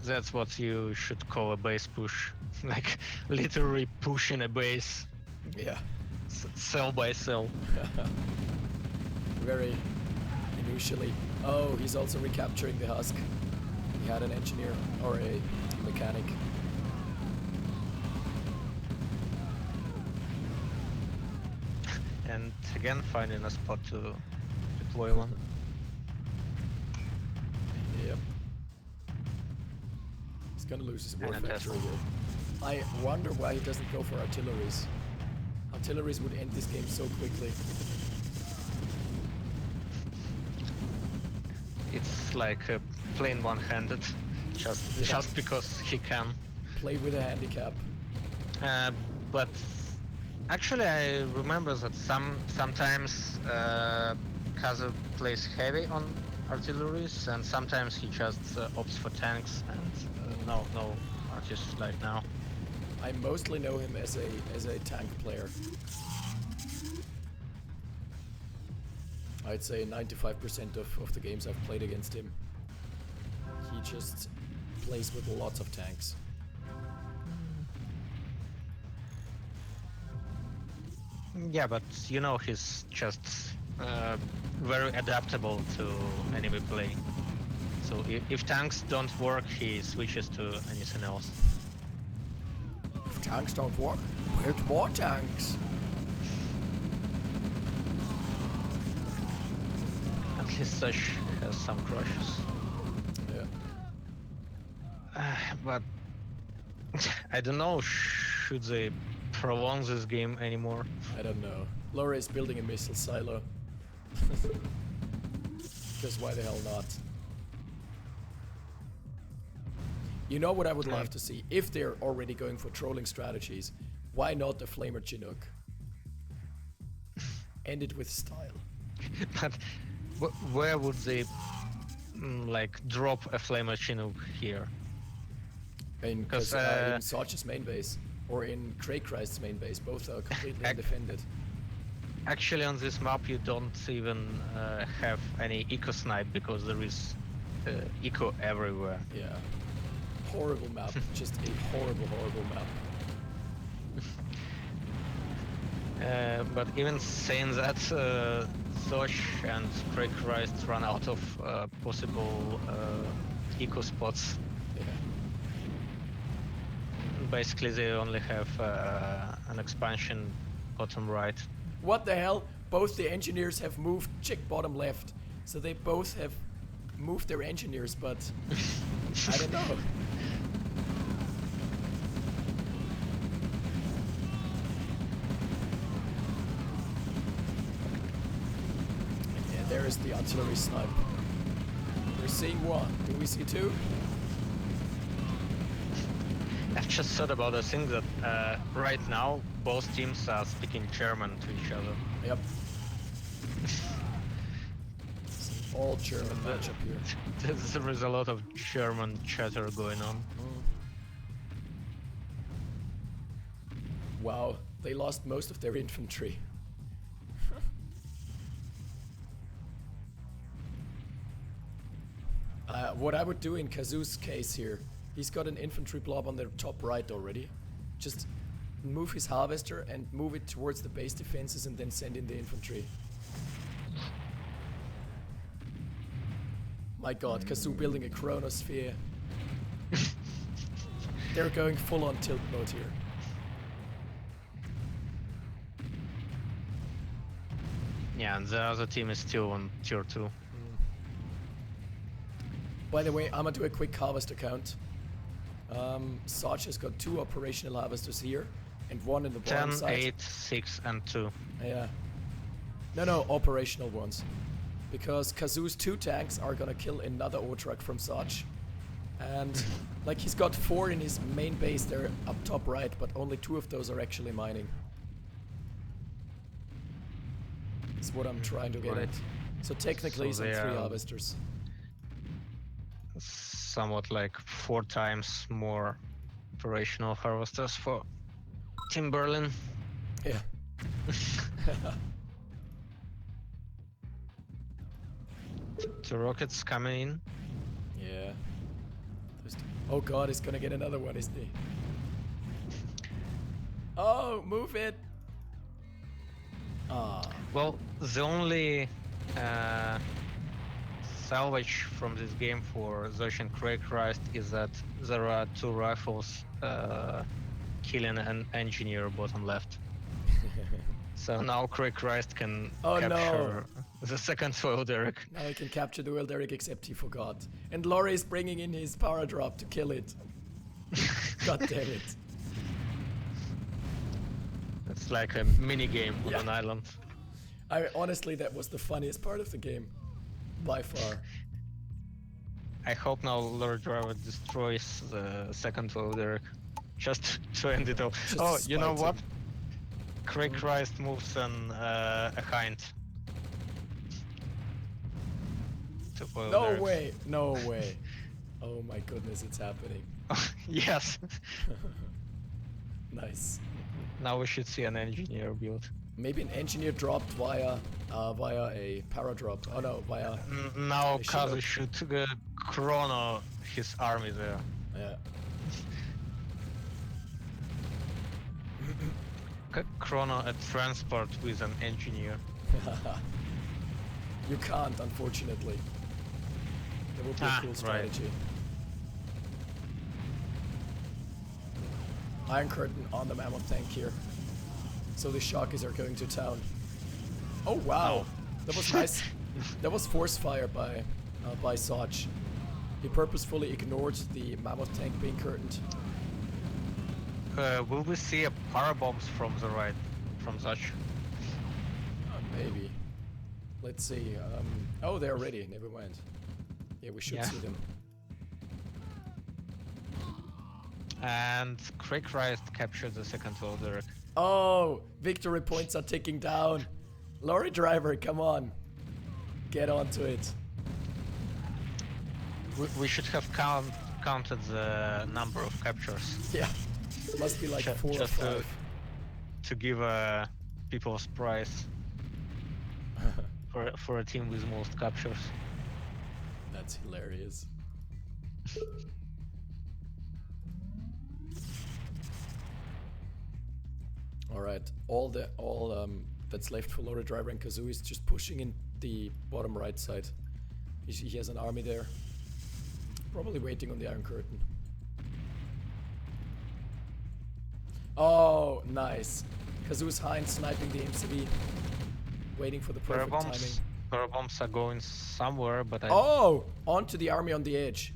That's what you should call a base push. Like literally pushing a base Yeah. cell by cell. Very initially. Oh, he's also recapturing the husk. He had an engineer or a mechanic. And again finding a spot to deploy one. Yep. He's gonna lose his war And a factory Tesla. here. I wonder why he doesn't go for artilleries. Artilleries would end this game so quickly. It's like playing one-handed, just because he can. Play with a handicap. But actually, I remember that sometimes Kazu plays heavy on artilleries, and sometimes he just opts for tanks. And no artists like now. I mostly know him as a tank player. I'd say 95% of the games I've played against him, he just plays with lots of tanks. Yeah, but you know he's just very adaptable to enemy play. So if tanks don't work, he switches to anything else. If tanks don't work, build more tanks. At least Sush has some crushes. Yeah. But I don't know, should they prolong this game anymore? I don't know. Laura is building a missile silo. Because why the hell not? You know what I would love to see? If they're already going for trolling strategies, why not the Flamer Chinook? End it with style. But where would they like drop a flamer Chinook here? In 'Cause, in Sarge's main base or in Craychrist's main base, both are completely undefended. Actually, on this map you don't even have any eco snipe because there is eco everywhere. Yeah. Horrible map. Just a horrible map. But even saying that, Zosh and Craychrist run out of possible eco spots. Yeah. Basically, they only have an expansion bottom right. What the hell? Both the engineers have moved check bottom left. So they both have moved their engineers, but I don't know. Yeah, there is the artillery snipe. We're seeing one. Do we see two? I've just thought about a thing that right now both teams are speaking German to each other. Yep. It's an all German matchup here. There is a lot of German chatter going on. Wow, they lost most of their infantry. what I would do in Kazu's case here, he's got an infantry blob on the top right already. Just move his harvester and move it towards the base defenses and then send in the infantry. My god, Kazu building a chronosphere. They're going full on tilt mode here. Yeah, and the other team is still on tier 2. By the way, I'm gonna do a quick harvester count. Sarge has got 2 operational harvesters here and 1 in the bottom 10, side. 8, 6, and 2. Yeah. No, operational ones. Because Kazu's 2 tanks are gonna kill another O-truck from Sarge. And like he's got 4 in his main base there up top right, but only 2 of those are actually mining. That's what I'm trying to get Right. at. So technically So he's on they 3 are- harvesters. Somewhat like 4 times more operational harvesters for Team Berlin. Yeah. The rockets coming in. Yeah. Oh god, he's gonna get another one, isn't he? Oh, move it! Ah. Well, the only salvage from this game for Zosh and Craig Christ is that there are 2 rifles killing an engineer bottom left. So now Craig Christ can Oh, no. capture the second foil derrick. Now he can capture the Will Derrick, except he forgot. And Laurie is bringing in his power drop to kill it. God damn it. It's like a mini game on Yeah. an island. Honestly, that was the funniest part of the game. By far. I hope now Lord Driver destroys the second foil derrick. Just to end it all. Just Oh, to you know spite what? him. Craig Christ moves a hind. To foil No derricks. way, no way. Oh my goodness, it's happening. Yes. Nice. Now we should see an engineer build. Maybe an engineer dropped via a paradrop. Oh no, via Now They should Kazu have- should chrono his army there. yeah. Chrono a transport with an engineer. You can't, unfortunately. That would be a cool right. strategy. Iron Curtain on the Mammoth tank here. So the Sharkies are going to town. Oh wow, that was nice. That was force fire by Sarge. He purposefully ignored the Mammoth tank being curtained. Will we see a parabombs from the right, from such? Maybe. Let's see. Oh, they're ready. Never mind. Yeah, we should Yeah. see them. And Craig Christ captured the second foil derrick. Oh, victory points are ticking down. Lorry driver, come on. Get onto it. We should have counted the number of captures. Yeah. It must be like Ju- 4 or just 5. to give people's prize for a team with most captures. That's hilarious. Alright, all that's left for Lorry Driver and Kazoo is just pushing in the bottom right side. He has an army there. Probably waiting on the Iron Curtain. Oh, nice. Kazoo's Hind sniping the MCV. Waiting for the perfect timing. Parabombs are going somewhere, but I... Oh! Onto the army on the edge.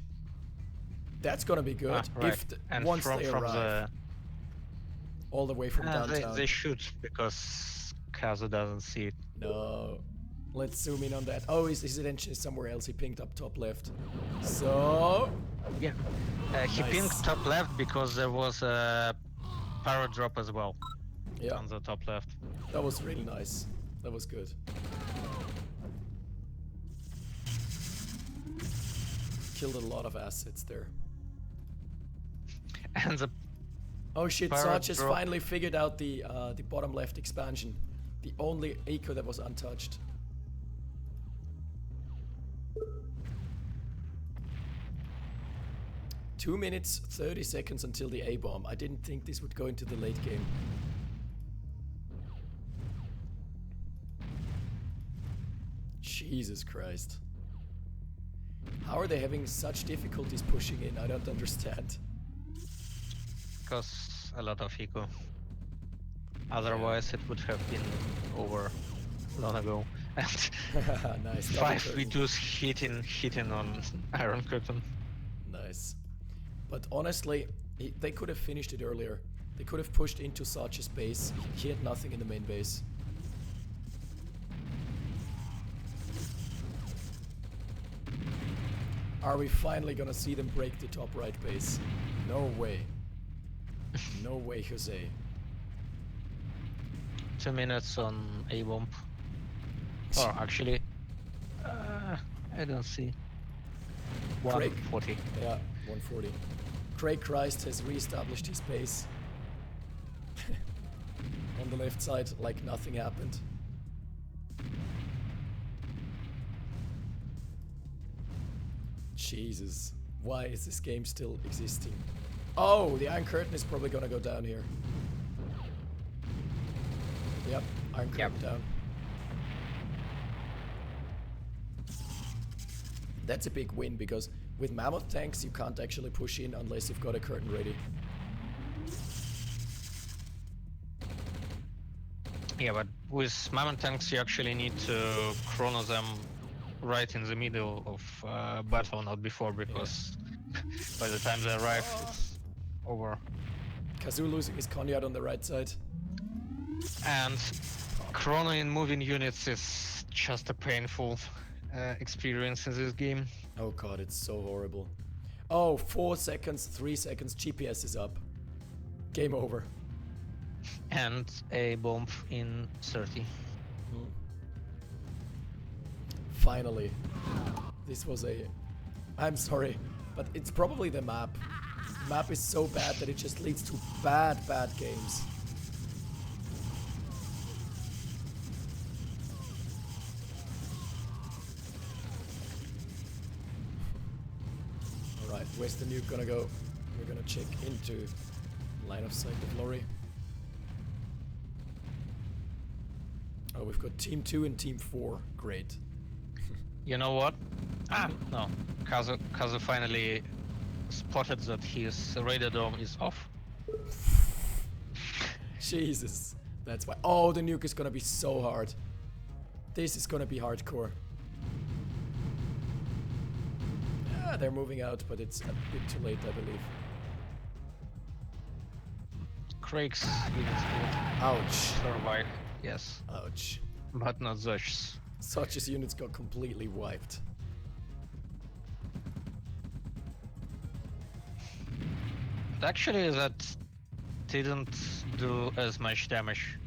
That's gonna be good. right. If And once from they from arrive. All the way from downtown. they should, because Kazu doesn't see it. No. Let's zoom in on that. Oh, his attention is somewhere else. He pinged up top left. So... Yeah. He Nice. pinged top left because there was a power drop as well Yeah, on the top left. that was really nice. That was good. Killed a lot of assets there. And the Oh shit, Pirate Sarge has drop. finally figured out the bottom left expansion. The only eco that was untouched. 2 minutes 30 seconds until the A-bomb. I didn't think this would go into the late game. Jesus Christ. How are they having such difficulties pushing in? I don't understand. Because a lot of eco. Otherwise, it would have been over long ago. And Nice. 5v2s hitting on Iron Curtain. Nice. But honestly, they could have finished it earlier. They could have pushed into Sarge's base. He had nothing in the main base. Are we finally gonna see them break the top right base? No way. No way, Jose. 2 minutes on A-bomb. Or actually, I don't see. Craig. 140. Yeah, 140. Craig Christ has re-established his base. On the left side, like nothing happened. Jesus, why is this game still existing? Oh, the Iron Curtain is probably gonna go down here. Yep, Iron Curtain down. That's a big win because with Mammoth tanks you can't actually push in unless you've got a curtain ready. Yeah, but with Mammoth tanks you actually need to chrono them right in the middle of battle, not before, because by the time they arrive, it's over. Kazoo losing his Conyard on the right side. And chronoing moving units is just a painful experience in this game. Oh god, it's so horrible. Oh, 4 seconds, 3 seconds, GPS is up. Game over. And a bomb in 30. Finally. This was a... I'm sorry, but it's probably the map. The map is so bad that it just leads to bad games. Alright, where's the nuke gonna go? We're gonna check into line of sight of Lorry. Oh, we've got Team 2 and Team 4. Great. You know what? No. Kazu finally spotted that his radar dome is off. Jesus. That's why. Oh, the nuke is gonna be so hard. This is gonna be hardcore. Yeah, they're moving out, but it's a bit too late, I believe. Craig's units will Ouch. survive, yes. Ouch. But not Zosh's. Such's units got completely wiped. Actually, that didn't do as much damage.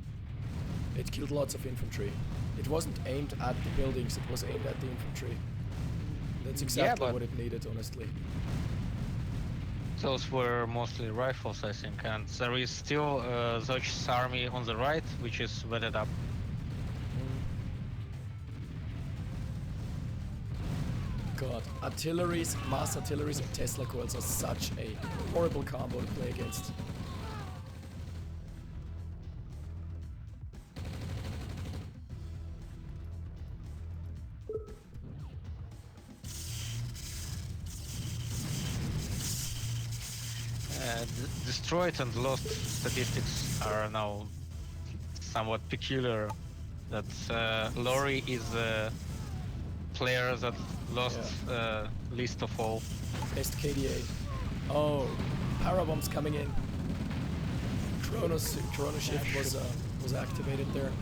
It killed lots of infantry. It wasn't aimed at the buildings, it was aimed at the infantry. That's exactly what it needed, honestly. Those were mostly rifles, I think, and there is still Zosh's army on the right, which is wetted up. God, artilleries, mass artilleries and Tesla coils are such a horrible combo to play against. Destroyed and lost statistics are now somewhat peculiar. That Lori is a player that lost least of all. Best KDA. Oh, Parabomb's coming in. Chrono Shift was activated there.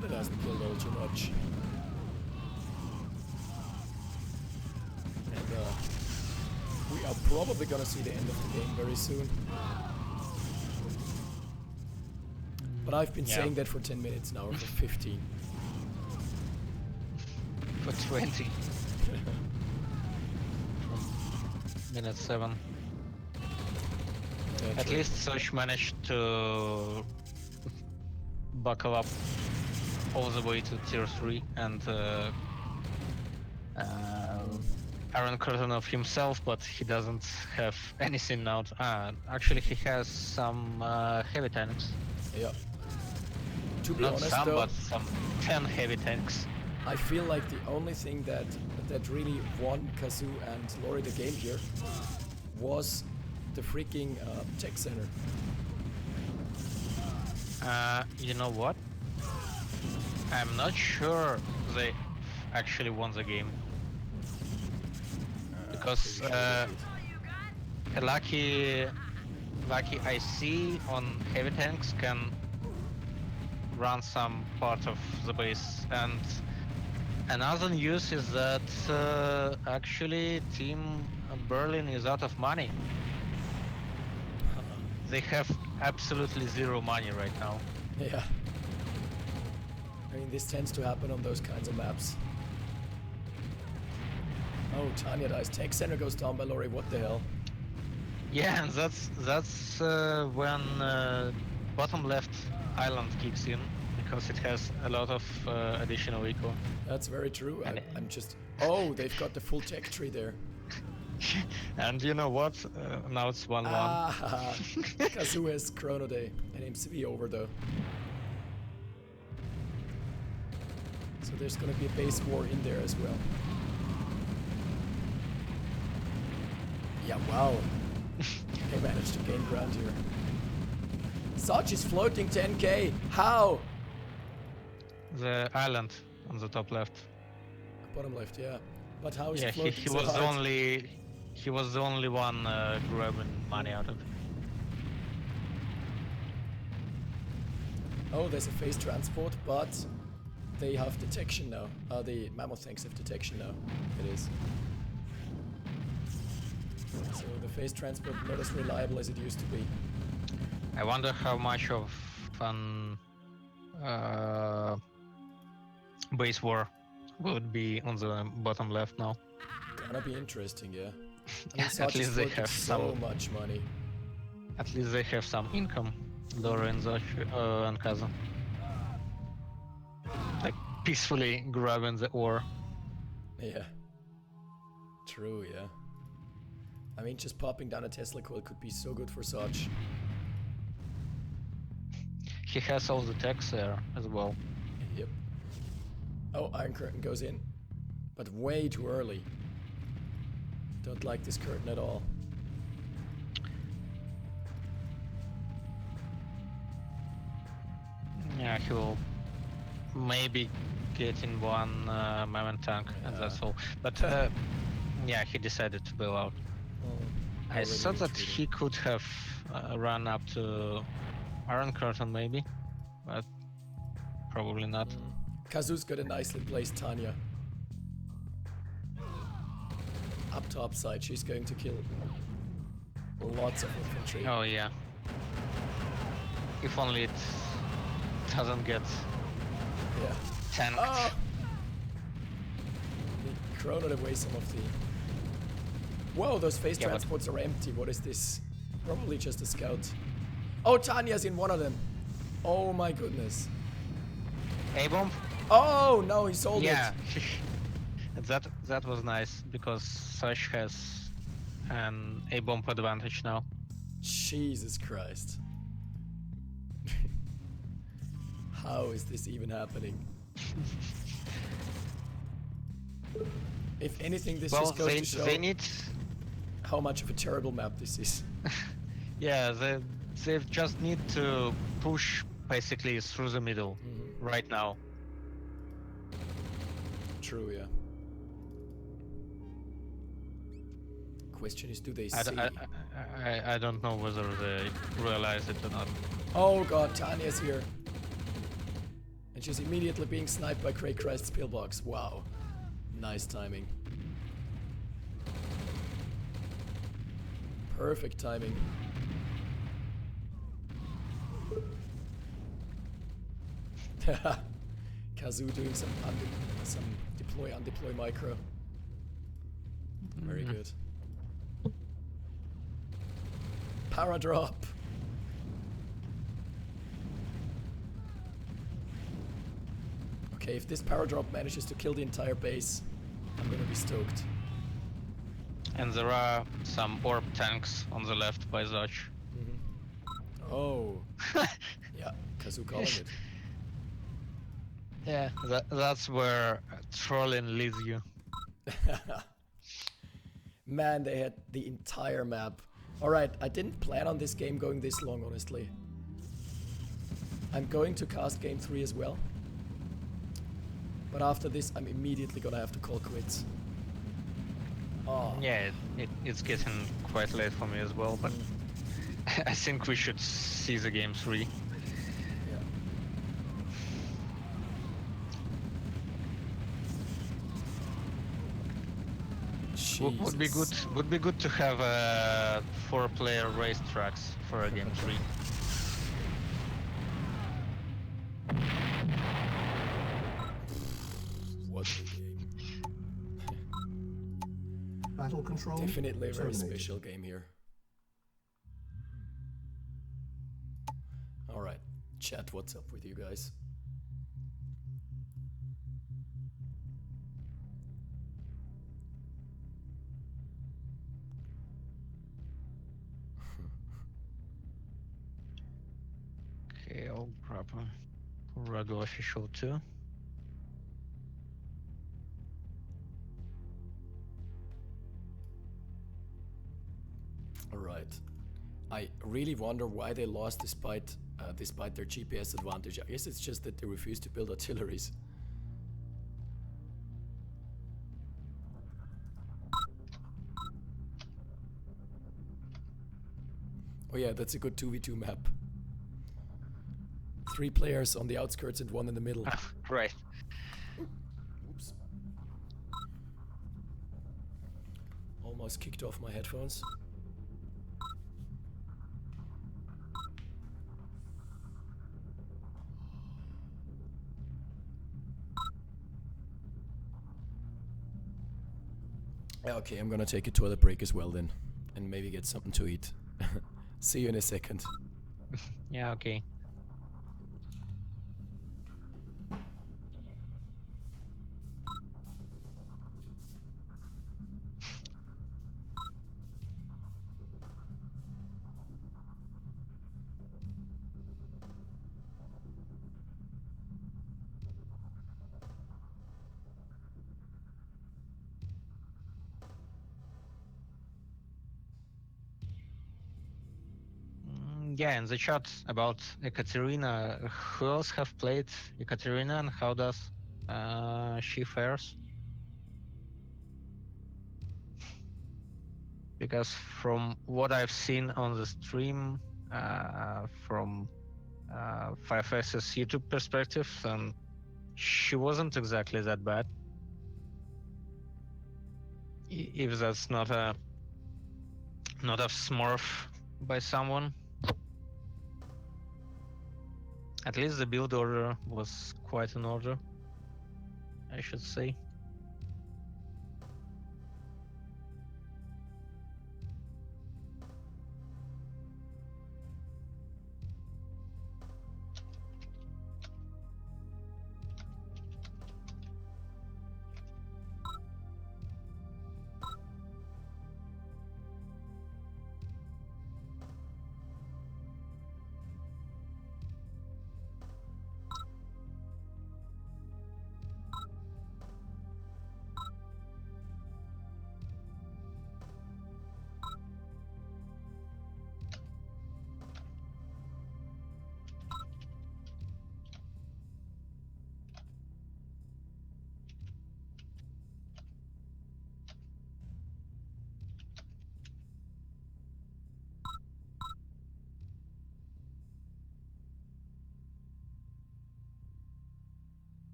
That hasn't killed all too much. And we are probably gonna see the end of the game very soon. But I've been saying that for 10 minutes now, or for 15. For 20. Minute 7. Yeah, At true. least Soch managed to buckle up. all the way to tier 3, and Aaron Kurtanov himself, but he doesn't have anything now. Actually, he has some heavy tanks. Yeah. To be Not honest, some, though, but some 10 heavy tanks. I feel like the only thing that really won Kazoo and Lori the game here was the freaking tech center. You know what? I'm not sure they actually won the game. Because lucky IC on heavy tanks can run some part of the base, and another news is that actually Team Berlin is out of money. They have absolutely zero money right now. Yeah. I mean, this tends to happen on those kinds of maps. Oh, Tanya dies. Tech center goes down by Lori. What the hell? Yeah, and that's when bottom left island kicks in, because it has a lot of additional eco. That's very true. I'm just... Oh, they've got the full tech tree there. And you know what? Now it's 1-1. Ah, Kazoo has Chrono Day. It aims to be over though. So there's gonna be a base war in there as well. Yeah, wow. They managed to gain ground here. Sarge is floating 10k. How? The island on the top left. Bottom left, yeah. But how is Yeah, he floating he so was hard? he was the only one grabbing money out of it. Oh, there's a phase transport, but they have detection now. The mammoth tanks have detection now. It is. So the phase transport not as reliable as it used to be. I wonder how much of an base war would be on the bottom left now. Gonna be interesting, yeah. I mean, At Sarge is least they floating have so some. much money. At least they have some income. Dora and and Kaza. Like peacefully grabbing the ore. Yeah. True, yeah. I mean, just popping down a Tesla coil could be so good for Sarge. He has all the techs there as well. Yep. Oh, Iron Curtain goes in. But way too early. Don't like this curtain at all. Yeah, he will maybe get in one mammoth tank, and that's all. But yeah, he decided to bail out. Well, I already thought that retreating. he could have run up to Iron Curtain maybe, but probably not. Kazoo's got a nicely placed Tanya. Up top side, she's going to kill lots of infantry. Oh yeah. If only it doesn't get Yeah. tanked. Oh! He chronoed away some of the... Whoa, those phase Yeah, but- transports are empty. What is this? Probably just a scout. Oh, Tanya's in one of them. Oh my goodness. A-bomb? Oh, no, he sold Yeah. it. that was nice, because Sash has an A-bomb advantage now. Jesus Christ. How is this even happening? If anything, this Well, just goes to show they need... how much of a terrible map this is. Yeah, they just need to push basically through the middle right now. True, yeah. Question is, do they I, see? d- I don't know whether they realize it or not. Oh god, Tanya's here. And she's immediately being sniped by Craig Christ's pillbox. Wow. Nice timing. Perfect timing. Kazoo doing some deploy undeploy micro. Very good. Power drop. Okay, if this power drop manages to kill the entire base, I'm gonna be stoked. And there are some orb tanks on the left by Zach. Oh. Yeah, Kazoo calling it. Yeah, that's where trolling leads you. Man, they had the entire map. Alright, I didn't plan on this game going this long, honestly. I'm going to cast game 3 as well. But after this, I'm immediately gonna have to call quits. Oh. Yeah, it's getting quite late for me as well, but I think we should see the game 3. Yeah. Would be good to have 4-player racetracks for a game 3. What a game. Battle control. Definitely a very terminated. special game here. Alright, chat, what's up with you guys? Okay, I'll grab a regular official too. Alright. I really wonder why they lost despite their GPS advantage. I guess it's just that they refuse to build artilleries. Oh yeah, that's a good 2v2 map. 3 players on the outskirts and 1 in the middle. Right. Oops. Almost kicked off my headphones. Yeah, okay, I'm gonna take a toilet break as well then. And maybe get something to eat. See you in a second. Yeah, okay. Yeah, in the chat about Ekaterina, who else have played Ekaterina and how does she fares? Because from what I've seen on the stream, from FiveAces' YouTube perspective, she wasn't exactly that bad. If that's not a smurf by someone. At least the build order was quite in order, I should say.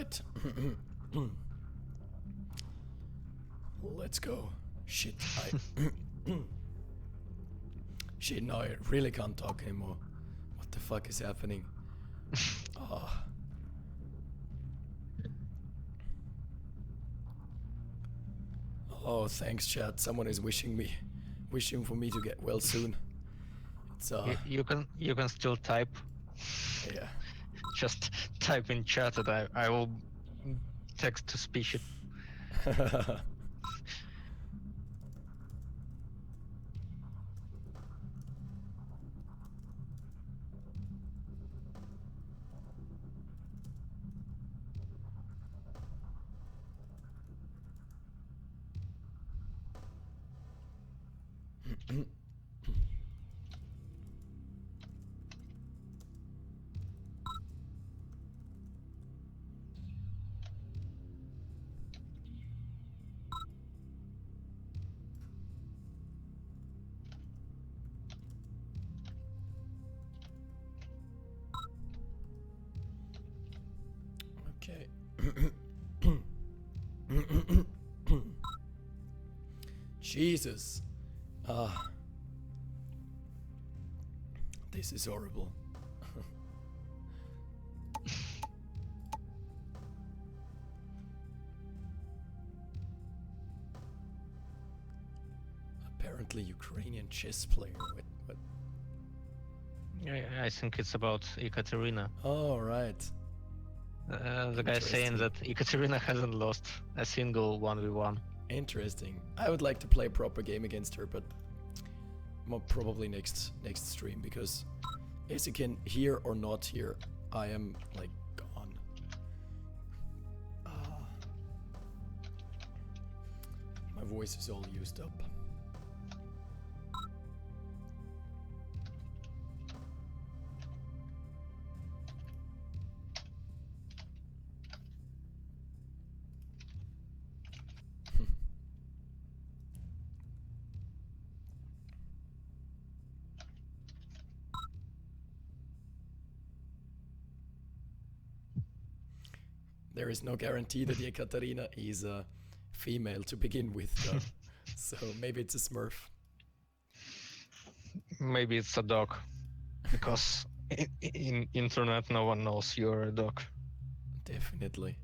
Alright. Let's go. Shit, Shit, no, I really can't talk anymore. What the fuck is happening? Ah. Oh, thanks, chat. Someone is wishing for me to get well soon. It's You can still type. yeah. Just type in chat and I will text to speech it. Okay. Jesus. This is horrible. Apparently Ukrainian chess player. What? I think it's about Ekaterina. Oh, right. The guy saying that Ekaterina hasn't lost a single 1v1. Interesting. I would like to play a proper game against her, but probably next stream, because as you can hear or not hear, I am like gone. My voice is all used up. There is no guarantee that Ekaterina is a female to begin with, though. So maybe it's a Smurf. Maybe it's a dog, because in internet no one knows you're a dog. Definitely.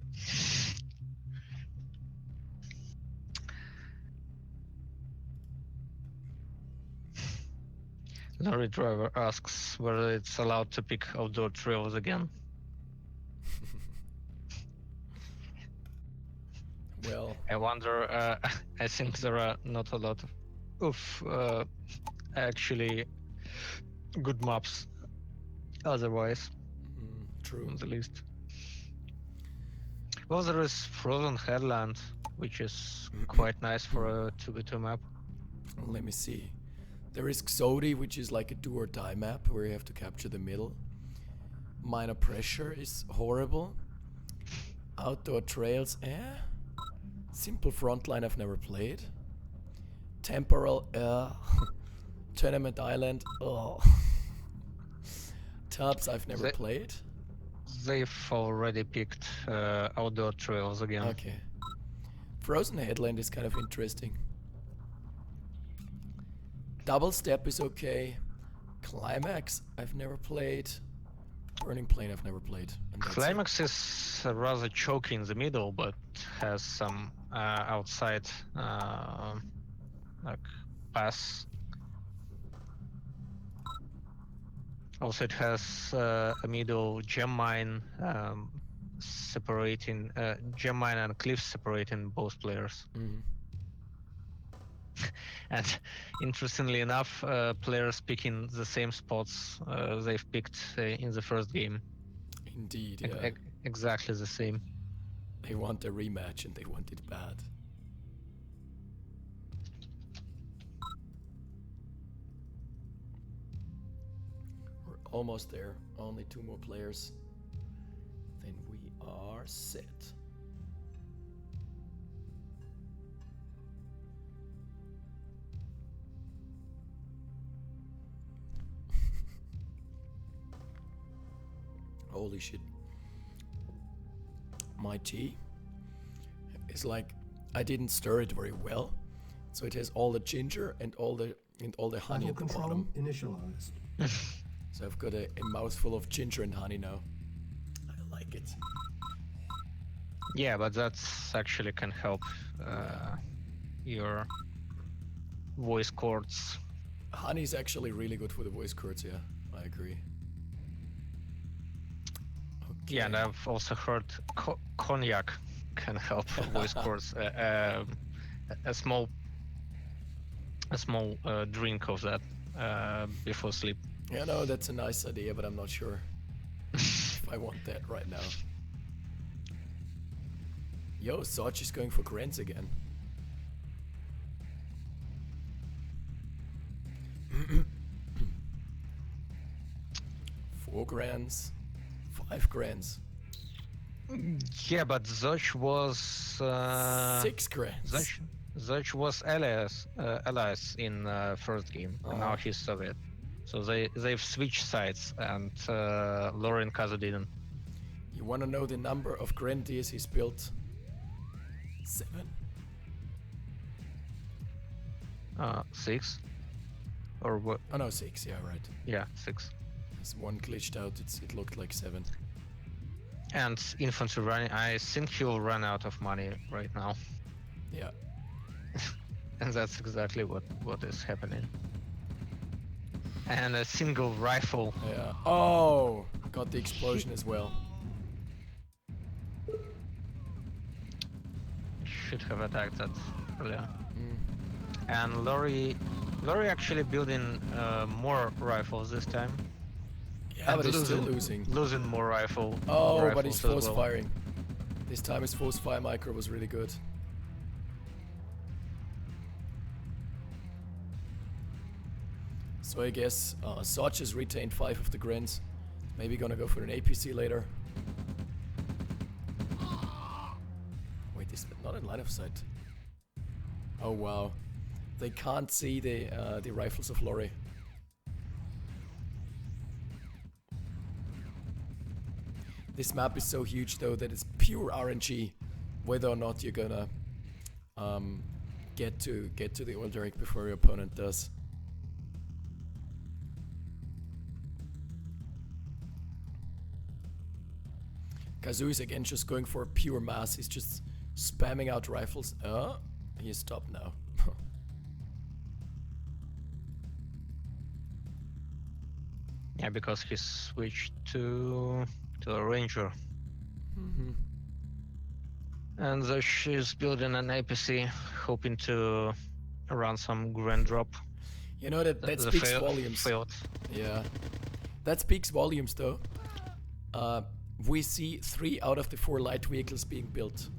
Lorry driver asks whether it's allowed to pick outdoor trails again. Well, I wonder, I think there are not a lot of actually good maps otherwise, true. on the list. Well, there is Frozen Headland, which is quite nice for a 2v2 map. Let me see. There is Xodi, which is like a do or die map where you have to capture the middle. Minor Pressure is horrible. Outdoor Trails, Simple Frontline I've never played. Temporal, Tournament Island, Tubbs I've never played. They've already picked outdoor trails again. Okay. Frozen Headland is kind of interesting. Double Step is okay. Climax I've never played. Burning Plain I've never played. And that's Climax is rather choky in the middle, but has some outside like pass. Also, it has a middle gem mine separating gem mine and cliffs separating both players. And interestingly enough, players picking the same spots they've picked in the first game. Indeed, yeah. Exactly the same. They want a rematch and they want it bad. We're almost there. Only 2 more players. Then we are set. Holy shit. my tea is like I didn't stir it very well, so it has all the ginger and all the honey Battle at the control bottom. initialized. So I've got a mouthful of ginger and honey now. I like it. Yeah, but that's actually can help your voice cords. Honey is actually really good for the voice cords. Yeah, I agree. Okay. Yeah, and I've also heard cognac can help voice cords. A small drink of that before sleep. Yeah, no, that's a nice idea, but I'm not sure if I want that right now. Yo, Sarge is going for Grants again. $4 grand, $5 grand. Yeah, but Zoch was $6 grand. Zoch was allies in first game, and now he's Soviet. So they've switched sides, and Lori and Kazu didn't. You want to know the number of grandiers he's built? 7. 6, or what? Oh no, 6. Yeah, right. Yeah, 6. This one glitched out. It looked like 7. And infantry running. I think he'll run out of money right now, Yeah. and that's exactly what is happening. And a single rifle. Yeah. Oh, got the explosion as well. Should have attacked that earlier. Mm. And Lori actually building more rifles this time. Yeah, but he's still losing. Losing more Oh, rifles but he's as force well. firing. This time his force fire micro was really good. So I guess Sarge has retained 5 of the grins. Maybe gonna go for an APC later. Wait, is that not in line of sight? Oh wow, they can't see the rifles of Lori. This map is so huge though that it's pure RNG whether or not you're gonna get to the oil derrick before your opponent does. Kazu is again just going for pure mass. He's just spamming out rifles. He stopped now. Yeah, because he switched to a ranger. Mm-hmm. And so she's building an APC, hoping to run some grand drop. You know that The speaks fail- volumes. failed. Yeah, that speaks volumes though. We see 3 out of the 4 light vehicles being built.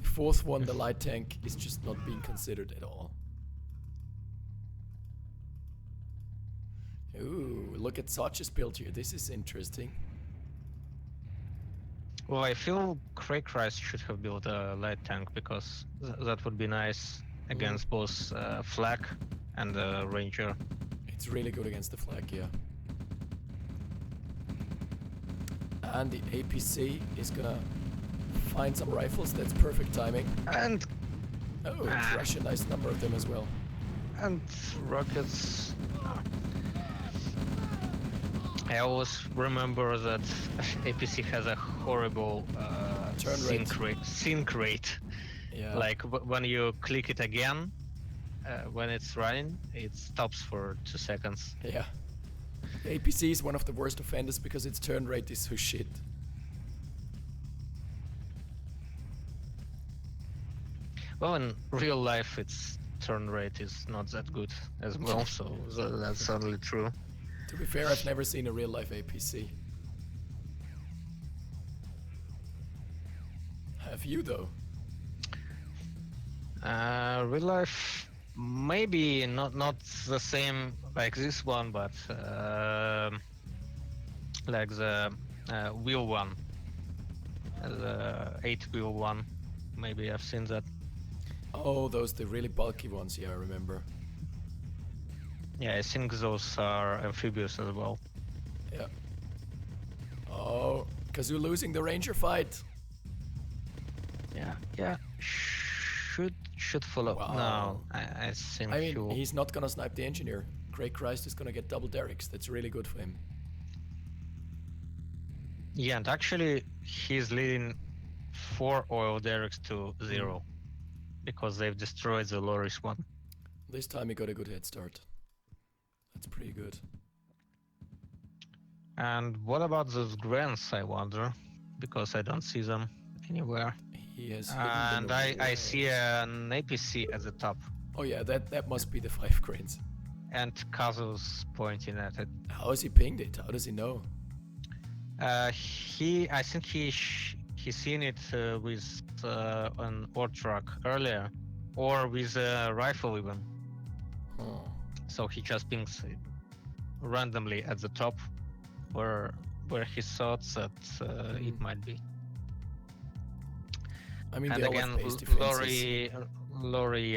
The 4th one, the light tank, is just not being considered at all. Ooh, look at Sarge's build here. This is interesting. Well, I feel Craychrist should have built a light tank because that would be nice against both flak and ranger. It's really good against the flag, yeah. And the APC is gonna find some rifles. That's perfect timing. And Crush a nice number of them as well. rockets. I always remember that APC has a horrible Turn sync rate. Yeah. Like when you click it again, when it's running, it stops for 2 seconds. Yeah. The APC is one of the worst offenders because its turn rate is so shit. Well, in real life, its turn rate is not that good as well, so that's certainly true. To be fair, I've never seen a real life APC. Have you though? Real life, maybe not the same like this one, but like the wheel one, the 8-wheel one. Maybe I've seen that. Oh, the really bulky ones. Yeah, I remember. Yeah, I think those are amphibious as well. Yeah. Oh, Kazu losing the ranger fight. Yeah. Should follow. Wow. No, I think I mean, he'll. he's not gonna snipe the engineer. Craig Christ is gonna get double derricks. That's really good for him. Yeah, and actually, he's leading 4 oil derricks to 0 because they've destroyed the Loris one. This time he got a good head start. That's pretty good. And what about those grants, I wonder? Because I don't see them anywhere. He has hidden And them I away. see an APC at the top. Oh yeah, that must be the 5 grains. And Kazu's pointing at it. How has he pinged it? How does he know? I think he seen it with an ore truck earlier, or with a rifle even. Oh. So he just pings it randomly at the top, where he thought that it might be. I mean, And they all again, have base defenses. Lori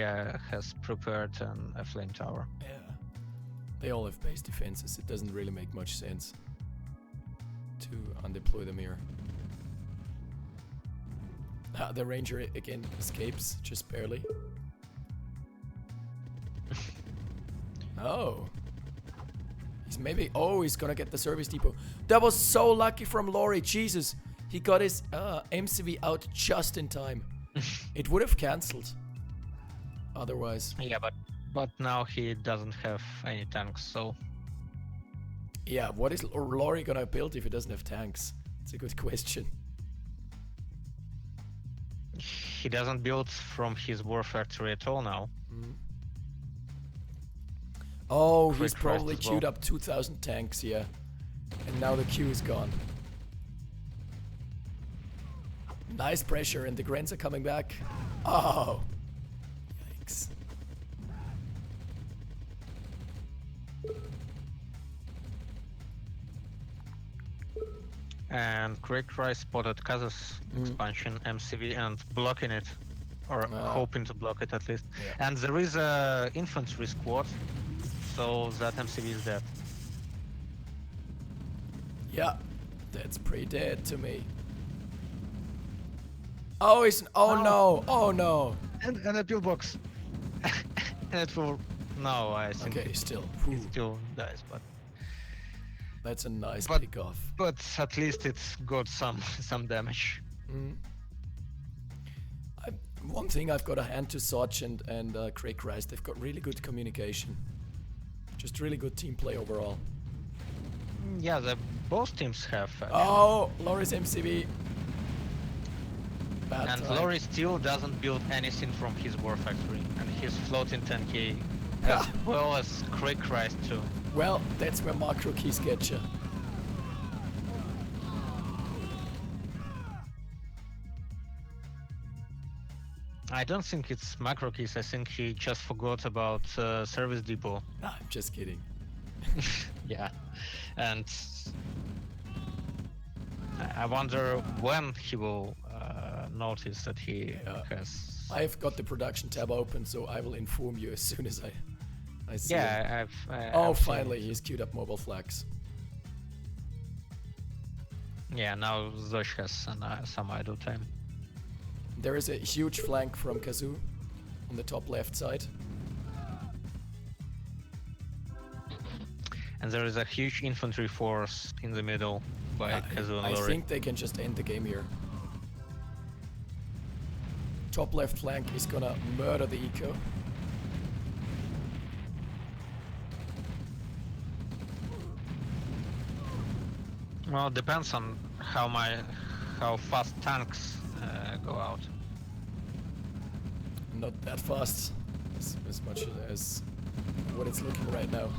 has prepared a flame tower. Yeah. They all have base defenses. It doesn't really make much sense to undeploy them here. The ranger again escapes, just barely. Oh. He's gonna get the service depot. That was so lucky from Lori, Jesus. He got his MCV out just in time. It would have cancelled otherwise. Yeah, but now he doesn't have any tanks, so Yeah, what is Lori gonna build if he doesn't have tanks? It's a good question. he doesn't build from his war factory at all now. Oh, Quick he's probably rest as queued well. up 2,000 tanks, yeah. And now the queue is gone. Nice pressure, and the Grens are coming back. Oh. Yikes. And Craig Rice spotted Kaza's expansion MCV and blocking it, or hoping to block it at least. Yeah. And there is a infantry squad, so that MCV is dead. Yeah, that's pretty dead to me. Oh, oh no. And a pillbox. And it will. No, I think Okay, it still. still dies, but That's a nice But- pick off. at least it's got some damage. One thing I've got a hand to Soch and Craig Rice. They've got really good communication. Just really good team play overall. Yeah, both teams have. Oh, Loris MCV. Bad And time. Lori still doesn't build anything from his war factory, and he's floating 10k as well as Craig Rice too. Well, that's where macro keys get you. I don't think it's macro keys. I think he just forgot about service depot. Nah, I'm just kidding. Yeah, and I wonder when he will notice that he has. I've got the production tab open, so I will inform you as soon as I see it. Yeah, Oh, I've seen finally, it. he's queued up mobile flags. Yeah, now Zosh has some idle time. There is a huge flank from Kazoo on the top left side. And there is a huge infantry force in the middle by Kazu and I Lori. think they can just end the game here. Top left flank is gonna murder the eco. Well, it depends on how fast tanks go out. Not that fast, as much as what it's looking right now.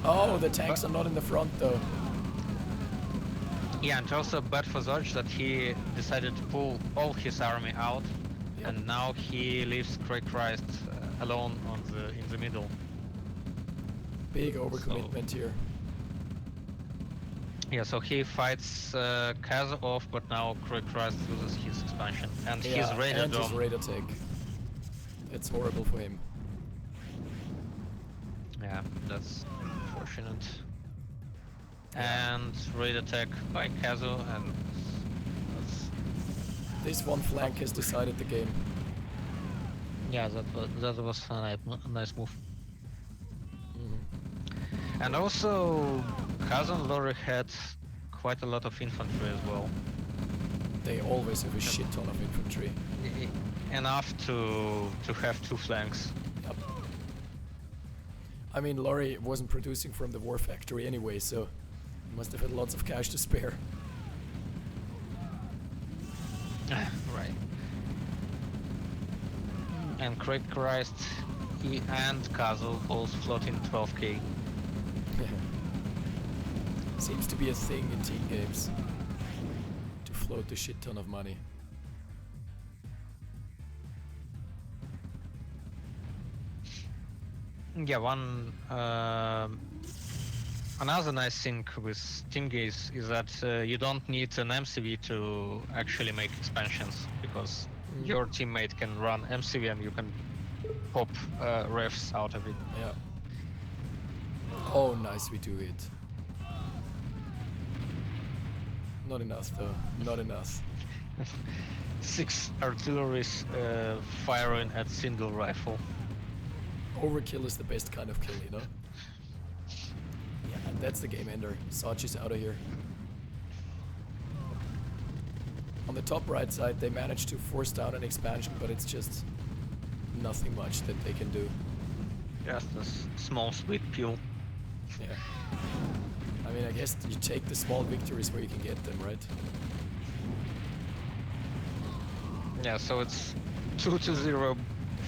Oh, the tanks are not in the front though. Yeah, and also bad for Zorch that he decided to pull all his army out, Yep. and now he leaves Craig Christ alone in the middle. Big overcommitment here. Yeah, so he fights Kaz off, but now Craig Christ loses his expansion and his radar and his dome. radar tech. It's horrible for him. Yeah, that's unfortunate. And raid attack by Kazu, and that's This one flank has decided the game. Yeah, that was a nice move. Mhm. And also, Kazan Lori had quite a lot of infantry as well. They always have a shit ton of infantry. Enough to have two flanks. Yep. I mean, Lori wasn't producing from the war factory anyway, so he must have had lots of cash to spare. Right. And Craig Christ, he and Kazu both floating 12k. Seems to be a thing in team games. To float a shit ton of money. Yeah, another nice thing with team games is that you don't need an MCV to actually make expansions, because your teammate can run MCV and you can pop refs out of it. Yeah. Oh, nice, we do it. Not enough though, not enough. 6 artilleries firing at single rifle. Overkill is the best kind of kill, you know? Yeah, and that's the game ender. Sarge is out of here. On the top right side, they managed to force down an expansion, but it's just nothing much that they can do. Just a small sweet peel. Yeah. I mean, I guess you take the small victories where you can get them, right? Yeah, so it's 2-0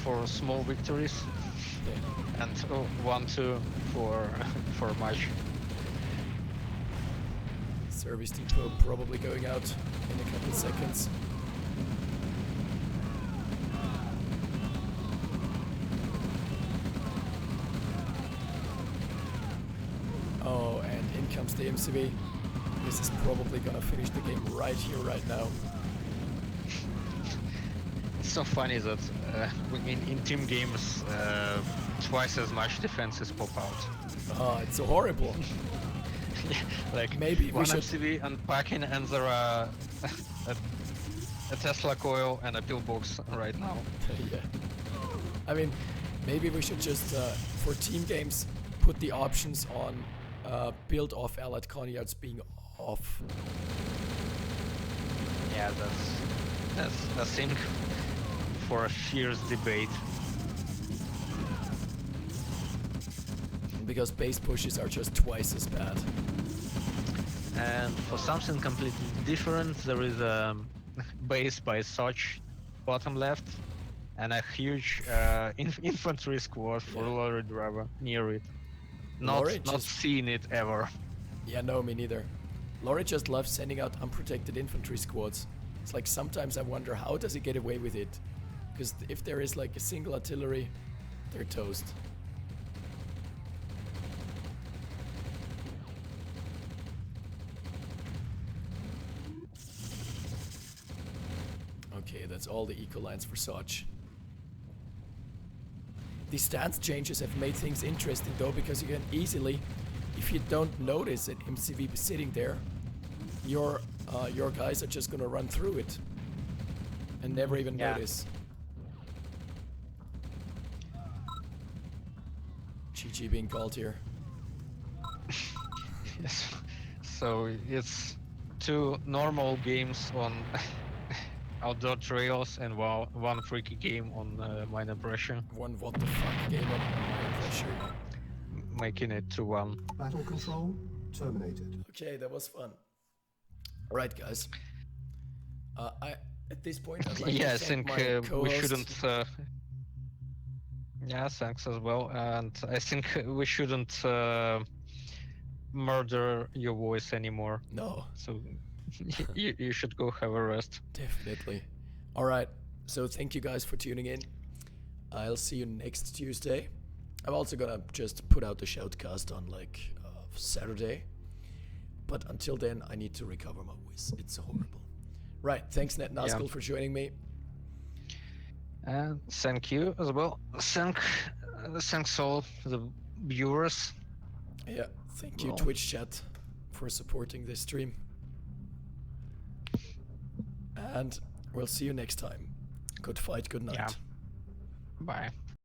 for small victories. Yeah. And 1-2 for match. Service depot probably going out in a couple seconds. Oh, and in comes the MCV. This is probably gonna finish the game right here, right now. It's so funny that in team games twice as much defenses pop out. Ah, it's so horrible. Like Maybe we one should- MCV unpacking and there are a Tesla coil and a pillbox right now. Yeah. I mean, maybe we should just, for team games, put the options on build off allied conyards being off. Yeah, that's a thing for a fierce debate. Because base pushes are just twice as bad. And for something completely different, there is a base by Soch, bottom left, and a huge infantry squad for Lorry Driver near it. Lorry Not just- seen it ever. Yeah, no, me neither. Lori just loves sending out unprotected infantry squads. It's like sometimes I wonder how does he get away with it? Because if there is like a single artillery, they're toast. Okay, that's all the eco lines for Soch. These stance changes have made things interesting though, because you can easily, if you don't notice an MCV sitting there, your guys are just gonna run through it and never even Yeah. notice. GG being called here. Yes. So it's 2 normal games on outdoor trails and one freaky game on minor pressure, One what the fuck game on my pressure. making it 2-1. Battle control terminated. Okay, that was fun. Alright guys. At this point I'd like Yeah, I to thank think my we co-host. shouldn't. Yeah, thanks as well. And I think we shouldn't murder your voice anymore. No, So you should go have a rest. definitely. Alright, so thank you guys for tuning in. I'll see you next Tuesday. I'm also gonna just put out the shoutcast on like Saturday. But until then, I need to recover my voice. It's horrible. Right, thanks Netnazgul Yeah. for joining me. And thank you as well. Thanks all the viewers. Yeah, thank you Well. Twitch chat for supporting this stream. And We'll see you next time. Good fight, good night. Yeah. Bye.